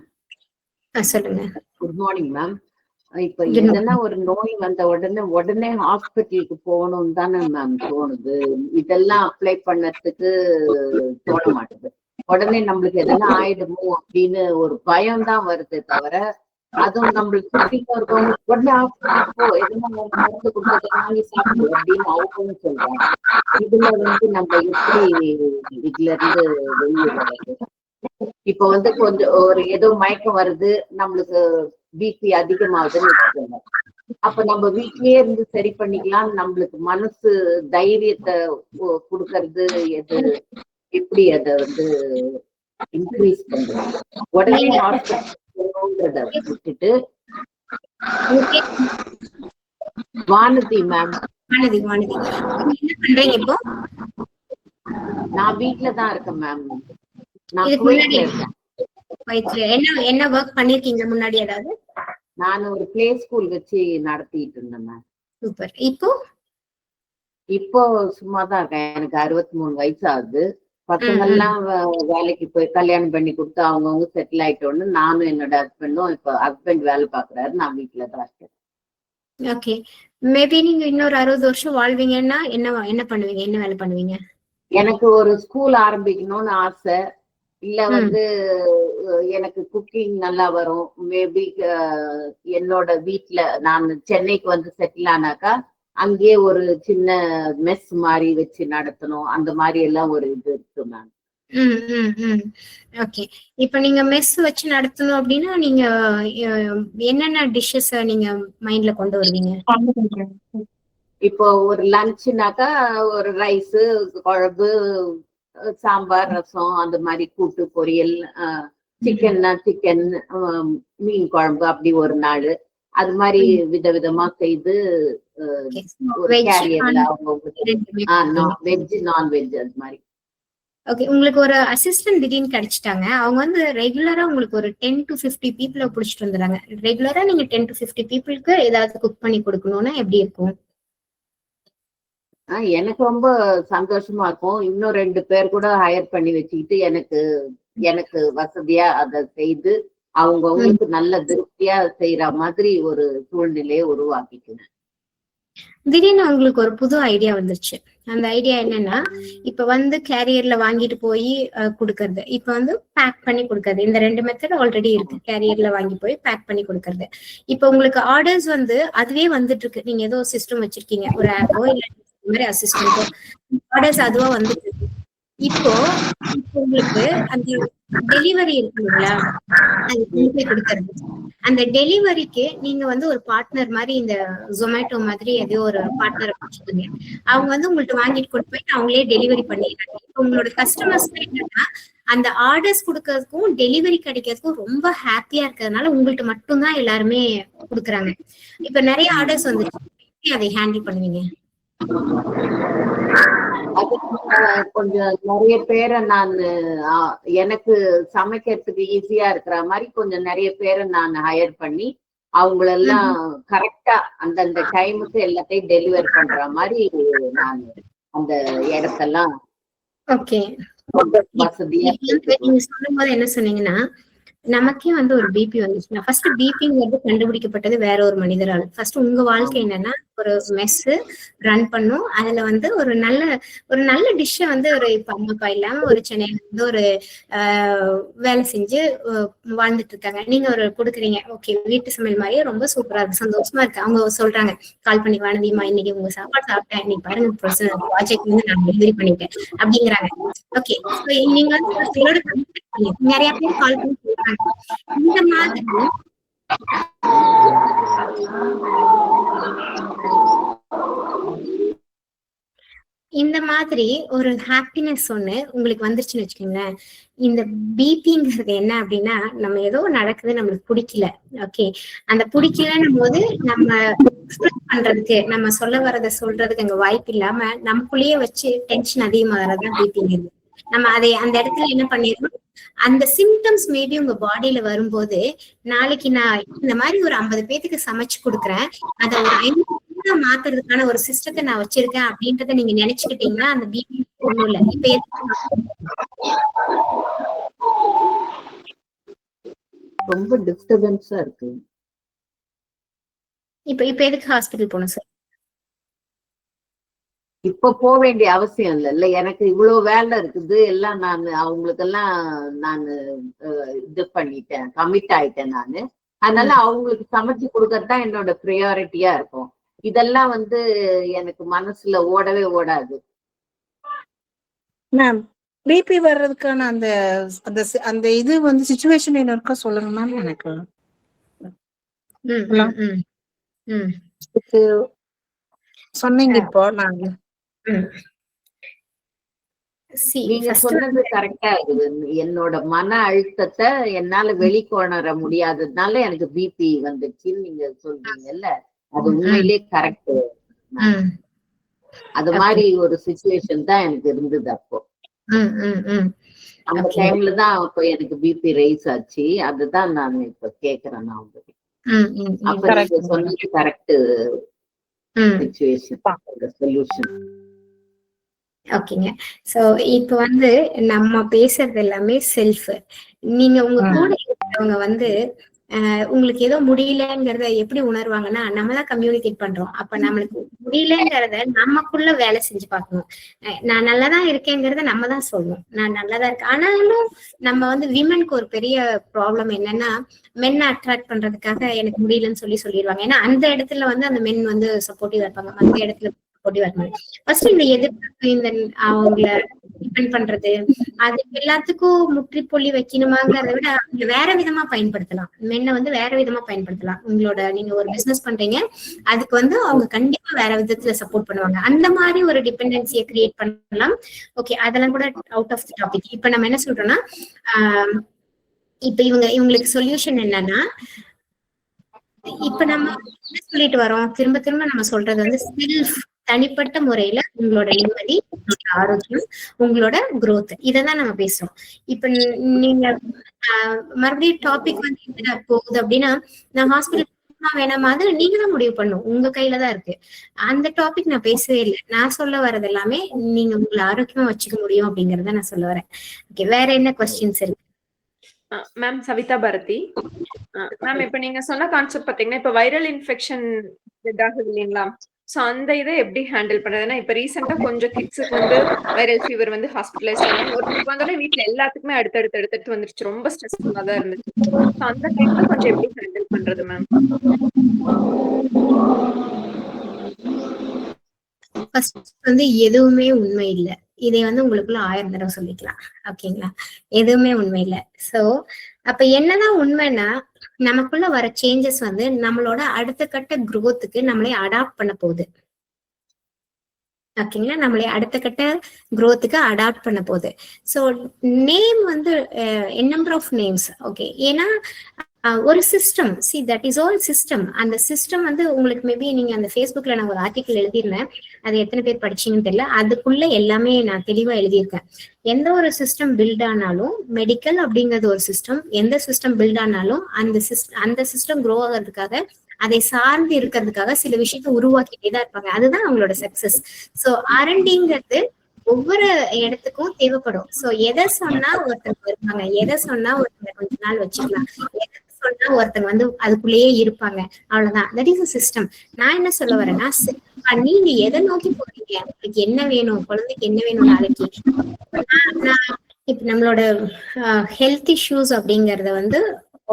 சொல்லுங்க. Good morning ma'am. இப்ப எதனா ஒரு நோய் வந்த உடனே ஹாஸ்பிட்டலுக்கு போகணும் தானே மேம் தோணுது. இதெல்லாம் அப்ளை பண்ணதுக்கு தோண மாட்டேது. உடனே நம்மளுக்கு எதனா ஆயிடுமோ அப்படின்னு ஒரு பயம் தான் வருது தவிர, அதுவும் நம்மளுக்கு சுத்திட்டு இருக்கவங்க உடனே ஹாஸ்பிட்டலுக்கு போ, எதனா மருந்து கொடுத்தது வாங்கி சாப்பிடு அப்படின்னு அவங்களும் சொல்றாங்க. இதுல வந்து நம்ம எப்படி இதுல இருந்து வெளியே வர்றது? இப்ப வந்து கொஞ்சம் ஒரு ஏதோ மயக்கம் வருது, நம்மளுக்கு பிபி அதிகமாகுதுன்னு வச்சுக்கோங்க. அப்ப நம்ம வீட்லயே இருந்து சரி பண்ணிக்கலாம். நம்மளுக்கு மனசு தைரியத்தை கொடுக்கறது எது, எப்படி அதை வந்து இன்க்ரீஸ் பண்றது? உடனே ஹாஸ்பிட்டல்ன்றத விட்டுட்டு வானதி மேம், நான் வீட்டுலதான் இருக்கேன் மேம். நான் குவைட்ல இருக்கேன். என்ன வொர்க் பண்ணிருக்கீங்க முன்னாடி? ஏதாவது நான் ஒரு பிளே ஸ்கூல் வச்சு நடத்திட்டு இருந்தேன் மேம். சூப்பர். இப்போ சும்மாதான் இருக்கேன். எனக்கு 63 வயசு ஆகுது. பசங்கள்லாம் வேலைக்கு போய் கல்யாணம் பண்ணி கொடுத்து அவங்கவுங்க செட்டில் ஆயிட்டோன்னு நானும் என்னோட ஹஸ்பண்டும், இப்ப ஹஸ்பண்ட் வேலை பாக்குறாரு, நான் வீட்டுலதான் இருக்கேன். ஓகே. மேபி நீங்க இன்னொரு 60 வருஷம் வாழ்வீங்கன்னா என்ன பண்ணுவீங்க, என்ன வேலை பண்ணுவீங்க? எனக்கு ஒரு ஸ்கூல் ஆரம்பிக்கணும்னு ஆசை. இல்ல வந்து எனக்கு குக்கிங் நல்லா வரும். மேபி என்னோட வீட்டுல நான் சென்னைக்கு வந்து செட்டில் ஆனாக்கா அங்கேயே ஒரு சின்ன மெஸ் மாதிரி வச்சு நடத்தணும், அந்த மாதிரி எல்லாம் ஒரு இது இருக்கு மேம். ஓகே. இப்ப நீங்க மெஸ் வச்சு நடத்தணும் அப்படின்னா நீங்க என்னென்ன டிஷ்ஷஸ் நீங்க மைண்ட்ல கொண்டு வருவீங்க? இப்போ ஒரு லஞ்ச்னாக்கா ஒரு ரைஸ், குழம்பு, சாம்பார், ரசம், அந்த மாதிரி கூட்டு பொரியல், சிக்கன்னா சிக்கன், மீன் குழம்பு, அப்படி ஒரு நாள் அது மாதிரி விதவிதமா செய்து ஒரு கேரியர்ல அவங்க வெஜ் நான்வெஜ் அது மாதிரி. ஓகே. உங்களுக்கு ஒரு அசிஸ்டன்ட் திடீர்னு கிடைச்சிட்டாங்க. அவங்க வந்து ரெகுலரா உங்களுக்கு ஒரு 10 to 50 பீப்புளை புடிச்சிட்டு வந்துடுறாங்க. ரெகுலரா நீங்க 10 to 50 பீப்புளுக்கு ஏதாவது குக் பண்ணி கொடுக்கணும்னா எப்படி இருக்கும்? எனக்கு ரொம்ப சந்தோஷமா இருக்கும். இன்னும் 2 பேர் கூட ஹையர் பண்ணி வச்சுக்கிட்டு எனக்கு வசதியா அதை செய்து அவங்களுக்கு நல்ல திருப்தியா செய்யற மாதிரி ஒரு சூழ்நிலையை உருவாக்கிக்கணும். திடீர்னு உங்களுக்கு ஒரு புது ஐடியா வந்துருச்சு. அந்த ஐடியா என்னன்னா, இப்ப வந்து கேரியர்ல வாங்கிட்டு போய் கொடுக்கறது, இப்ப வந்து பேக் பண்ணி கொடுக்கறது. இந்த 2 மெத்தட் ஆல்ரெடி இருக்கு. கேரியர்ல வாங்கி போய் பேக் பண்ணி கொடுக்கறது. இப்ப உங்களுக்கு ஆர்டர்ஸ் வந்து அதுவே வந்துட்டு இருக்கு. நீங்க ஏதோ சிஸ்டம் வச்சிருக்கீங்க, ஒரு ஆப்போ இல்ல இந்த மாதிரி அசிஸ்டன்ட்டோ, ஆர்டர்ஸ் அதுவா வந்துட்டு இருக்கு. இப்போ உங்களுக்கு அந்த டெலிவரி இருக்கு இல்லைங்களா, அது கொண்டு போய் கொடுக்கறது. அந்த டெலிவரிக்கு நீங்க வந்து ஒரு பார்ட்னர் மாதிரி, இந்த ஜொமேட்டோ மாதிரி ஏதோ ஒரு பார்ட்னரை வச்சுக்கோங்க. அவங்க வந்து உங்கள்ட்ட வாங்கிட்டு கொண்டு போயிட்டு அவங்களே டெலிவரி பண்ணிடுறாங்க. இப்போ உங்களோட கஸ்டமர்ஸ் என்னன்னா, அந்த ஆர்டர்ஸ் கொடுக்கறதுக்கும் டெலிவரி கிடைக்கிறதுக்கும் ரொம்ப ஹாப்பியா இருக்கிறதுனால உங்கள்ட்ட மட்டும்தான் எல்லாருமே கொடுக்குறாங்க. இப்ப நிறைய ஆர்டர்ஸ் வந்துச்சு, அதை ஹேண்டில் பண்ணுவீங்க? கொஞ்சம் நிறைய பேரை நான் எனக்கு சமைக்கிறதுக்கு ஈஸியா இருக்கிற மாதிரி கொஞ்சம் நிறைய பேரை நான் ஹையர் பண்ணி அவங்களெல்லாம் கரெக்டா அந்தந்த டைமுக்கு எல்லாத்தையும் டெலிவர் பண்ற மாதிரி நான் அந்த இடத்தெல்லாம் வசதியா. நீங்க சொல்லும் போது என்ன சொன்னீங்கன்னா, நமக்கே வந்து ஒரு பிபி வந்துச்சுன்னா, ஃபர்ஸ்ட் பிபிங்கிறது கண்டுபிடிக்கப்பட்டது வேற ஒரு மனிதரால். ஃபர்ஸ்ட் உங்க வாழ்க்கை என்னன்னா, ஒரு மெஸ் ரன் பண்ணும். அதுல வந்து ஒரு நல்ல டிஷ்ஷை வந்து ஒரு இப்ப அம்மா அப்பா இல்லாம ஒரு சென்னையில வந்து ஒரு வேலை செஞ்சு வாழ்ந்துட்டு இருக்காங்க. நீங்க ஒரு கொடுக்குறீங்க, ஓகே வீட்டு சமையல் மாதிரியே ரொம்ப சூப்பரா இருக்கு, சந்தோஷமா இருக்கு. அவங்க சொல்றாங்க, கால் பண்ணி, வானதிமா இன்னைக்கு உங்க சாப்பாடு சாப்பிட்டேன், இன்னைக்கு பாருங்க ப்ராஜெக்ட் வந்து நான் டெலிவரி பண்ணிட்டேன் அப்படிங்கிறாங்க. ஓகே, நீங்க வந்து நிறைய பேர் கால் பண்ணி சொல்றாங்க. இந்த மாதிரி இந்த மாதிரி ஒரு ஹாப்பினஸ் ஒண்ணு உங்களுக்கு வந்துருச்சுன்னு வச்சுக்கோங்களேன். இந்த பிபிங்கிறது என்ன அப்படின்னா, நம்ம ஏதோ நடக்குது, நம்மளுக்கு பிடிக்கல. ஓகே, அந்த பிடிக்கலன்னும் போது நம்ம எக்ஸ்பிரஸ் பண்றதுக்கு, நம்ம சொல்ல வர்றதை சொல்றதுக்கு அங்க வாய்ப்பு இல்லாம நமக்குள்ளேயே வச்சு டென்ஷன் அதிகமாகறதுதான் பிபிங்கிறது. நம்ம அதை அந்த இடத்துல என்ன பண்ணிடணும், அந்த சிம்டம்ஸ் மேபி உங்க பாடியில வரும்போது, நாளைக்கு நான் இந்த மாதிரி ஒரு 50 பேத்துக்கு சமைச்சு கொடுக்குறேன், அதை ஒரு 5 மாத்துறதுக்கான ஒரு சிஸ்டத்தை நான் வச்சிருக்கேன் அப்படின்றத நீங்க நினைச்சுக்கிட்டீங்கன்னா அந்த பிபி ஒண்ணும் இல்ல. இப்ப ரொம்ப டிஸ்டர்பன்ஸா இருக்கு. இப்ப எதுக்கு ஹாஸ்பிட்டல் போகணும் சார்? இப்ப போக வேண்டிய அவசியம் இல்ல. எனக்கு இவ்வளவு வேலை இருக்குது, எல்லாம் நான் அவங்களுக்கெல்லாம் நான் இது பண்ணிட்டேன், கமிட் ஆயிட்டேன் நானு. அதனால அவங்களுக்கு சமைச்சு கொடுக்கறதுதான் என்னோட ப்ரையாரிட்டியா இருக்கும். இதெல்லாம் வந்து எனக்கு மனசுல ஓடவே ஓடாது. மேம் பிபி வர்றதுக்கான அந்த அந்த அந்த இது வந்து சிச்சுவேஷன் என்ன இருக்கா சொல்லுங்க மேம். எனக்கு சொன்னீங்க இப்போ நாங்க நீங்க சொன்னது கரெக்டா இருக்குது. என்னோட மன அழுத்தத்தை என்னால வெளிக்கொணர முடியாததுனால எனக்கு பிபி வந்துச்சுன்னு நீங்க சொல்றீங்கல்ல, அது உண்மையிலே கரெக்ட். அது மாதிரி ஒரு சிச்சுவேஷன் தான் எனக்கு இருந்தது அப்போ. அந்த டைம்ல தான் அப்போ எனக்கு பிபி ரைஸ் ஆச்சு. அதுதான் நான் இப்ப கேக்குறேன். நான் அப்ப நீங்க சொன்னது கரெக்ட் சிச்சுவேஷன், சொல்யூஷன். ஓகேங்க. சோ இப்ப வந்து நம்ம பேசுறது எல்லாமே செல்ஃப். நீங்க உங்க கூட இருக்கிறவங்க வந்து உங்களுக்கு ஏதோ முடியலங்கிறத எப்படி உணர்வாங்கன்னா, நம்ம தான் கம்யூனிகேட் பண்றோம். அப்ப நம்மளுக்கு முடியலங்கிறத நமக்குள்ள வேலை செஞ்சு பார்க்கணும். நான் நல்லாதான் இருக்கேங்கிறத நம்ம தான் சொல்லணும், நான் நல்லாதான் இருக்கேன். ஆனாலும் நம்ம வந்து விமனுக்கு ஒரு பெரிய ப்ராப்ளம் என்னன்னா, மென்னை அட்ராக்ட் பண்றதுக்காக எனக்கு முடியலன்னு சொல்லிடுவாங்க. ஏன்னா அந்த இடத்துல வந்து அந்த மென் வந்து சப்போர்ட்டிவா இருப்பாங்க, அந்த இடத்துல சப்போர்ட்டிவா இருப்பாங்க. ஃபர்ஸ்ட் இந்த எதிர்ப்பு, இந்த அவங்கள டிபெண்ட் பண்றது, அது எல்லாத்துக்கும் முற்றுப்புள்ளி வைக்கணுமாங்கிறத விட வேற விதமா பயன்படுத்தலாம். மென்னை வந்து வேற விதமா பயன்படுத்தலாம். நீங்க ஒரு பிசினஸ் பண்றீங்க, அதுக்கு வந்து அவங்க கண்டிப்பா வேற விதத்துல சப்போர்ட் பண்ணுவாங்க. அந்த மாதிரி ஒரு டிபெண்டன்சியை கிரியேட் பண்ணலாம். ஓகே, அதெல்லாம் கூட அவுட் ஆஃப் தி டாபிக். இப்ப நம்ம என்ன சொல்றோம்னா, இப்ப இவங்களுக்கு சொல்யூஷன் என்னன்னா, இப்ப நம்ம என்ன சொல்லிட்டு வரோம், திரும்ப திரும்ப நம்ம சொல்றது வந்து செல்ஃப், தனிப்பட்ட முறையில உங்களோட நிம்மதி, உங்களோட ஆரோக்கியம், உங்களோட growth, இததான் நம்ம பேசுறோம். இப்ப நீங்க மறுபடியும் டாபிக் வந்து என்ன போகுது அப்படின்னா, நான் ஹாஸ்பிட்டல் வேணாமா, அது நீங்க தான் முடிவு பண்ணும், உங்க கையில தான் இருக்கு. அந்த டாபிக் நான் பேசவே இல்லை. நான் சொல்ல வர்றது எல்லாமே நீங்க உங்களை ஆரோக்கியமா வச்சுக்க முடியும் அப்படிங்கறத நான் சொல்ல வரேன். ஓகே, வேற என்ன கொஸ்டின்ஸ் இருக்கு? மேம் சவிதா பாரதி மேம், இப்ப நீங்க சொன்ன கான்செப்ட் பாத்தீங்கன்னா, இப்ப வைரல் இன்ஃபெக்ஷன் இதாகுது இல்லைங்களா, சோ அந்த இதை எப்படி ஹேண்டில் பண்றதுன்னா, இப்ப ரீசெண்டா கொஞ்சம் கிட்ஸுக்கு வந்து வைரல் ஃபீவர் வந்து ஹாஸ்பிட்டலைஸ் ஆனாங்க. ஒருத்தருக்கு வந்தோடனே வீட்டுல எல்லாத்துக்குமே அடுத்தடுத்து வந்துருச்சு. ரொம்ப ஸ்ட்ரெஸ்ஃபுல்லா தான் இருந்துச்சு. சோ அந்த டைம்ல கொஞ்சம் எப்படி ஹேண்டில் பண்றது மேம்? வந்து எதுவுமே உண்மை இல்லை. இதை வந்து உங்களுக்குள்ள 1000 தடவை சொல்லிக்கலாம். ஓகேங்களா? எதுவுமே உண்மை இல்லை. சோ அப்ப என்னதான் உண்மைன்னா, நமக்குள்ள வர சேஞ்சஸ் வந்து நம்மளோட அடுத்த கட்ட குரோத்துக்கு நம்மளை அடாப்ட் பண்ண போகுது. ஓகேங்களா? நம்மளை அடுத்த கட்ட குரோத்துக்கு அடாப்ட் பண்ண போகுது. சோ நேம் வந்து நம்பர் ஆஃப் நேம்ஸ். ஓகே, ஏன்னா ஒரு system, see that is all system. அந்த சிஸ்டம் வந்து உங்களுக்கு மேபி நீங்க அந்த ஃபேஸ்புக்ல நான் ஒரு ஆர்டிக்கல் எழுதியிருந்தேன், அது எத்தனை பேர் படிச்சீங்கன்னு தெரியல. அதுக்குள்ள எல்லாமே நான் தெளிவா எழுதியிருக்கேன். எந்த ஒரு சிஸ்டம் பில்ட் ஆனாலும், மெடிக்கல் அப்படிங்கிறது ஒரு சிஸ்டம், எந்த சிஸ்டம் பில்ட் ஆனாலும் அந்த சிஸ்டம் க்ரோ ஆகிறதுக்காக, அதை சார்ந்து இருக்கிறதுக்காக சில விஷயத்தை உருவாக்கிட்டே தான் இருப்பாங்க. அதுதான் அவங்களோட சக்சஸ். சோ R&Dங்கிறது ஒவ்வொரு இடத்துக்கும் தேவைப்படும். சோ எதை சொன்னா ஒருத்தர் வருவாங்க, எதை சொன்னா ஒருத்தர் கொஞ்ச நாள் வச்சுக்கலாம், எதை சொன்னா ஒருத்தர் வந்து அதுக்குள்ளேயே இருப்பாங்க, அவ்வளவுதான். That is system. நான் என்ன சொல்ல வரேன்னா, நீங்க எதை நோக்கி போறீங்க, உங்களுக்கு என்ன வேணும், குழந்தைக்கு என்ன வேணும் நாளைக்கு. இப்ப நம்மளோட ஹெல்த் இஷ்யூஸ் அப்படிங்கறத வந்து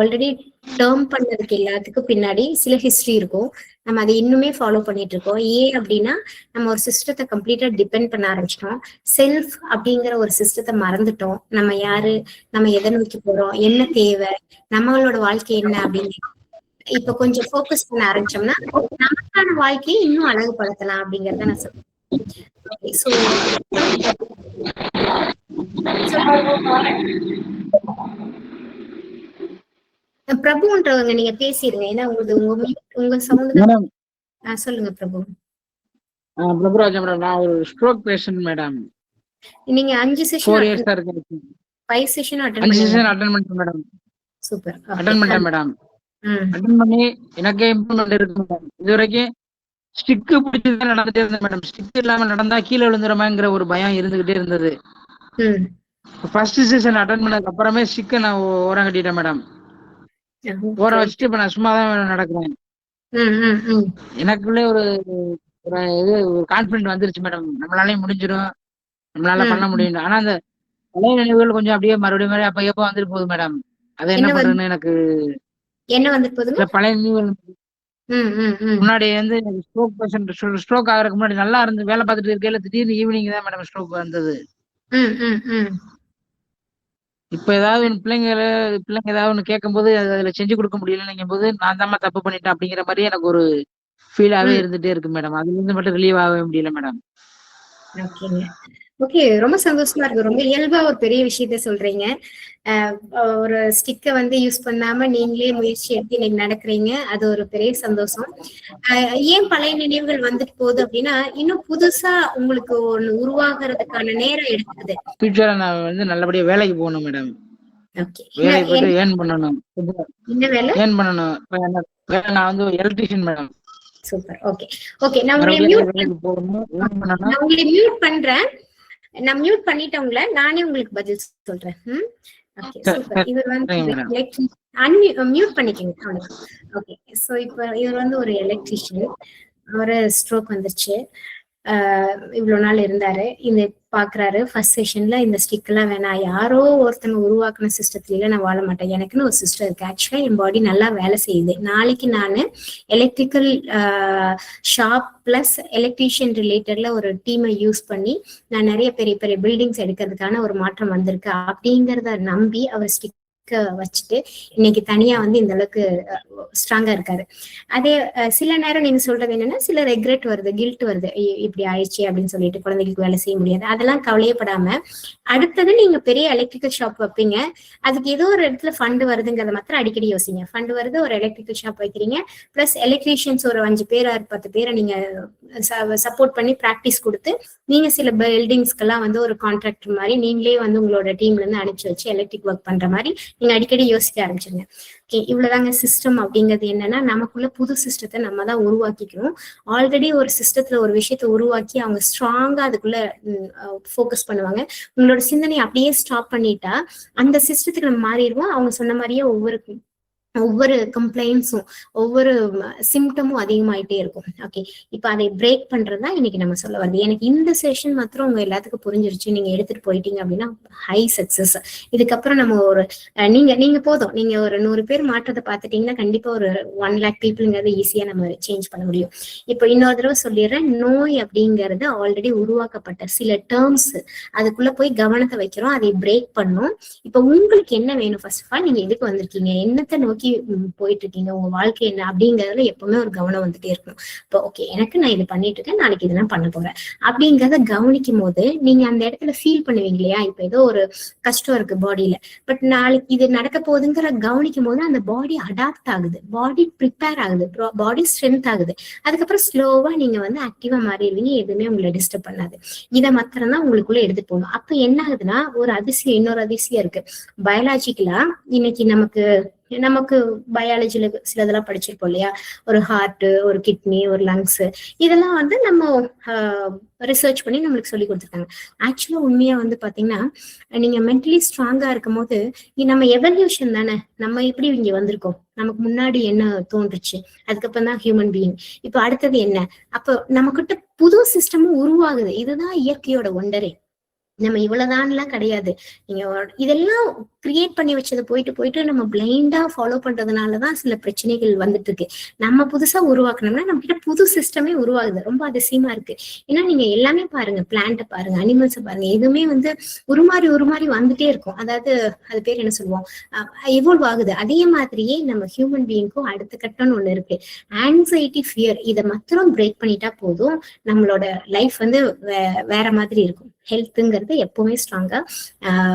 ஆல்ரெடி டேர்ம் பண்ணதுக்கு எல்லாத்துக்கும் பின்னாடி சில ஹிஸ்டரி இருக்கும். நம்ம அதை இன்னுமே ஃபாலோ பண்ணிட்டு இருக்கோம். ஏன் அப்படின்னா, நம்ம ஒரு சிஸ்டத்தை கம்ப்ளீட்டா டிபெண்ட் பண்ண ஆரம்பிச்சிட்டோம். செல்ஃப் அப்படிங்கிற ஒரு சிஸ்டத்தை மறந்துட்டோம். நம்ம யாரு, நம்ம எதை நோக்கி போறோம், என்ன தேவை, நம்மளோட வாழ்க்கை என்ன அப்படின்னு இப்ப கொஞ்சம் ஃபோக்கஸ் பண்ண ஆரம்பிச்சோம்னா நமக்கான வாழ்க்கையை இன்னும் அழகுபடுத்தலாம் அப்படிங்கறத நான் சொல்றேன். பிரபுன்றவங்க நீங்க பேசிடுங்க, ஏன்னா உங்க சவுண்ட். சொல்லுங்க பிரபு. பிரபுராஜ் மேடம், நான் ஒரு ஸ்ட்ரோக் பேஷண்ட் மேடம். நீங்க 5 செஷன் 4 இயர்ஸா இருக்கு. 5 செஷன் அட்டெண்ட் 5 செஷன் அட்டெண்ட் பண்ணிட்டேன் மேடம். சூப்பர். அட்டெண்ட் பண்ணிட்டேன் மேடம். அட்டெண்ட் பண்ணி எனக்கே இம்ப்ரூவ்மென்ட் இருக்கு மேடம். இதுவரைக்கும் ஸ்டிக்கு பிடிச்சது நடந்துட்டே இருந்தேன் மேடம். ஸ்டிக் இல்லாம நடந்தா கீழே விழுந்துருமாங்கிற ஒரு பயம் இருந்துகிட்டே இருந்தது. ஃபர்ஸ்ட் செஷன் அட்டெண்ட் பண்ணதுக்கு அப்புறமே ஸ்டிக்கை நான் ஓரம் கட்டிட்டேன் மேடம். ஓரம் வச்சுட்டு இப்ப நான் சும்மா தான் நடக்கிறேன். எனக்குள்ளே ஒரு கான்பிடன்ட் வந்துருச்சு மேடம், நம்மளாலையும் முடிஞ்சிடும், நம்மளால பண்ண முடியும். ஆனா அந்த பழைய நினைவுகள் கொஞ்சம் அப்படியே மறுபடியும் அப்ப எப்ப வந்துட்டு போகுது மேடம். அது என்ன பண்றதுன்னு எனக்கு என்ன வந்து போகுது. பழைய நினைவுகள் முன்னாடி வந்து ஸ்ட்ரோக் ஆகிறதுக்கு முன்னாடி நல்லா இருந்து வேலை பார்த்துட்டு இருக்கையில திடீர்னு ஈவினிங் தான் மேடம் ஸ்ட்ரோக் வந்தது. இப்ப ஏதாவது பிள்ளைங்க ஏதாவது ஒண்ணு கேட்கும் போது அதுல செஞ்சு கொடுக்க முடியலங்கும் போது நான் தான் தப்பு பண்ணிட்டேன் அப்படிங்கிற மாதிரி எனக்கு ஒரு ஃபீலாவே இருந்துட்டே இருக்கு மேடம். அதுல இருந்து மட்டும் ரிலீவ் ஆகவே முடியல மேடம். ஓகே, ரொம்ப சந்தோஷமா இருக்கு. ரொம்ப இயல்பா ஒரு பெரிய விஷயத்த சொல்றீங்க. ஒரு ஸ்டிக்கை வந்து யூஸ் பண்ணாம நீங்களே முயற்சி எடுத்து இன்னைக்கு நடக்கிறீங்க, அது ஒரு பெரிய சந்தோஷம். ஏன் பழைய நினைவுகள் வந்துட்டு போகுது அப்படின்னா, இன்னும் புதுசா உங்களுக்கு ஒண்ணு உருவாகிறதுக்கான நேரம் எடுக்குது. ஃபியூச்சர்ல நான் வந்து நல்லபடியா வேலைக்கு போகணும் மேடம். வேலைக்கு போயிட்டு ஏர்ன் பண்ணணும். என்ன வேலை ஏர்ன் பண்ணணும்? நான் வந்து electrician madam. Super. Okay okay, நான் உங்களை மியூட் பண்றேன். நான் மியூட் பண்ணிட்டேன் உங்களை, நானே உங்களுக்கு பதில் சொல்றேன். Okay super. இவர் வந்து மியூட் பண்ணிக்கங்க. ஓகே, சோ இப்போ இவர் வந்து ஒரு எலக்ட்ரீஷியன், ஒரு ஸ்ட்ரோக் வந்துருச்சு. இவ்வளவு நாள் இருந்தாரு. இந்த பாக்குறாரு ஃபர்ஸ்ட் செஷன்ல இந்த ஸ்டிக் எல்லாம் வேணாம், யாரோ ஒருத்தங்க உருவாக்குன சிஸ்டத்துல நான் வாழ மாட்டேன், எனக்குன்னு ஒரு சிஸ்டம் இருக்கு. ஆக்சுவலா என் பாடி நல்லா வேலை செய்யுது. நாளைக்கு நான் எலக்ட்ரிக்கல் ஷாப் பிளஸ் எலக்ட்ரீஷியன் ரிலேட்டட்ல ஒரு டீமை யூஸ் பண்ணி நான் நிறைய பெரிய பெரிய பில்டிங்ஸ் எடுக்கிறதுக்கான ஒரு மாற்றம் வந்திருக்கு அப்படிங்கறத நம்பி அவர் ஸ்டிக் வச்சுட்டு இன்னைக்கு தனியா வந்து இந்த அளவுக்கு ஸ்ட்ராங்கா இருக்காரு. அதே சில நேரம் நீங்க சொல்றது என்னன்னா, சில ரெக்ரெட் வருது, கில்ட் வருது, இப்படி ஆயிடுச்சு அப்படின்னு சொல்லிட்டு குழந்தைகளுக்கு வேலை செய்ய முடியாது. அதெல்லாம் கவலையப்படாம அடுத்தது நீங்க பெரிய எலக்ட்ரிக்கல் ஷாப் வைப்பீங்க, அதுக்கு ஏதோ ஒரு இடத்துல ஃபண்ட் வருதுங்கிறத மாத்திரம் அடிக்கடி யோசிங்க. ஃபண்ட் வருது, ஒரு எலக்ட்ரிக்கல் ஷாப் வைக்கிறீங்க, பிளஸ் எலக்ட்ரீஷியன்ஸ் ஒரு 5 பேர் 10 பேரை நீங்க சப்போர்ட் பண்ணி பிராக்டிஸ் கொடுத்து நீங்க சில பில்டிங்ஸ்க்கெல்லாம் வந்து ஒரு கான்ட்ராக்டர் மாதிரி நீங்களே வந்து உங்களோட டீம்ல இருந்து அனுப்பிச்சு வச்சு எலக்ட்ரிக் ஒர்க் பண்ற மாதிரி நீங்க அடிக்கடி யோசிக்க ஆரம்பிச்சிருங்க. ஓகே, இவ்வளவுதாங்க சிஸ்டம் அப்படிங்கிறது. என்னன்னா, நமக்குள்ள புது சிஸ்டத்தை நம்ம தான் உருவாக்கிக்கணும். ஆல்ரெடி ஒரு சிஸ்டத்துல ஒரு விஷயத்த உருவாக்கி அவங்க ஸ்ட்ராங்கா அதுக்குள்ள ஃபோக்கஸ் பண்ணுவாங்க. உங்களோட சிந்தனையை அப்படியே ஸ்டாப் பண்ணிட்டா அந்த சிஸ்டத்துக்கு நம்ம மாறிடுவோம். அவங்க சொன்ன மாதிரியே ஒவ்வொரு கம்ப்ளைண்ட்ஸும் ஒவ்வொரு சிம்டமும் அதிகமாயிட்டே இருக்கும். ஓகே, இப்ப அதை பிரேக் பண்றதுதான் இன்னைக்கு நம்ம சொல்ல வருது. எனக்கு இந்த செஷன் மாத்திரம் உங்க எல்லாத்துக்கும் புரிஞ்சிருச்சு, நீங்க எடுத்துட்டு போயிட்டீங்க அப்படின்னா ஹை சக்சஸ். இதுக்கப்புறம் நம்ம ஒரு நீங்க போதும், நீங்க ஒரு 100 பேர் மாற்றத்தை பார்த்துட்டீங்கன்னா கண்டிப்பா ஒரு 1 lakh பீப்புள்ங்கிறது ஈஸியா நம்ம சேஞ்ச் பண்ண முடியும். இப்ப இன்னொரு தடவை சொல்லிடுறேன், நோய் அப்படிங்கறது ஆல்ரெடி உருவாக்கப்பட்ட சில டேர்ம்ஸ், அதுக்குள்ள போய் கவனத்தை வைக்கிறோம், அதை பிரேக் பண்ணோம். இப்ப உங்களுக்கு என்ன வேணும்? ஃபர்ஸ்ட் ஆஃப் ஆல் நீங்க எதுக்கு வந்திருக்கீங்க, என்னத்தை நோக்கி போயிட்டு இருக்கீங்க, உங்க வாழ்க்கை என்ன அப்படிங்கறதுல எப்பவுமே ஒரு கவனம் வந்துட்டே இருக்கணும். இப்போ ஓகே, எனக்கு நான் இது பண்ணிட்டு இருக்கேன், நாளைக்கு இதெல்லாம் பண்ண போறேன் அப்படிங்கறத கவனிக்கும் போது நீங்க அந்த இடத்துல ஃபீல் பண்ணுவீங்க இல்லையா? இப்ப ஏதோ ஒரு கஷ்டம் இருக்கு பாடியில, பட் நாளைக்கு இது நடக்க போகுதுங்கிற கவனிக்கும் போது அந்த பாடி அடாப்ட் ஆகுது, பாடி ப்ரிப்பேர் ஆகுது, பாடி ஸ்ட்ரென்த் ஆகுது. அதுக்கப்புறம் ஸ்லோவா நீங்க வந்து ஆக்டிவா மாறிடுவீங்க, எதுவுமே உங்களை டிஸ்டர்ப் பண்ணாது. இதை மாத்திரம் தான் உங்களுக்குள்ள எடுத்துட்டு போகணும். அப்ப என்ன ஆகுதுன்னா, ஒரு அதிசயம், இன்னொரு அதிசயம் இருக்கு. பயாலஜிக்கலா இன்னைக்கு நமக்கு பயாலஜில சிலதெல்லாம் படிச்சிருப்போம் இல்லையா? ஒரு ஹார்ட், ஒரு கிட்னி, ஒரு லங்ஸ், இதெல்லாம் வந்து நம்ம ரிசர்ச் பண்ணி நம்மளுக்கு சொல்லி கொடுத்துருக்காங்க. ஆக்சுவலா உண்மையா வந்து பாத்தீங்கன்னா, நீங்க மென்டலி ஸ்ட்ராங்கா இருக்கும் போது நம்ம எவல்யூஷன் தானே, நம்ம எப்படி இங்க வந்திருக்கோம், நமக்கு முன்னாடி என்ன தோன்றுச்சு, அதுக்கப்புறம் தான் ஹியூமன் பீயிங், இப்ப அடுத்தது என்ன, அப்ப நம்ம கிட்ட புது சிஸ்டமும் உருவாகுது. இதுதான் இயற்கையோட ஒண்டரே. நம்ம இவ்வளவுதான்லாம் கிடையாது. நீங்க இதெல்லாம் கிரியேட் பண்ணி வச்சதை போயிட்டு நம்ம பிளைண்டா ஃபாலோ பண்றதுனாலதான் சில பிரச்சனைகள் வந்துட்டு இருக்கு. நம்ம புதுசா உருவாக்கணும்னா நம்ம கிட்ட புது சிஸ்டமே உருவாகுது. ரொம்ப அதிசயமா இருக்கு. ஏன்னா நீங்க எல்லாமே பாருங்க, பிளான்ட்டை பாருங்க, அனிமல்ஸை பாருங்க, எதுவுமே வந்து உருமாறி வந்துட்டே இருக்கும். அதாவது அது பேர் என்ன சொல்லுவோம், எவால்வ் ஆகுது. அதே மாதிரியே நம்ம ஹியூமன் பீயிங்க்கும் அடுத்த கட்டம்னு ஒண்ணு இருக்கு. ஆங்ஸைட்டி, ஃபியர், இதை மாத்திரம் பிரேக் பண்ணிட்டா போதும், நம்மளோட லைஃப் வந்து வேற மாதிரி இருக்கும். ஹெல்த்ங்கிறது எப்பவுமே ஸ்ட்ராங்கா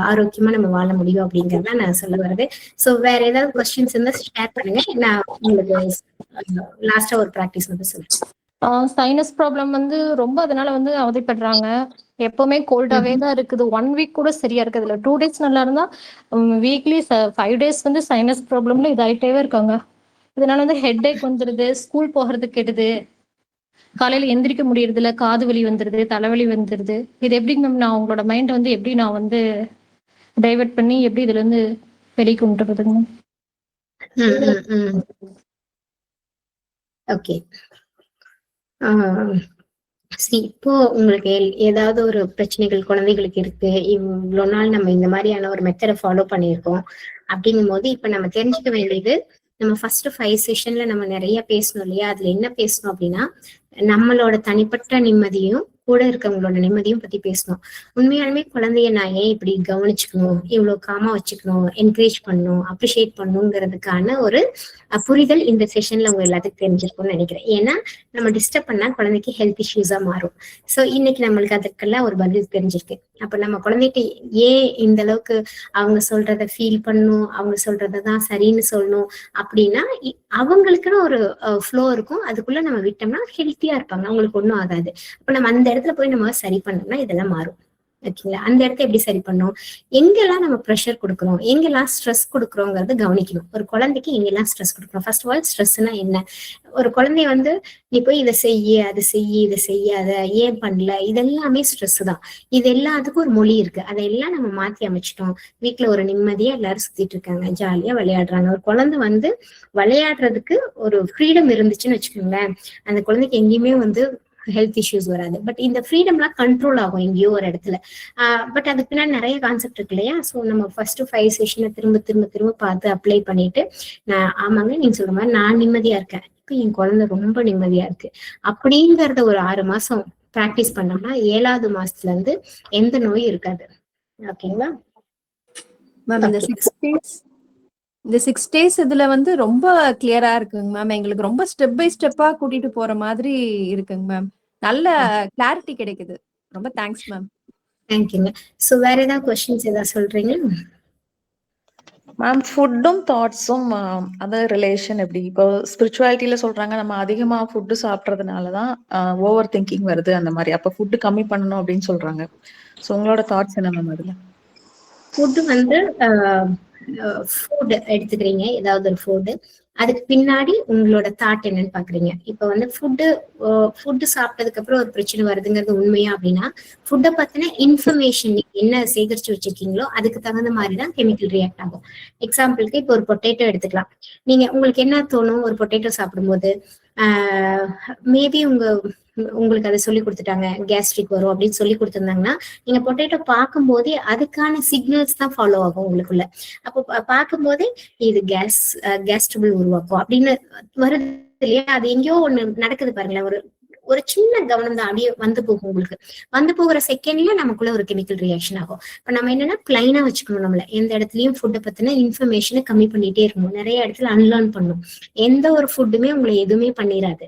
ஆரோக்கியமா நம்ம வாழ முடியும் அப்படிங்கறத நான் சொல்ல வருது. சோ வேற ஏதாவது கொஸ்டின்ஸ் இருந்தா ஷேர் பண்ணுங்க. நான் உங்களுக்கு லாஸ்டா ஒரு பிராக்டிஸ் வந்து சொல்றேன். சைனஸ் ப்ராப்ளம் வந்து ரொம்ப அதனால வந்து அவதிப்படுறாங்க. எப்பவுமே கோல்டாவே தான் இருக்குது. 1 வீக் கூட சரியா இருக்குது இல்ல. 2 days நல்லா இருந்தா வீக்லி 5 days வந்து சைனஸ் ப்ராப்ளம்ல இதாயிட்டே இருக்காங்க. இதனால வந்து ஹெட் ஏக் வந்துருது, ஸ்கூல் போகிறது கெடுது, காலையில எந்திரிக்க முடியறது இல்ல, காது வலி வந்துருது, தலைவலி வந்துருது. இது எப்படி நான் உங்களோட மைண்ட் வந்து எப்படி நான் வந்து டைவர்ட் பண்ணி எப்படி இதுல இருந்து வெளியே கொண்டு வருதுங்க? ஓகே, இப்போ உங்களுக்கு ஏதாவது ஒரு பிரச்சனைகள் குழந்தைகளுக்கு இருக்கு, இவ்வளவு நாள் நம்ம இந்த மாதிரியான ஒரு மெத்தடை ஃபாலோ பண்ணியிருக்கோம் அப்படிங்கும் போது இப்ப நம்ம தெரிஞ்சுக்க வேண்டியது, நம்ம ஃபர்ஸ்ட் 5 செஷன்ல நம்ம நிறைய பேசணும் இல்லையா? அதுல என்ன பேசணும் அப்படின்னா, நம்மளோட தனிப்பட்ட நிம்மதியும் கூட இருக்கவங்களோட நிம்மதியும் பத்தி பேசணும். உண்மையாலுமே குழந்தைய நான் ஏன் இப்படி கவனிச்சுக்கணும், இவ்வளவு காமா வச்சுக்கணும், என்கரேஜ் பண்ணணும், அப்ரிஷியேட் பண்ணணுங்கிறதுக்கான ஒரு புரிதல் இந்த செஷன்ல உங்க எல்லாத்துக்கும் தெரிஞ்சிருக்கும்னு நினைக்கிறேன். ஏன்னா நம்ம டிஸ்டர்ப் பண்ணா குழந்தைக்கு ஹெல்த் இஷ்யூஸா மாறும். சோ இன்னைக்கு நம்மளுக்கு அதுக்கெல்லாம் ஒரு பதில் தெரிஞ்சிருக்கு. அப்ப நம்ம குழந்தைகிட்ட ஏன் இந்த அளவுக்கு அவங்க சொல்றத ஃபீல் பண்ணணும், அவங்க சொல்றதான் சரின்னு சொல்லணும் அப்படின்னா, அவங்களுக்குன்னு ஒரு ஃப்ளோ இருக்கும். அதுக்குள்ள நம்ம விட்டோம்னா ஹெல்த்தியா இருப்பாங்க, அவங்களுக்கு ஒன்றும் ஆகாது. அப்ப நம்ம அந்த இடத்துல போய் நம்ம சரி பண்ணோம்னா இதெல்லாம் மாறும். ஓகேங்களா? அந்த இடத்த எப்படி சரி பண்ணணும், எங்கெல்லாம் நம்ம ப்ரெஷர் கொடுக்குறோம், எங்கெல்லாம் ஸ்ட்ரெஸ் கொடுக்குறோங்கிறது கவனிக்கணும். ஒரு குழந்தைக்கு எங்கெல்லாம் ஸ்ட்ரெஸ் கொடுக்குறோம். ஃபர்ஸ்ட் ஆஃப் ஆல் ஸ்ட்ரெஸ்னா என்ன? ஒரு குழந்தைய வந்து நீ போய் இதை செய்ய, அது செய்ய, இதை செய்யாத, ஏன் பண்ணல, இதெல்லாமே ஸ்ட்ரெஸ் தான். இது எல்லாத்துக்கும் ஒரு மொழி இருக்கு. அதையெல்லாம் நம்ம மாத்தி அமைச்சிட்டோம். வீட்டுல ஒரு நிம்மதியா எல்லாரும் சுத்திட்டு இருக்காங்க, ஜாலியா விளையாடுறாங்க. ஒரு குழந்தை வந்து விளையாடுறதுக்கு ஒரு ஃப்ரீடம் இருந்துச்சுன்னு வச்சுக்கோங்களேன், அந்த குழந்தைக்கு எங்கேயுமே வந்து ஹெல்த் இஷ்யூஸ் வராது. பட் இந்த ஃப்ரீடம்லாம் கண்ட்ரோல் ஆகும் எங்கேயோ ஒரு இடத்துல. பட் அதுக்கு பின்னாடி நிறைய கான்செப்ட் இருக்கு இல்லையா? ஸோ நம்ம ஃபர்ஸ்ட் 5 செஷனை திரும்ப திரும்ப திரும்ப பார்த்து அப்ளை பண்ணிட்டு, நான் ஆமாங்க நீங்க சொல்ற மாதிரி நான் நிம்மதியா இருக்கேன், இப்ப என் குழந்தை ரொம்ப நிம்மதியா இருக்கு அப்படிங்கறத ஒரு 6 மாசம் பிராக்டிஸ் பண்ணோம்னா 7வது மாசத்துல இருந்து எந்த நோயும் இருக்காது. ஓகேங்களா மேம்? இந்த 6 days இதுல வந்து ரொம்ப கிளியரா இருக்குங்க மேம். எங்களுக்கு ரொம்ப ஸ்டெப் பை ஸ்டெப்பா கூட்டிட்டு போற மாதிரி இருக்குங்க மேம். நல்ல கிளாரிட்டி கிடைக்குது. ரொம்ப தேங்க்ஸ் மேம். தேங்க்யூங்க. ஸோ வேற ஏதாவது கொஸ்டின்ஸ் ஏதாவது சொல்றீங்க மேம்? ஃபுட்டும் தாட்ஸும் அது ரிலேஷன் எப்படி? இப்போ ஸ்பிரிச்சுவாலிட்டியில சொல்றாங்க நம்ம அதிகமா ஃபுட்டு சாப்பிட்றதுனாலதான் ஓவர் திங்கிங் வருது அந்த மாதிரி. அப்ப ஃபுட்டு கம்மி பண்ணணும் அப்படின்னு சொல்றாங்க. ஸோ உங்களோட தாட்ஸ் என்ன மேம் அதுல? ஃபுட்டு வந்து ஃபுட் எடுத்துக்கிறீங்க, ஏதாவது ஒரு ஃபுட்டு, அதுக்கு பின்னாடி உங்களோட தாட் என்னன்னு பாக்குறீங்க. இப்ப வந்து ஃபுட்டு சாப்பிட்டதுக்கு அப்புறம் ஒரு பிரச்சனை வருதுங்கிறது உண்மையா அப்படின்னா, ஃபுட்டை பத்தின இன்ஃபர்மேஷன் நீங்க என்ன சேகரிச்சு வச்சிருக்கீங்களோ அதுக்கு தகுந்த மாதிரிதான் கெமிக்கல் ரியாக்ட் ஆகும். எக்ஸாம்பிளுக்கு இப்போ ஒரு பொட்டேட்டோ எடுத்துக்கலாம். நீங்க உங்களுக்கு என்ன தோணும் ஒரு பொட்டேட்டோ சாப்பிடும்போது? மேபி உங்களுக்கு அதை சொல்லி கொடுத்துட்டாங்க, கேஸ்ட்ரிக் வரும் அப்படின்னு சொல்லி கொடுத்துருந்தாங்கன்னா, நீங்க பொட்டேட்டோ பார்க்கும் போதே அதுக்கான சிக்னல்ஸ் தான் ஃபாலோ ஆகும் உங்களுக்குள்ள. அப்போ பார்க்கும் போதே இது கேஸ் ட்ரபிள் உருவாக்கும் அப்படின்னு வருது இல்லையா? அது எங்கேயோ ஒண்ணு நடக்குது பாருங்களேன். ஒரு சின்ன கவனம் தான் அப்படியே வந்து போகும். உங்களுக்கு வந்து போகிற செகண்ட்ல நமக்குள்ள ஒரு கெமிக்கல் ரியாக்ஷன் ஆகும். இப்ப நம்ம என்னன்னா பிளைனா வச்சுக்கணும். நம்மள எந்த இடத்துலயும் ஃபுட்டை பத்தின இன்ஃபர்மேஷனை கம்மி பண்ணிட்டே இருக்கணும். நிறைய இடத்துல அன்லேர்ன் பண்ணணும். எந்த ஒரு ஃபுட்டுமே உங்களை எதுவுமே பண்ணிடாது.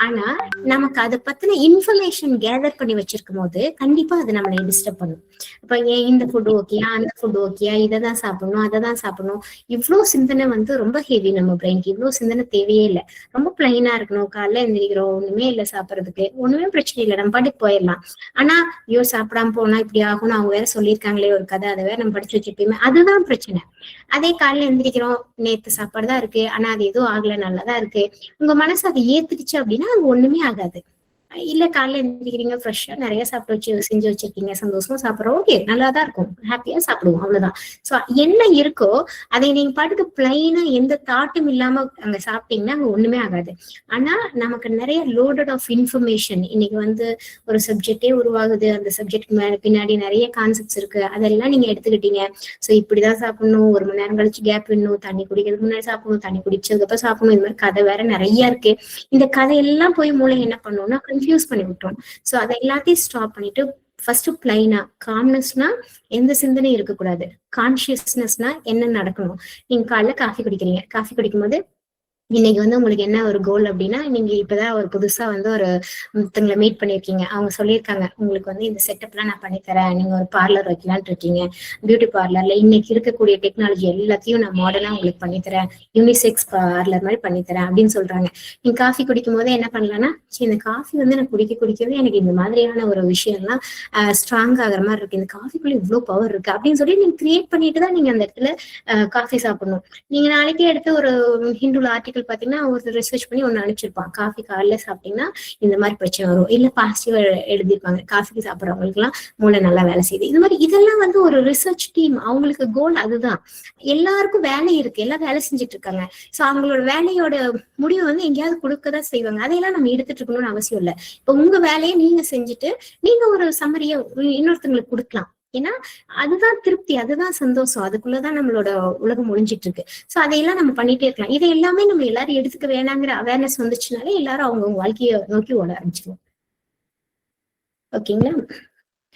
ஆனா நமக்கு அதை பத்தின இன்ஃபர்மேஷன் கேதர் பண்ணி வச்சிருக்கும் போது கண்டிப்பா அது நம்மளை டிஸ்டர்ப் பண்ணும். இப்ப ஏன் இந்த ஃபுட்டு ஓகேயா, அந்த ஃபுட்டு ஓகேயா, இதை தான் சாப்பிடணும், அதை தான் சாப்பிடணும், இவ்வளவு சிந்தனை வந்து ரொம்ப ஹெவி. நம்ம பிரெயினுக்கு இவ்வளவு சிந்தனை தேவையே இல்லை. ரொம்ப பிளைனா இருக்கணும். காலைல எந்திரிக்கிறோம், ஒண்ணுமே இல்லை சாப்பிட்றதுக்கு, ஒண்ணுமே பிரச்சனை இல்லை, நம்ம பாட்டுக்கு போயிடலாம். ஆனா ஐயோ சாப்பிடாம போனா இப்படி ஆகும்னு அவங்க வேற சொல்லியிருக்காங்களே ஒரு கதை, அதை வேற நம்ம படிச்சு வச்சிருப்போமே, அதுதான் பிரச்சனை. அதே காலையில எந்திரிக்கிறோம், நேத்து சாப்பாடு தான் இருக்கு, ஆனா அது எதுவும் ஆகல, நல்லதா இருக்கு, உங்க மனசு அதை ஏத்துக்குச்சு அப்படின்னா அது ஒண்ணுமே ஆகாது. இல்ல காலைல எந்திரிக்கிறீங்க, ஃப்ரெஷ்ஷா நிறைய சாப்பிட்டு செஞ்சு வச்சிருக்கீங்க, சந்தோஷமா சாப்பிட்றோம், ஓகே நல்லாதான் இருக்கும், ஹாப்பியா சாப்பிடுவோம், அவ்வளவுதான். சோ என்ன இருக்கோ அதை நீங்க பாட்டுக்கு பிளைனா எந்த தாட்டும் இல்லாம அங்க சாப்பிட்டீங்கன்னா அங்க ஒண்ணுமே ஆகாது. ஆனா நமக்கு நிறைய லோடட் ஆஃப் இன்ஃபர்மேஷன் இன்னைக்கு வந்து ஒரு சப்ஜெக்டே உருவாகுது. அந்த சப்ஜெக்ட் பின்னாடி நிறைய கான்செப்ட்ஸ் இருக்கு. அதெல்லாம் நீங்க எடுத்துக்கிட்டீங்க. சோ இப்படிதான் சாப்பிடணும், 1 மணி நேரம் கழிச்சு கேப் விடணும், தண்ணி குடிக்கிறதுக்கு முன்னாடி சாப்பிடணும், தண்ணி குடிச்சதுக்கு அப்புறம் சாப்பிடணும், இந்த மாதிரி கதை வேற நிறைய இருக்கு. இந்த கதையெல்லாம் போய் மூளை என்ன பண்ணணும்னா கன்ஃபியூஸ் பண்ணி விட்டுரும். சோ அதை எல்லாத்தையும் ஸ்டாப் பண்ணிட்டு ஃபர்ஸ்ட் பிளைனா, காம்னஸ்னா எந்த சிந்தனையும் இருக்கக்கூடாது, கான்சியஸ்னஸ்னா என்ன நடக்கணும். நீங்க காலைல காஃபி குடிக்கிறீங்க, காஃபி குடிக்கும்போது இன்னைக்கு வந்து உங்களுக்கு என்ன ஒரு கோல் அப்படின்னா, நீங்க இப்பதான் ஒரு புதுசா வந்து ஒருத்தங்களை மீட் பண்ணிருக்கீங்க, அவங்க சொல்லியிருக்காங்க உங்களுக்கு வந்து இந்த செட்டப்லாம் நான் பண்ணித்தரேன், நீங்க ஒரு பார்லர் வைக்கலான் இருக்கீங்க, பியூட்டி பார்லர்ல இன்னைக்கு இருக்கக்கூடிய டெக்னாலஜி எல்லாத்தையும் நான் மாடர்னா உங்களுக்கு பண்ணித்தரேன், யூனிசெக்ஸ் பார்லர் மாதிரி பண்ணித்தரேன் அப்படின்னு சொல்றாங்க. நீங்க காஃபி குடிக்கும் போது என்ன பண்ணலாம்னா, இந்த காஃபி வந்து நான் குடிக்கவே எனக்கு இந்த மாதிரியான ஒரு விஷயம்லாம் ஸ்ட்ராங் ஆகிற மாதிரி இருக்கு, இந்த காஃபிக்குள்ள இவ்வளவு பவர் இருக்கு அப்படின்னு சொல்லி நீங்க கிரியேட் பண்ணிட்டு தான் நீங்க அந்த இடத்துல காஃபி சாப்பிடணும். நீங்க நாளைக்கே எடுத்து ஒரு ஹிந்துல ஆர்டிகல் பாத்தீங்கன்னா ஒரு ரிசர்ச் பண்ணி ஒண்ணு அனுப்பிச்சிருப்பான், காஃபி காலைல சாப்பிட்டீங்கன்னா இந்த மாதிரி பிரச்சனை வரும், இல்ல பாசிட்டிவா எழுதிருப்பாங்க, காஃபி சாப்பிட்றவங்களுக்கு எல்லாம் மூளை நல்லா வேலை செய்யுது. இது மாதிரி இதெல்லாம் வந்து ஒரு ரிசர்ச் டீம், அவங்களுக்கு கோல் அதுதான். எல்லாருக்கும் வேலை இருக்கு, எல்லாம் வேலை செஞ்சுட்டு இருக்காங்க. சோ அவங்களோட வேலையோட முடிவு வந்து எங்கேயாவது கொடுக்கதான் செய்வாங்க. அதையெல்லாம் நம்ம எடுத்துட்டு இருக்கணும்னு அவசியம் இல்லை. இப்ப உங்க வேலையை நீங்க செஞ்சுட்டு நீங்க ஒரு சம்மரியை இன்னொருத்தங்களுக்கு கொடுக்கலாம். ஏன்னா அதுதான் திருப்தி, அதுதான் சந்தோஷம், அதுக்குள்ளதான் நம்மளோட உலகம் ஒழிஞ்சிட்டு இருக்கு. சோ அதையெல்லாம் நம்ம பண்ணிட்டே இருக்கலாம். இதை எல்லாமே நம்ம எல்லாரும் எடுத்துக்க வேணாங்கிற அவேர்னஸ் வந்துச்சுனாலே எல்லாரும் அவங்க வாழ்க்கைய நோக்கி ஓட ஆரம்பிச்சிருவோம். ஓகேங்களா?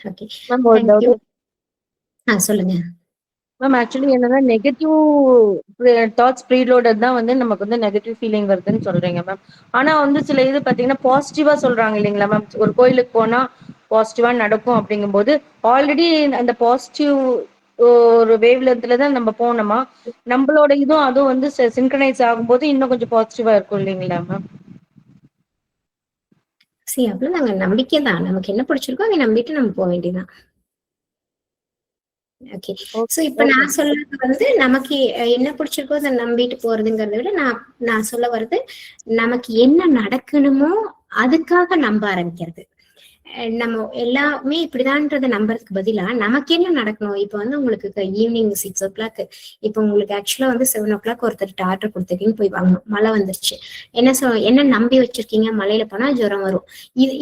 ஓகே சொல்லுங்க மேம். ஆக்சுவலி என்னன்னா நெகட்டிவ் தாட்ஸ் ப்ரீலோடட் தான் வந்து நமக்கு வந்து நெகட்டிவ் ஃபீலிங் வருதுன்னு சொல்றீங்க மேம். ஆனா வந்து சில இது பாத்தீங்கன்னா பாசிட்டிவா சொல்றாங்க இல்லைங்களா மேம். ஒரு கோயிலுக்கு போனா பாசிட்டிவா நடக்கும் அப்படிங்கும்போது ஆல்ரெடி அந்த பாசிட்டிவ் ஒரு வேவ் லென்த்ல தான் நம்ம போனோமா, நம்மளோட இதுவும் அதுவும் வந்து சின்க்ரனைஸ் ஆகும்போது இன்னும் கொஞ்சம் பாசிட்டிவா இருக்கும் இல்லைங்களா மேம். சரி, அவ்வளவு நாங்க நம்பிக்கை தான், நமக்கு என்ன பிடிச்சிருக்கோ அதை நம்பிட்டு நம்ம போக வேண்டியதான். ஓகே. சோ இப்ப நான் சொல்றது வந்து நமக்கு என்ன பிடிச்சிருக்கோ அதை நம்பிட்டு போறதுங்கிறத விட நான் சொல்ல வர்றது நமக்கு என்ன நடக்கணுமோ அதுக்காக நம்ப ஆரம்பிக்கிறது. நம்ம எல்லாமே இப்படிதான்றத நம்புறதுக்கு பதிலா நமக்கு என்ன நடக்கணும். இப்ப வந்து உங்களுக்கு ஈவினிங் 6 o'clock, இப்ப உங்களுக்கு ஆக்சுவலா வந்து 7 o'clock ஒருத்தர் ஆர்டர் கொடுத்துருக்கீங்க, போய் வாங்கணும், மழை வந்துருச்சு, என்ன நம்பி வச்சிருக்கீங்க, மலையில போனா ஜுரம் வரும்.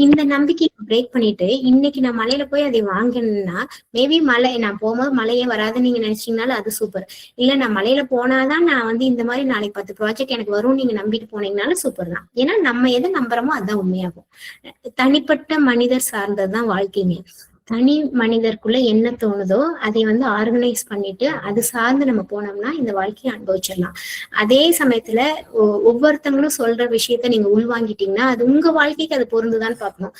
இந்த நம்பிக்கை பிரேக் பண்ணிட்டு இன்னைக்கு நான் மலையில போய் அதை வாங்கினா மேபி நான் போகும்போது மழையே வராதுன்னு நீங்க நினைச்சீங்கனாலும் அது சூப்பர். இல்ல நான் மலையில போனாதான் நான் வந்து இந்த மாதிரி நாளைக்கு 10 ப்ராஜெக்ட் எனக்கு வரும் நீங்க நம்பிட்டு போனீங்கனாலும் சூப்பர் தான். ஏன்னா நம்ம எதை நம்புறோமோ அதுதான் உண்மையாகும். தனிப்பட்ட மனிதர் சார்ந்ததுதான் வாழ்க்கைங்க. தனி மனிதருக்குள்ள என்ன தோணுதோ அதை வந்து ஆர்கனைஸ் பண்ணிட்டு அது சார்ந்து நம்ம போனோம்னா இந்த வாழ்க்கையை அனுபவிச்சிடலாம். அதே சமயத்துல ஒவ்வொருத்தங்களும் சொல்ற விஷயத்த நீங்க உள்வாங்கிட்டீங்கன்னா அது உங்க வாழ்க்கைக்கு அது பொருந்துதான்னு பார்க்கணும்.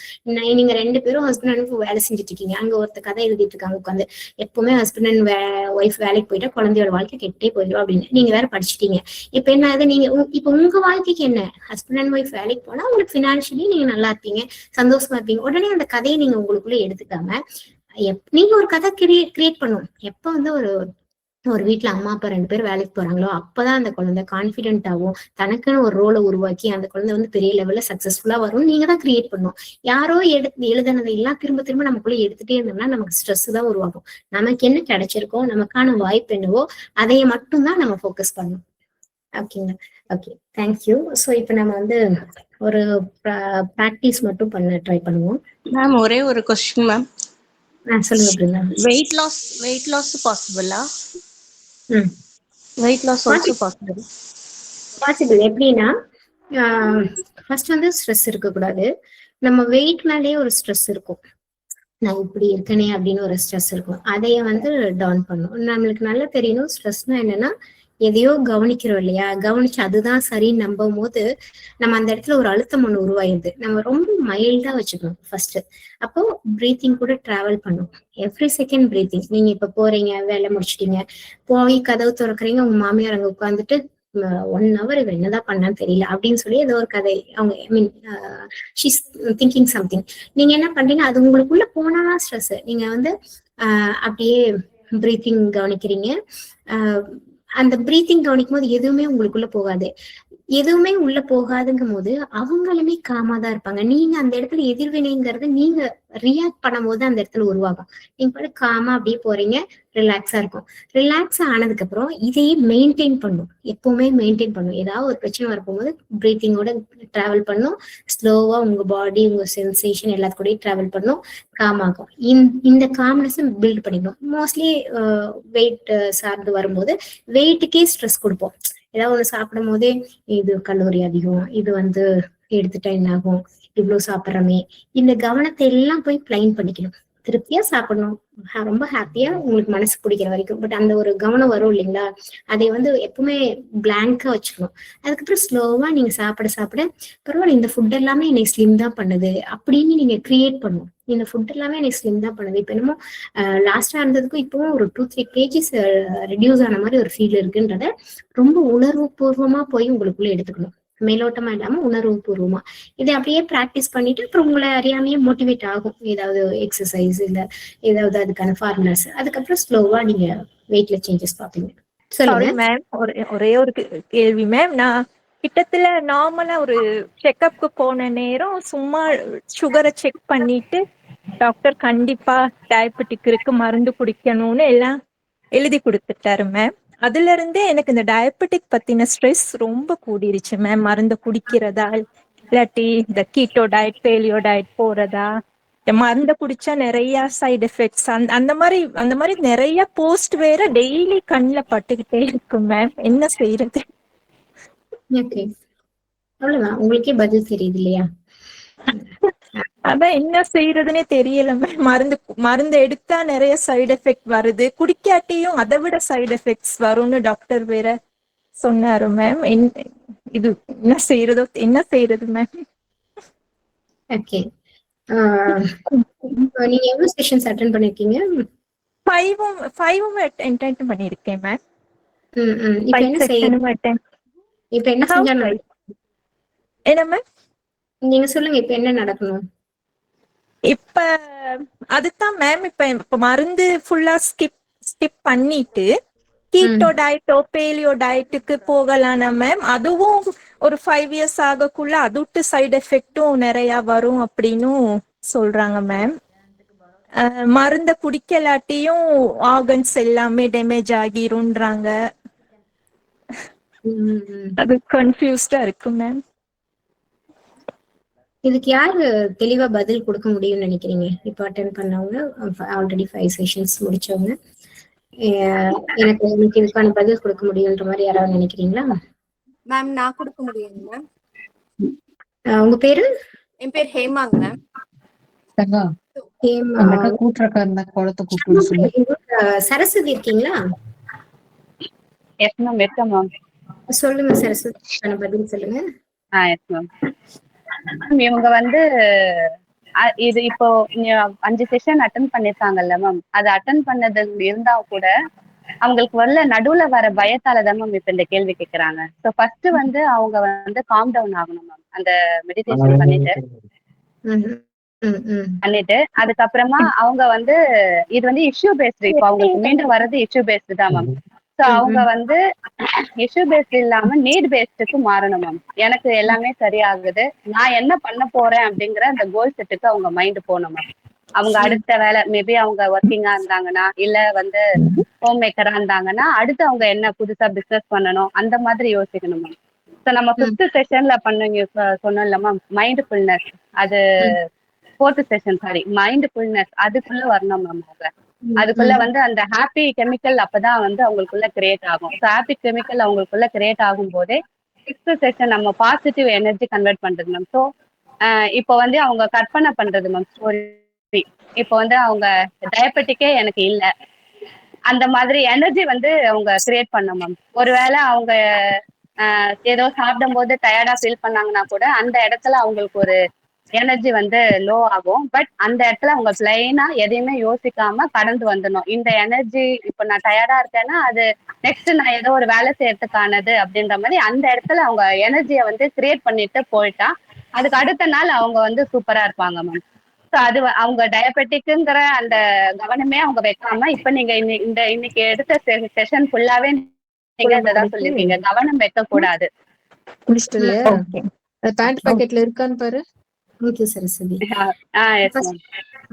நீங்க 2 பேரும் ஹஸ்பண்ட் அண்ட் வேலை செஞ்சுட்டு இருக்கீங்க, அங்க ஒருத்தர் கதை எழுதிட்டு இருக்காங்க உட்காந்து, எப்பவுமே ஹஸ்பண்ட் அண்ட் ஒய்ஃப் வேலைக்கு போயிட்டா குழந்தையோட வாழ்க்கை கெட்டே போயிடும் அப்படின்னு நீங்க வேற படிச்சுட்டீங்க. இப்ப என்ன ஆகுது, நீங்க இப்ப உங்க வாழ்க்கைக்கு என்ன, ஹஸ்பண்ட் அண்ட் ஒய்ஃப் வேலைக்கு போனா உங்களுக்கு பினான்சியலி நீங்க நல்லா இருப்பீங்க, சந்தோஷமா இருப்பீங்க. உடனே அந்த கதையை நீங்க உங்களுக்குள்ள எடுத்துக்காம நீங்க ஒரு கதை கிரியேட் பண்ணும். எப்ப வந்து ஒரு வீட்டுல அம்மா அப்பா 2 பேர் வேலைக்கு போறாங்களோ அப்பதான் அந்த குழந்தை கான்பிடென்ட் ஆகும், தனக்குன்னு ஒரு ரோலை உருவாக்கி அந்த குழந்தை வந்து பெரிய லெவல்ல சக்சஸ்ஃபுல்லா வரும். நீங்க தான் கிரியேட் பண்ணும். யாரோ எழுதுனதை எல்லாம் திரும்ப திரும்ப நமக்குள்ள எடுத்துட்டே இருந்தோம்னா நமக்கு ஸ்ட்ரெஸ் தான் உருவாகும். நமக்கு என்ன கிடைச்சிருக்கோ, நமக்கான வாய்ப்பு என்னவோ அதைய மட்டும்தான் நம்ம ஃபோக்கஸ் பண்ணணும். ஓகேங்களா? Okay, thank you. ஸோ இப்போ நம்ம வந்து ஒரு ப்ராக்டிஸ் மட்டும் பண்ண ட்ரை பண்ணுவோம். மேம் ஒரே ஒரு கொஸ்டின் மேம். சொல்லுங்க பிருந்தா. வெயிட் லாஸ் பாசிபிளா? Weight loss also possible. எப்படின்னா ஃபர்ஸ்ட் வந்து ஸ்ட்ரெஸ் இருக்கக்கூடாது. நம்ம வெயிட் மேலேயே ஒரு ஸ்ட்ரெஸ் இருக்கும், நான் இப்படி இருக்கனே அப்படின்னு ஒரு ஸ்ட்ரெஸ் இருக்கும். அதைய வந்து டவுன் பண்ணும். நம்மளுக்கு நல்லா தெரியணும் ஸ்ட்ரெஸ்னா என்னன்னா எதையோ கவனிக்கிறோம் இல்லையா, கவனிச்சு அதுதான் சரின்னு நம்பும் போது நம்ம அந்த இடத்துல ஒரு அழுத்தம் ஒண்ணு உருவாயிருது. நம்ம ரொம்ப மைல்டா வச்சுக்கணும் ஃபர்ஸ்ட். அப்போ பிரீத்திங் கூட டிராவல் பண்ணும். Every second breathing. நீங்க இப்ப போறீங்க, வேலை முடிச்சிட்டீங்க, போய் கதவு திறக்கிறீங்க, உங்க மாமியார் அங்க உட்காந்துட்டு 1 hour இவ என்னதான் பண்ணான்னு தெரியல அப்படின்னு சொல்லி ஏதோ ஒரு கதை, அவங்க ஷீஸ் திங்கிங் சம்திங். நீங்க என்ன பண்றீங்க, அது உங்களுக்குள்ள போனாதான் ஸ்ட்ரெஸ். நீங்க வந்து அப்படியே பிரீத்திங் கவனிக்கிறீங்க. அந்த பிரீத்திங் கவனிக்கும் போது எதுவுமே உங்களுக்குள்ள போகாது. எதுவுமே உள்ள போகாதுங்கும் போது அவங்களுமே காமா தான் இருப்பாங்க. நீங்க அந்த இடத்துல எதிர்வினைங்கிறது நீங்க ரியாக்ட் பண்ணும் போது அந்த இடத்துல உருவாகும். நீங்க பாட்டு காமா அப்படியே போறீங்க, ரிலாக்ஸா இருக்கும். ரிலாக்ஸ் ஆனதுக்கு அப்புறம் இதையே மெயின்டைன் பண்ணும், எப்பவுமே மெயின்டைன் பண்ணும். ஏதாவது ஒரு பிரச்சனை வரப்போகும்போது பிரீத்திங்கோட டிராவல் பண்ணும். ஸ்லோவா உங்க பாடி உங்க சென்சேஷன் எல்லாத்துக்கூடயும் டிராவல் பண்ணும், காம் ஆகும். இந்த காம்னஸ் பில்ட் பண்ணிக்கணும். மோஸ்ட்லி வெயிட் சார்ந்து வரும்போது வெயிட்டுக்கே ஸ்ட்ரெஸ் கொடுப்போம். ஏதாவது ஒண்ணு சாப்பிடும் போதே இது கலோரி அதிகம், இது வந்து எடுத்துட்டா என்ன ஆகும், இவ்வளவு சாப்பிட்றமே, இந்த கவனத்தை எல்லாம் போய் பிளைன் பண்ணிக்கணும். திருப்தியா சாப்பிடணும், ரொம்ப ஹாப்பியா உங்களுக்கு மனசு பிடிக்கிற வரைக்கும். பட் அந்த ஒரு கவனம் வரும் இல்லைங்களா, அதை வந்து எப்பவுமே பிளாங்கா வச்சுக்கணும். அதுக்கப்புறம் ஸ்லோவா நீங்க சாப்பிட பரவாயில்ல, இந்த ஃபுட் எல்லாமே என்னை ஸ்லிம் தான் பண்ணுது அப்படின்னு நீங்க கிரியேட் பண்ணும். இந்த ஃபுட் எல்லாமே எனக்கு ஸ்லிம் தான் பண்ணுது. இப்ப என்னமோ லாஸ்டா இருந்ததுக்கும் இப்பவும் ஒரு 2-3 kgs ரெடியூஸ் ஆன மாதிரி ஒரு ஃபீல் இருக்குன்றத ரொம்ப உணர்வு பூர்வமா போய் உங்களுக்குள்ள எடுத்துக்கணும். மேலோட்டமா இல்லாம உணர்வு பூர்வமா இதை அப்படியே பிராக்டிஸ் பண்ணிட்டு அப்புறம் உங்களை அறியாமையே மோட்டிவேட் ஆகும். ஏதாவது எக்ஸசைஸ் இல்ல ஏதாவது அதுக்கான ஃபார்முலாஸ், அதுக்கப்புறம் ஸ்லோவா நீங்க வெயிட்ல சேஞ்சஸ் பாப்பீங்க. சாரி மேம், ஒரே ஒரு கேள்வி மேம். நான் கிட்டத்துல நார்மலா ஒரு செக்அப்க்கு போன நேரம் சும்மா சுகரை செக் பண்ணிட்டு டாக்டர் கண்டிப்பா டயபெட்டிக் இருக்கு, மருந்து குடிக்கணும்னு எல்லாம் எழுதி கொடுத்துட்டாரு மேம். அதுல இருந்தே எனக்கு இந்த டயபெட்டிக் பத்தின ஸ்ட்ரெஸ் ரொம்ப கூடிருச்சு மேம். மருந்து குடிக்கிறதா இல்லாட்டி இந்த கீட்டோ டயட் பேலியோ டயட் போறதா, மருந்து குடிச்சா நிறைய சைடு எஃபெக்ட்ஸ் அந்த மாதிரி நிறைய போஸ்ட் வேற டெய்லி கண்ணுல பட்டுக்கிட்டே இருக்கு மேம். என்ன செய்யறது? அவ்வளவுதான், உங்களுக்கே பதில் தெரியுது இல்லையா? அதான் என்ன செய்யறதுன்னே தெரியல மேம். மருந்து எடுத்தா நிறைய சைடு எஃபெக்ட் வருது, குடிக்காட்டியும் அதை விட சைடு எஃபெக்ட்ஸ் வரும்னு டாக்டர் வேற சொன்னாரு மேம். இது என்ன செய்யறது மேம்? ஓகே, நீங்க எவ்வளவு செஷன்ஸ் அட்டெண்ட் பண்ணிருக்கீங்க? 5 அட்டெண்ட் பண்ணிருக்கேன் மேம். இப்ப என்ன செய்யணும்? இப்ப என்ன செஞ்சா என்ன மேம் நீங்க சொல்லுங்க, இப்ப என்ன நடக்கணும்? இப்ப அதுதான் மேம், இப்ப மருந்து ஃபுல்லா ஸ்கிப் பண்ணிட்டு கீட்டோ டயட்டோ பேலியோ டயட்டுக்கு போகலானா மேம். அதுவும் ஒரு 5 years ஆகக்குள்ள அது விட்டு சைடு எஃபெக்டும் நிறைய வரும் அப்படின்னு சொல்றாங்க மேம். மருந்த குடிக்கலாட்டியும் ஆர்கன்ஸ் எல்லாமே டேமேஜ் ஆகிரும்ன்றாங்க. அது கன்ஃபியூஸ்டா இருக்கு மேம். இதுக்கு யாரு தெளிவா பதில் கொடுக்க முடியும்னு நினைக்கிறீங்க? இப்போ அட்டென்ட் பண்ணவங்க, ஆல்ரெடி 5 செஷன்ஸ் முடிச்சவங்க, எனக்கு இதுக்கான பதில் கொடுக்க முடியும்ன்ற மாதிரி யாராவது நினைக்கிறீங்களா? மேம் நான் கொடுக்க முடியுங்க மேம். உங்க பேரு? என் பேர் ஹேமாங்க மேம். சரஸ்வதி இருக்கீங்களா? எஸ் மேம், இருக்கேன் மேம். சொல்லுங்க சரஸ்வதி, பதில் சொல்லுங்க. Yes ma'am. இவங்க வந்து இது இப்போ 5 செஷன் அட்டன் பண்ணிருக்காங்கல்ல மேம், அது அட்டன் பண்ணது இருந்தா கூட அவங்களுக்கு வரல நடுவுல வர பயத்தாலதான் மேம் இப்ப இந்த கேள்வி கேட்கறாங்க. ஸோ ஃபர்ஸ்ட் வந்து அவங்க வந்து காம் டவுன் ஆகணும் மேம். அந்த மெடிடேஷன் பண்ணிட்டு அதுக்கப்புறமா அவங்க வந்து இது வந்து இஷ்யூ பேஸ்டு, இப்போ அவங்களுக்கு மீண்டும் வர்றது இஷ்யூ பேஸ்டு தான் மேம். ஸோ அவங்க வந்து இஷ்யூ பேஸ்டு இல்லாம நீட் பேஸ்டுக்கு மாறணும் மேம். எனக்கு எல்லாமே சரியாகுது, நான் என்ன பண்ண போறேன் அப்படிங்கிற அந்த கோல் செட்டுக்கு அவங்க மைண்ட் போகணும் மேம். அவங்க அடுத்த வேலை மேபி அவங்க ஒர்க்கிங்கா இருந்தாங்கன்னா, இல்ல வந்து ஹோம் மேக்கரா இருந்தாங்கன்னா அடுத்து அவங்க என்ன புதுசா பிசினஸ் பண்ணணும் அந்த மாதிரி யோசிக்கணும் மேம். ஸோ நம்ம 5th செஷன்ல சொன்னோம்ல மேம், மைண்ட்ஃபுல்னஸ், அது 4th செஷன் சாரி மைண்ட்ஃபுல்னஸ், அதுக்குள்ள வரணும் மேம். அவங்க அதுக்குள்ள வந்து அந்த ஹாப்பி கெமிக்கல் அப்பதான் வந்து அவங்களுக்குள்ள கிரியேட் ஆகும். ஸோ ஹாப்பி கெமிக்கல் அவங்களுக்குள்ள கிரியேட் ஆகும் போதே 6th செஷன் நம்ம பாசிட்டிவ் எனர்ஜி கன்வெர்ட் பண்றது மேம். ஸோ இப்போ வந்து அவங்க கற்பனை பண்றது மேம் ஸ்டோரி. இப்போ வந்து அவங்க டயபெட்டிக்கே எனக்கு இல்ல, அந்த மாதிரி எனர்ஜி வந்து அவங்க கிரியேட் பண்ண மேம். ஒருவேளை அவங்க ஏதோ சாப்பிடும் போது டயர்டா ஃபீல் பண்ணாங்கன்னா கூட அந்த இடத்துல அவங்களுக்கு ஒரு எனர்ஜி வந்து லோ ஆகும். பட் அந்த இடத்துல அவங்க பிளைனா எதையுமே யோசிக்காம கடந்து வந்துடணும். இந்த எனர்ஜி இப்போ நான் டயர்டா இருக்கேன்னா அது நெக்ஸ்ட் நான் ஏதோ ஒரு வேலை செய்யறதுக்கானது அப்படின்ற மாதிரி அந்த இடத்துல அவங்க எனர்ஜியை வந்து கிரியேட் பண்ணிட்டு போயிட்டா அதுக்கு அடுத்த நாள் அவங்க வந்து சூப்பரா இருப்பாங்க மேம். ஸோ அது அவங்க டயபெட்டிக்குங்கிற அந்த கவனமே அவங்க வைக்காம இப்ப நீங்க இன்னைக்கு எடுத்த செஷன் ஃபுல்லாவே நீங்க இதான் சொல்லிருக்கீங்க, கவனம் வைக்க கூடாது. பேண்ட் பாக்கெட்ல இருக்கான்னு பாரு. ஓகே சரஸ்வதி.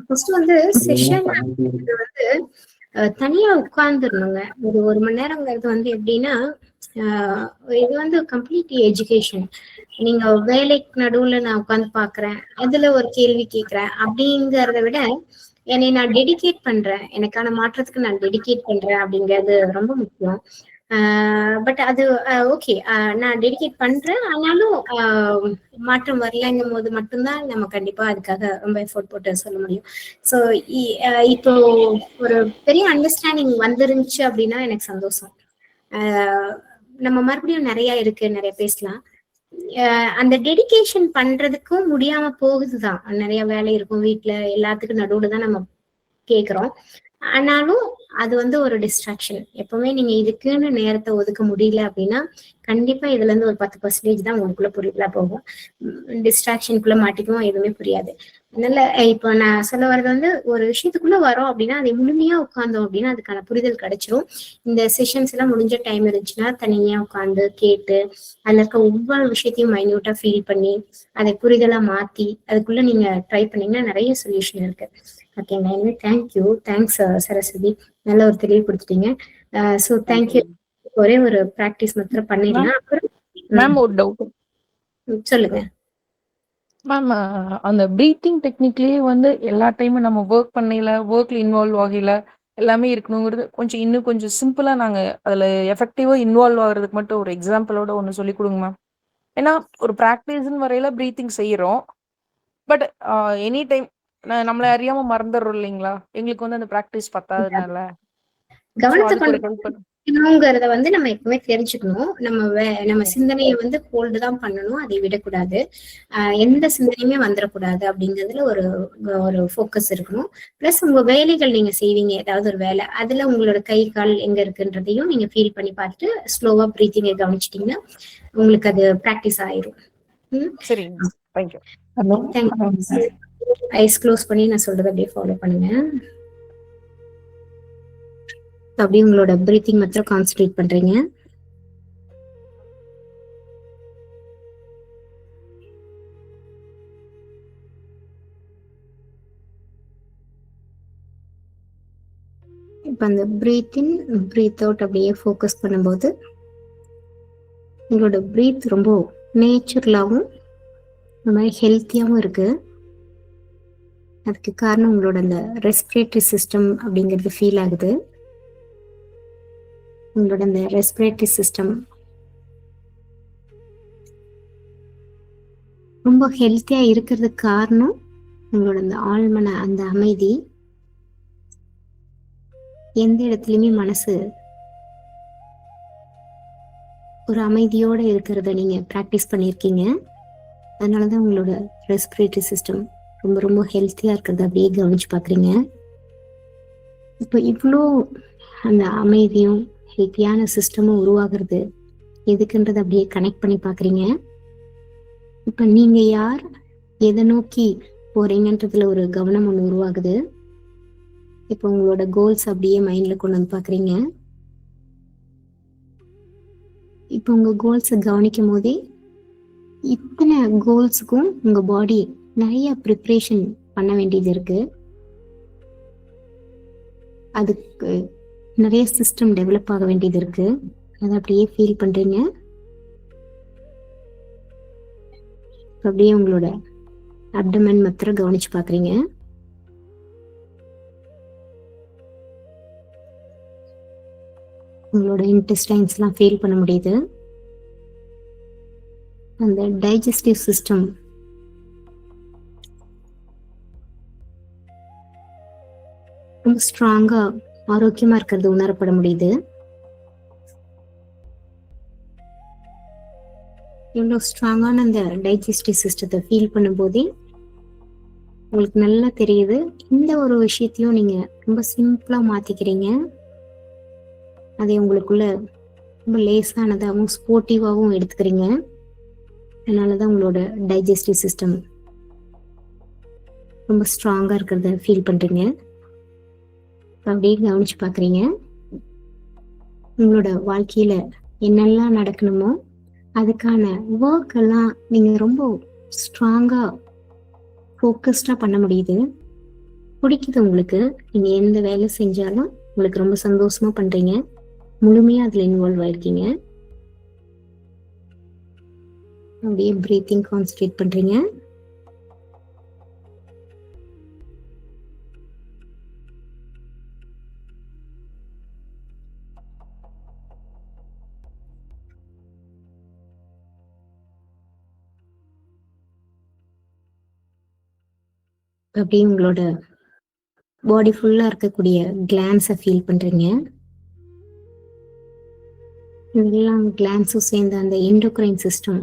ஃபர்ஸ்ட் வந்து செஷன் வந்து தனியா உட்கார்ந்துடணுங்க. ஒரு மணி நேரங்கிறது வந்து எப்படின்னா, இது வந்து கம்ப்ளீட் எஜுகேஷன். நீங்க வேலைக்கு நடுவுல நான் உட்காந்து பாக்குறேன், அதுல ஒரு கேள்வி கேட்கிறேன் அப்படிங்கறத விட என்னை நான் டெடிகேட் பண்றேன், எனக்கான மாற்றத்துக்கு நான் டெடிகேட் பண்றேன் அப்படிங்கிறது ரொம்ப முக்கியம். பட் அது ஓகே, நான் டெடிகேட் பண்றேன், ஆனாலும் மாற்றம் வரலைங்கும் போது மட்டும்தான் நம்ம கண்டிப்பா அதுக்காக ரொம்ப எஃபோர்ட் போட்டு சொல்ல முடியும். ஸோ இப்போ ஒரு பெரிய அண்டர்ஸ்டாண்டிங் வந்துருந்துச்சு அப்படின்னா எனக்கு சந்தோஷம். நம்ம மறுபடியும் நிறைய இருக்கு, நிறைய பேசலாம். அந்த டெடிகேஷன் பண்றதுக்கும் முடியாம போகுதுதான். நிறைய வேலை இருக்கும் வீட்டுல, எல்லாத்துக்கும் நடுவுல தான் நம்ம கேக்குறோம். ஆனாலும் அது வந்து ஒரு டிஸ்ட்ராக்ஷன். எப்பவுமே நீங்க இதுக்குன்னு நேரத்தை ஒதுக்க முடியல அப்படின்னா கண்டிப்பா இதுல இருந்து ஒரு 10% தான் உங்களுக்குள்ள புரியலா போகும். டிஸ்ட்ராக்ஷனுக்குள்ள மாட்டிக்கவும் எதுவுமே புரியாது. அதனால இப்போ நான் சொல்ல வர்றது வந்து ஒரு விஷயத்துக்குள்ள வரோம் அப்படின்னா அதை முழுமையா உட்கார்ந்தோம் அப்படின்னா அதுக்கான புரிதல் கிடைச்சிரும். இந்த செஷன்ஸ் எல்லாம் முடிஞ்ச டைம் இருந்துச்சுன்னா தனியா உட்கார்ந்து கேட்டு அதுல இருக்க ஒவ்வொரு விஷயத்தையும் மைன்யூட்டா ஃபீல் பண்ணி அதை புரிதலா மாத்தி அதுக்குள்ள நீங்க ட்ரை பண்ணீங்கன்னா நிறைய சொல்யூஷன் இருக்கு. ஓகேங்க. எனவே தேங்க்யூ, தேங்க்ஸ் சரஸ்வதி, நல்ல ஒரு தெளிவு கொடுத்துட்டீங்க. So thank you. ஒரே ஒரு ப்ராக்டிஸ் மாத்திரம் பண்ணிடலாம். அப்புறம் மேம் ஒரு டவுட் சொல்லுங்க மேம். அந்த ப்ரீத்திங் டெக்னிக்லயே வந்து எல்லா டைமும் நம்ம ஒர்க்ல இன்வால்வ் ஆகல எல்லாமே இருக்கணுங்கிறது கொஞ்சம் இன்னும் கொஞ்சம் சிம்பிளா நாங்க அதுல எஃபெக்டிவா இன்வால்வ் ஆகுறதுக்கு மட்டும் ஒரு எக்ஸாம்பிளோட ஒன்று சொல்லி கொடுங்க மேம். ஏன்னா ஒரு ப்ராக்டிஸ்ன்னு வரையில ப்ரீத்திங் செய்யறோம், பட் எனி டைம் நம்மள அறியாம மறந்துடுறோம் இல்லைங்களா? எங்களுக்கு வந்து அந்த ப்ராக்டிஸ் பத்தாதனால கவனத்தை பண்ணணுங்கிறத வந்து நம்ம எப்பவுமே தெரிஞ்சுக்கணும். நம்ம சிந்தனையை வந்து ஹோல்டு தான் பண்ணணும், அதை விடக்கூடாது. எந்த சிந்தனையுமே வந்துடக்கூடாது அப்படிங்கிறதுல ஒரு ஃபோக்கஸ் இருக்கணும். பிளஸ் உங்க வேலைகள் நீங்க செய்வீங்க, ஏதாவது ஒரு வேலை, அதுல உங்களோட கை கால் எங்க இருக்குன்றதையும் நீங்க ஃபீல் பண்ணி பார்த்துட்டு ஸ்லோவா பிரீத்திங்கை கவனிச்சிட்டீங்கன்னா உங்களுக்கு அது ப்ராக்டிஸ் ஆயிரும். ஐஸ் க்ளோஸ் பண்ணி நான் சொல்றது அப்படியே ஃபாலோ பண்ணுங்க. அப்படியே உங்களோட பிரீத்திங் மாத்திரம் கான்சென்ட்ரேட் பண்றீங்க. இப்போ அந்த பிரீத் இன் பிரீத் அவுட் அப்படியே ஃபோக்கஸ் பண்ணும்போது உங்களோட பிரீத் ரொம்ப நேச்சுரலாகவும் இந்த மாதிரி ஹெல்த்தியாகவும் இருக்கு. அதுக்கு காரணம் உங்களோட அந்த ரெஸ்பிரேட்டரி சிஸ்டம் அப்படிங்கிறது ஃபீல் ஆகுது. உங்களோட அந்த ரெஸ்பிரேட்டரி சிஸ்டம் ரொம்ப ஹெல்த்தியா இருக்கிறதுக்கு காரணம் உங்களோட அந்த ஆழ்மன அந்த அமைதி. எந்த இடத்துலயுமே மனசு ஒரு அமைதியோட இருக்கிறத நீங்க பிராக்டிஸ் பண்ணியிருக்கீங்க. அதனாலதான் உங்களோட ரெஸ்பிரேட்டரி சிஸ்டம் ரொம்ப ரொம்ப ஹெல்த்தியா இருக்கிறத அப்படியே கவனிச்சு பாக்குறீங்க. இப்போ இவ்வளோ அந்த அமைதியும் ஹெல்த்தியான சிஸ்டமும் உருவாகிறது எதுக்குன்றத அப்படியே கனெக்ட் பண்ணி பாக்குறீங்க. இப்ப நீங்க யார், எதை நோக்கி போறீங்கன்றதுல ஒரு கவனம் ஒண்ணு உருவாகுது. இப்போ உங்களோட கோல்ஸ் அப்படியே மைண்ட்ல கொண்டு வந்து பாக்குறீங்க. இப்போ உங்க கோல்ஸை கவனிக்கும் போதே இத்தனை கோல்ஸுக்கும் உங்க பாடி நிறைய ப்ரிப்ரேஷன் பண்ண வேண்டியது இருக்கு. அதுக்கு நிறைய சிஸ்டம் டெவலப் ஆக வேண்டியது இருக்கு. அதை அப்படியே ஃபீல் பண்றீங்க. அப்படியே உங்களோட அப்டமன் மாத்திரம் கவனிச்சு பாக்குறீங்க. உங்களோட இன்டெஸ்டைன்ஸ் எல்லாம் ஃபீல் பண்ண முடியுது. அந்த டைஜஸ்டிவ் சிஸ்டம் ரொம்ப ஸ்ட்ராங்கா ஆரோக்கியமா இருக்கிறது உணரப்பட முடியுது. இவ்வளோ ஸ்ட்ராங்கான அந்த டைஜஸ்டிவ் சிஸ்டத்தை ஃபீல் பண்ணும் போதே உங்களுக்கு நல்லா தெரியுது. இந்த ஒரு விஷயத்தையும் நீங்க ரொம்ப சிம்பிளா மாத்திக்கிறீங்க. அதை உங்களுக்குள்ள ரொம்ப லேசானதாகவும் ஸ்போர்ட்டிவாகவும் எடுத்துக்கிறீங்க. அதனாலதான் உங்களோட டைஜஸ்டிவ் சிஸ்டம் ரொம்ப ஸ்ட்ராங்கா இருக்கிறத ஃபீல் பண்றீங்க. அப்படியே கவனிச்சு பாக்குறீங்க. உங்களோட வாழ்க்கையில என்னெல்லாம் நடக்கணுமோ அதுக்கான ஒர்க் எல்லாம் நீங்க ரொம்ப ஸ்ட்ராங்கா ஃபோக்கஸ்டா பண்ண முடியுது. பிடிக்குது உங்களுக்கு. நீங்க எந்த வேலை செஞ்சாலும் உங்களுக்கு ரொம்ப சந்தோஷமா பண்றீங்க. முழுமையா அதுல இன்வால்வ் ஆயிருக்கீங்க. அப்படியே பிரீத்திங் கான்சன்ட்ரேட் பண்றீங்க. அப்படியே உங்களோட பாடி ஃபுல்லா இருக்கக்கூடிய கிளான்ஸை ஃபீல் பண்றீங்க. இதெல்லாம் கிளான்ஸும் சேர்ந்த அந்த எண்டோக்ரைன் சிஸ்டம்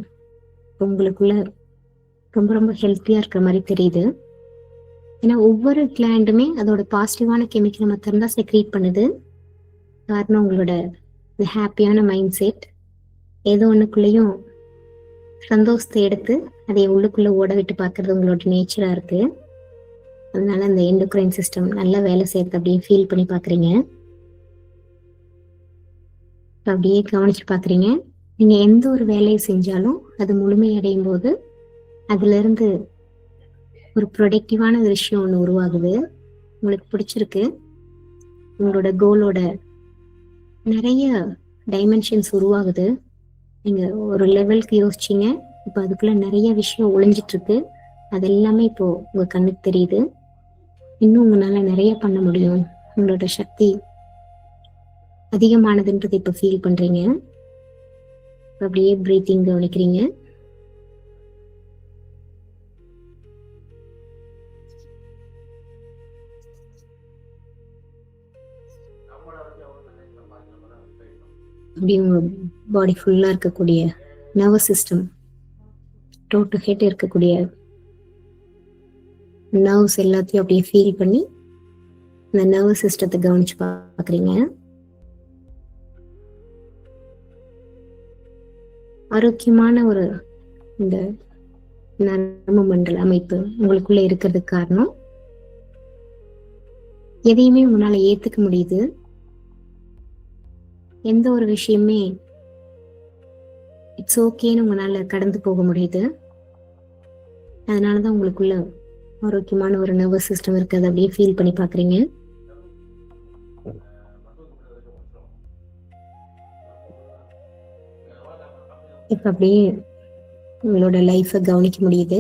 உங்களுக்குள்ள ரொம்ப ரொம்ப ஹெல்த்தியா இருக்கிற மாதிரி தெரியுது. ஏன்னா ஒவ்வொரு கிளாண்டுமே அதோட பாசிட்டிவான கெமிக்கலை மாத்திரம்தான் செக்ரீட் பண்ணுது. காரணம் உங்களோட ஹாப்பியான மைண்ட் செட். ஏதோ ஒண்ணுக்குள்ளேயும் சந்தோஷத்தை எடுத்து அதை உள்ளுக்குள்ள ஓட விட்டு பார்க்கறது உங்களோட நேச்சரா இருக்கு. அதனால அந்த எண்டோக்ரைன் சிஸ்டம் நல்லா வேலை செய்யறது அப்படியே ஃபீல் பண்ணி பாக்குறீங்க. அப்படியே கவனிச்சு பாக்குறீங்க. நீங்க எந்த ஒரு வேலையை செஞ்சாலும் அது முழுமையடையும் போது அதுல இருந்து ஒரு ப்ரொடக்டிவான விஷயம் ஒண்ணு உருவாகுது. உங்களுக்கு பிடிச்சிருக்கு. உங்களோட கோலோட நிறைய டைமென்ஷன்ஸ் உருவாகுது. நீங்க ஒரு லெவலுக்கு யோசிச்சீங்க. இப்ப அதுக்குள்ள நிறைய விஷயம் ஒளிஞ்சிட்டு இருக்கு. அது எல்லாமே இப்போ உங்க கண்ணுக்கு தெரியுது. இன்னும் உங்களால நிறைய பண்ண முடியும். உங்களோட சக்தி அதிகமானதுன்றது இப்ப ஃபீல் பண்றீங்க. அப்படியே பிரீத்திங் கவனிக்கிறீங்க. அப்படியே உங்க பாடி ஃபுல்லா இருக்கக்கூடிய nervous system, to to head இருக்கக்கூடிய நர்வ்ஸ் எல்லாத்தையும் அப்படியே ஃபீல் பண்ணி இந்த நர்வஸ் சிஸ்டத்தை கவனிச்சு பாக்குறீங்க. ஆரோக்கியமான ஒரு இந்த நரம்பு மண்டல அமைப்பு உங்களுக்குள்ள இருக்கிறதுக்கு காரணம் எதையுமே உங்களால ஏத்துக்க முடியுது. எந்த ஒரு விஷயமே இட்ஸ் ஓகேன்னு உங்களால கடந்து போக முடியுது. அதனாலதான் உங்களுக்குள்ள ஆரோக்கியமான ஒரு நர்வஸ் சிஸ்டம் இருக்கிறது அப்படியே ஃபீல் பண்ணி பாக்குறீங்க. இப்ப அப்படியே உங்களோட லைஃப்பை கவனிக்க முடியுது.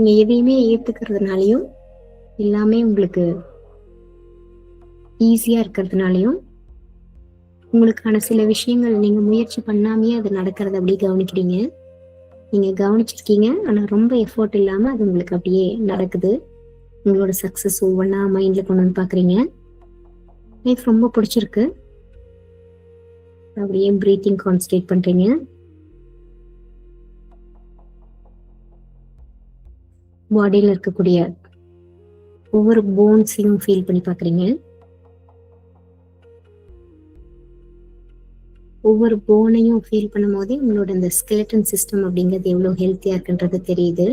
நீங்க எதையுமே ஏத்துக்கிறதுனாலையும் எல்லாமே உங்களுக்கு ஈஸியா இருக்கிறதுனாலையும் உங்களுக்கான சில விஷயங்கள் நீங்க முயற்சி பண்ணாமே அது நடக்கிறத அப்படியே கவனிக்கிறீங்க. நீங்க கவனிச்சிருக்கீங்க, ஆனா ரொம்ப எஃபோர்ட் இல்லாம அது உங்களுக்கு அப்படியே நடக்குது. உங்களோட சக்சஸ் ஒவ்வொன்றா மைண்ட்ல கொண்டு வந்து பாக்குறீங்க. லைஃப் ரொம்ப பிடிச்சிருக்கு. அப்படியே பிரீத்திங் கான்சன்ட்ரேட் பண்றீங்க. பாடியில இருக்கக்கூடிய ஒவ்வொரு போன்ஸையும் ஃபீல் பண்ணி பாக்குறீங்க. ஒவ்வொரு போனையும் ஃபீல் பண்ணும் போதே உங்களோட இந்த ஸ்கெலட்டன் சிஸ்டம் அப்படிங்கிறது எவ்வளவு ஹெல்த்தியா இருக்குன்றது தெரியுது.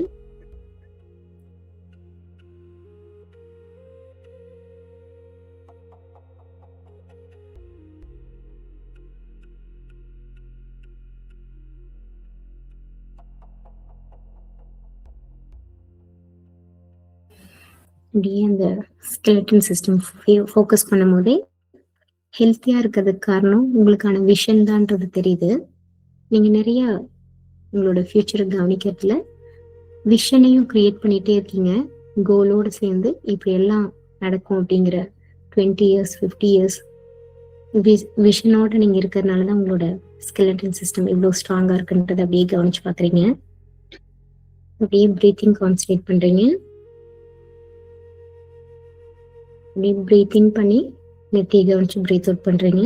அப்படியே அந்த ஸ்கெலட்டன் சிஸ்டம் ஃபோக்கஸ் பண்ணும் போதே ஹெல்த்தியா இருக்கிறதுக்கு காரணம் உங்களுக்கான விஷன் தான்ன்றது தெரியுது. நீங்க நிறைய உங்களோட ஃபியூச்சரை கவனிக்கிறதுல விஷனையும் கிரியேட் பண்ணிட்டே இருக்கீங்க. கோலோட சேர்ந்து இப்படி எல்லாம் நடக்கும் அப்படிங்கிற 20 years 50 years விஷனோட நீங்க இருக்கிறதுனாலதான் உங்களோட ஸ்கெலட்டன் சிஸ்டம் இவ்வளவு ஸ்ட்ராங்கா இருக்குன்றது அப்படியே கவனிச்சு பாக்குறீங்க. அப்படியே பிரீத்திங் கான்சன்ட்ரேட் பண்றீங்க. அப்படியே பிரீத்திங் பண்ணி நெத்தியை கவனிச்சு பிரீத் அவுட் பண்றீங்க.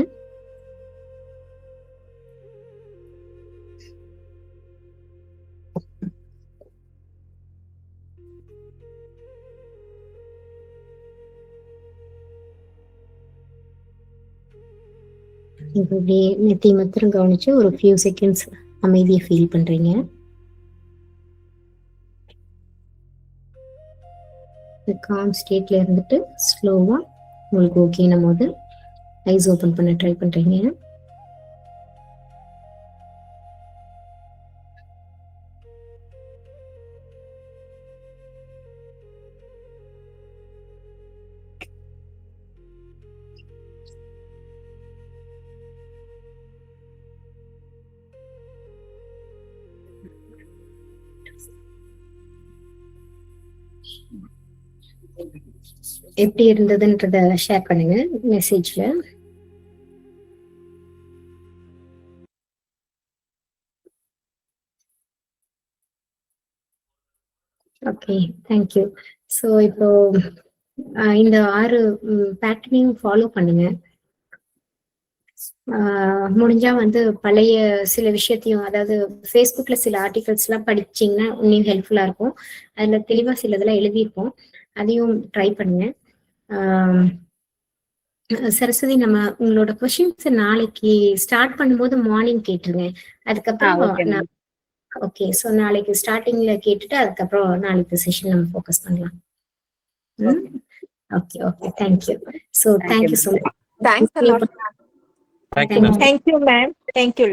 இப்படியே நெத்தி மாத்திரம் கவனிச்சு ஒரு ஃபியூ செகண்ட்ஸ் அமைதியை ஃபீல் பண்றீங்க. காம் ஸ்டேட்ல இருந்துட்டு ஸ்லோவா உங்களுக்கு ஓகேனும் போது ஐஸ் ஓபன் பண்ண ட்ரை பண்றீங்க. எப்படி இருந்ததுன்றத ஷேர் பண்ணுங்க மெசேஜ்ல. Okay, thank you. ஸோ இப்போ இந்த 6 பேட்டர்னையும் ஃபாலோ பண்ணுங்க. முடிஞ்சா பழைய சில விஷயத்தையும், அதாவது ஃபேஸ்புக்ல சில ஆர்டிகல்ஸ் எல்லாம் படிச்சீங்கன்னா இன்னும் ஹெல்ப்ஃபுல்லா இருக்கும். அதுல தெளிவா சில இதெல்லாம் எழுதியிருப்போம், அதையும் ட்ரை பண்ணுங்க. சரஸ்வதி, நம்ம உங்களோட கொஸ்டின்ஸ் நாளைக்கு ஸ்டார்ட் பண்ணும்போது மார்னிங் கேட்டுருங்க. அதுக்கப்புறம் ஓகே, ஸோ நாளைக்கு ஸ்டார்டிங்ல கேட்டுட்டு அதுக்கப்புறம் நாளைக்கு செஷன் நம்ம ஃபோக்கஸ் பண்ணலாம். Okay okay, thank you. So thank you so much. Thanks a lot. Thank you, ma'am. Thank you.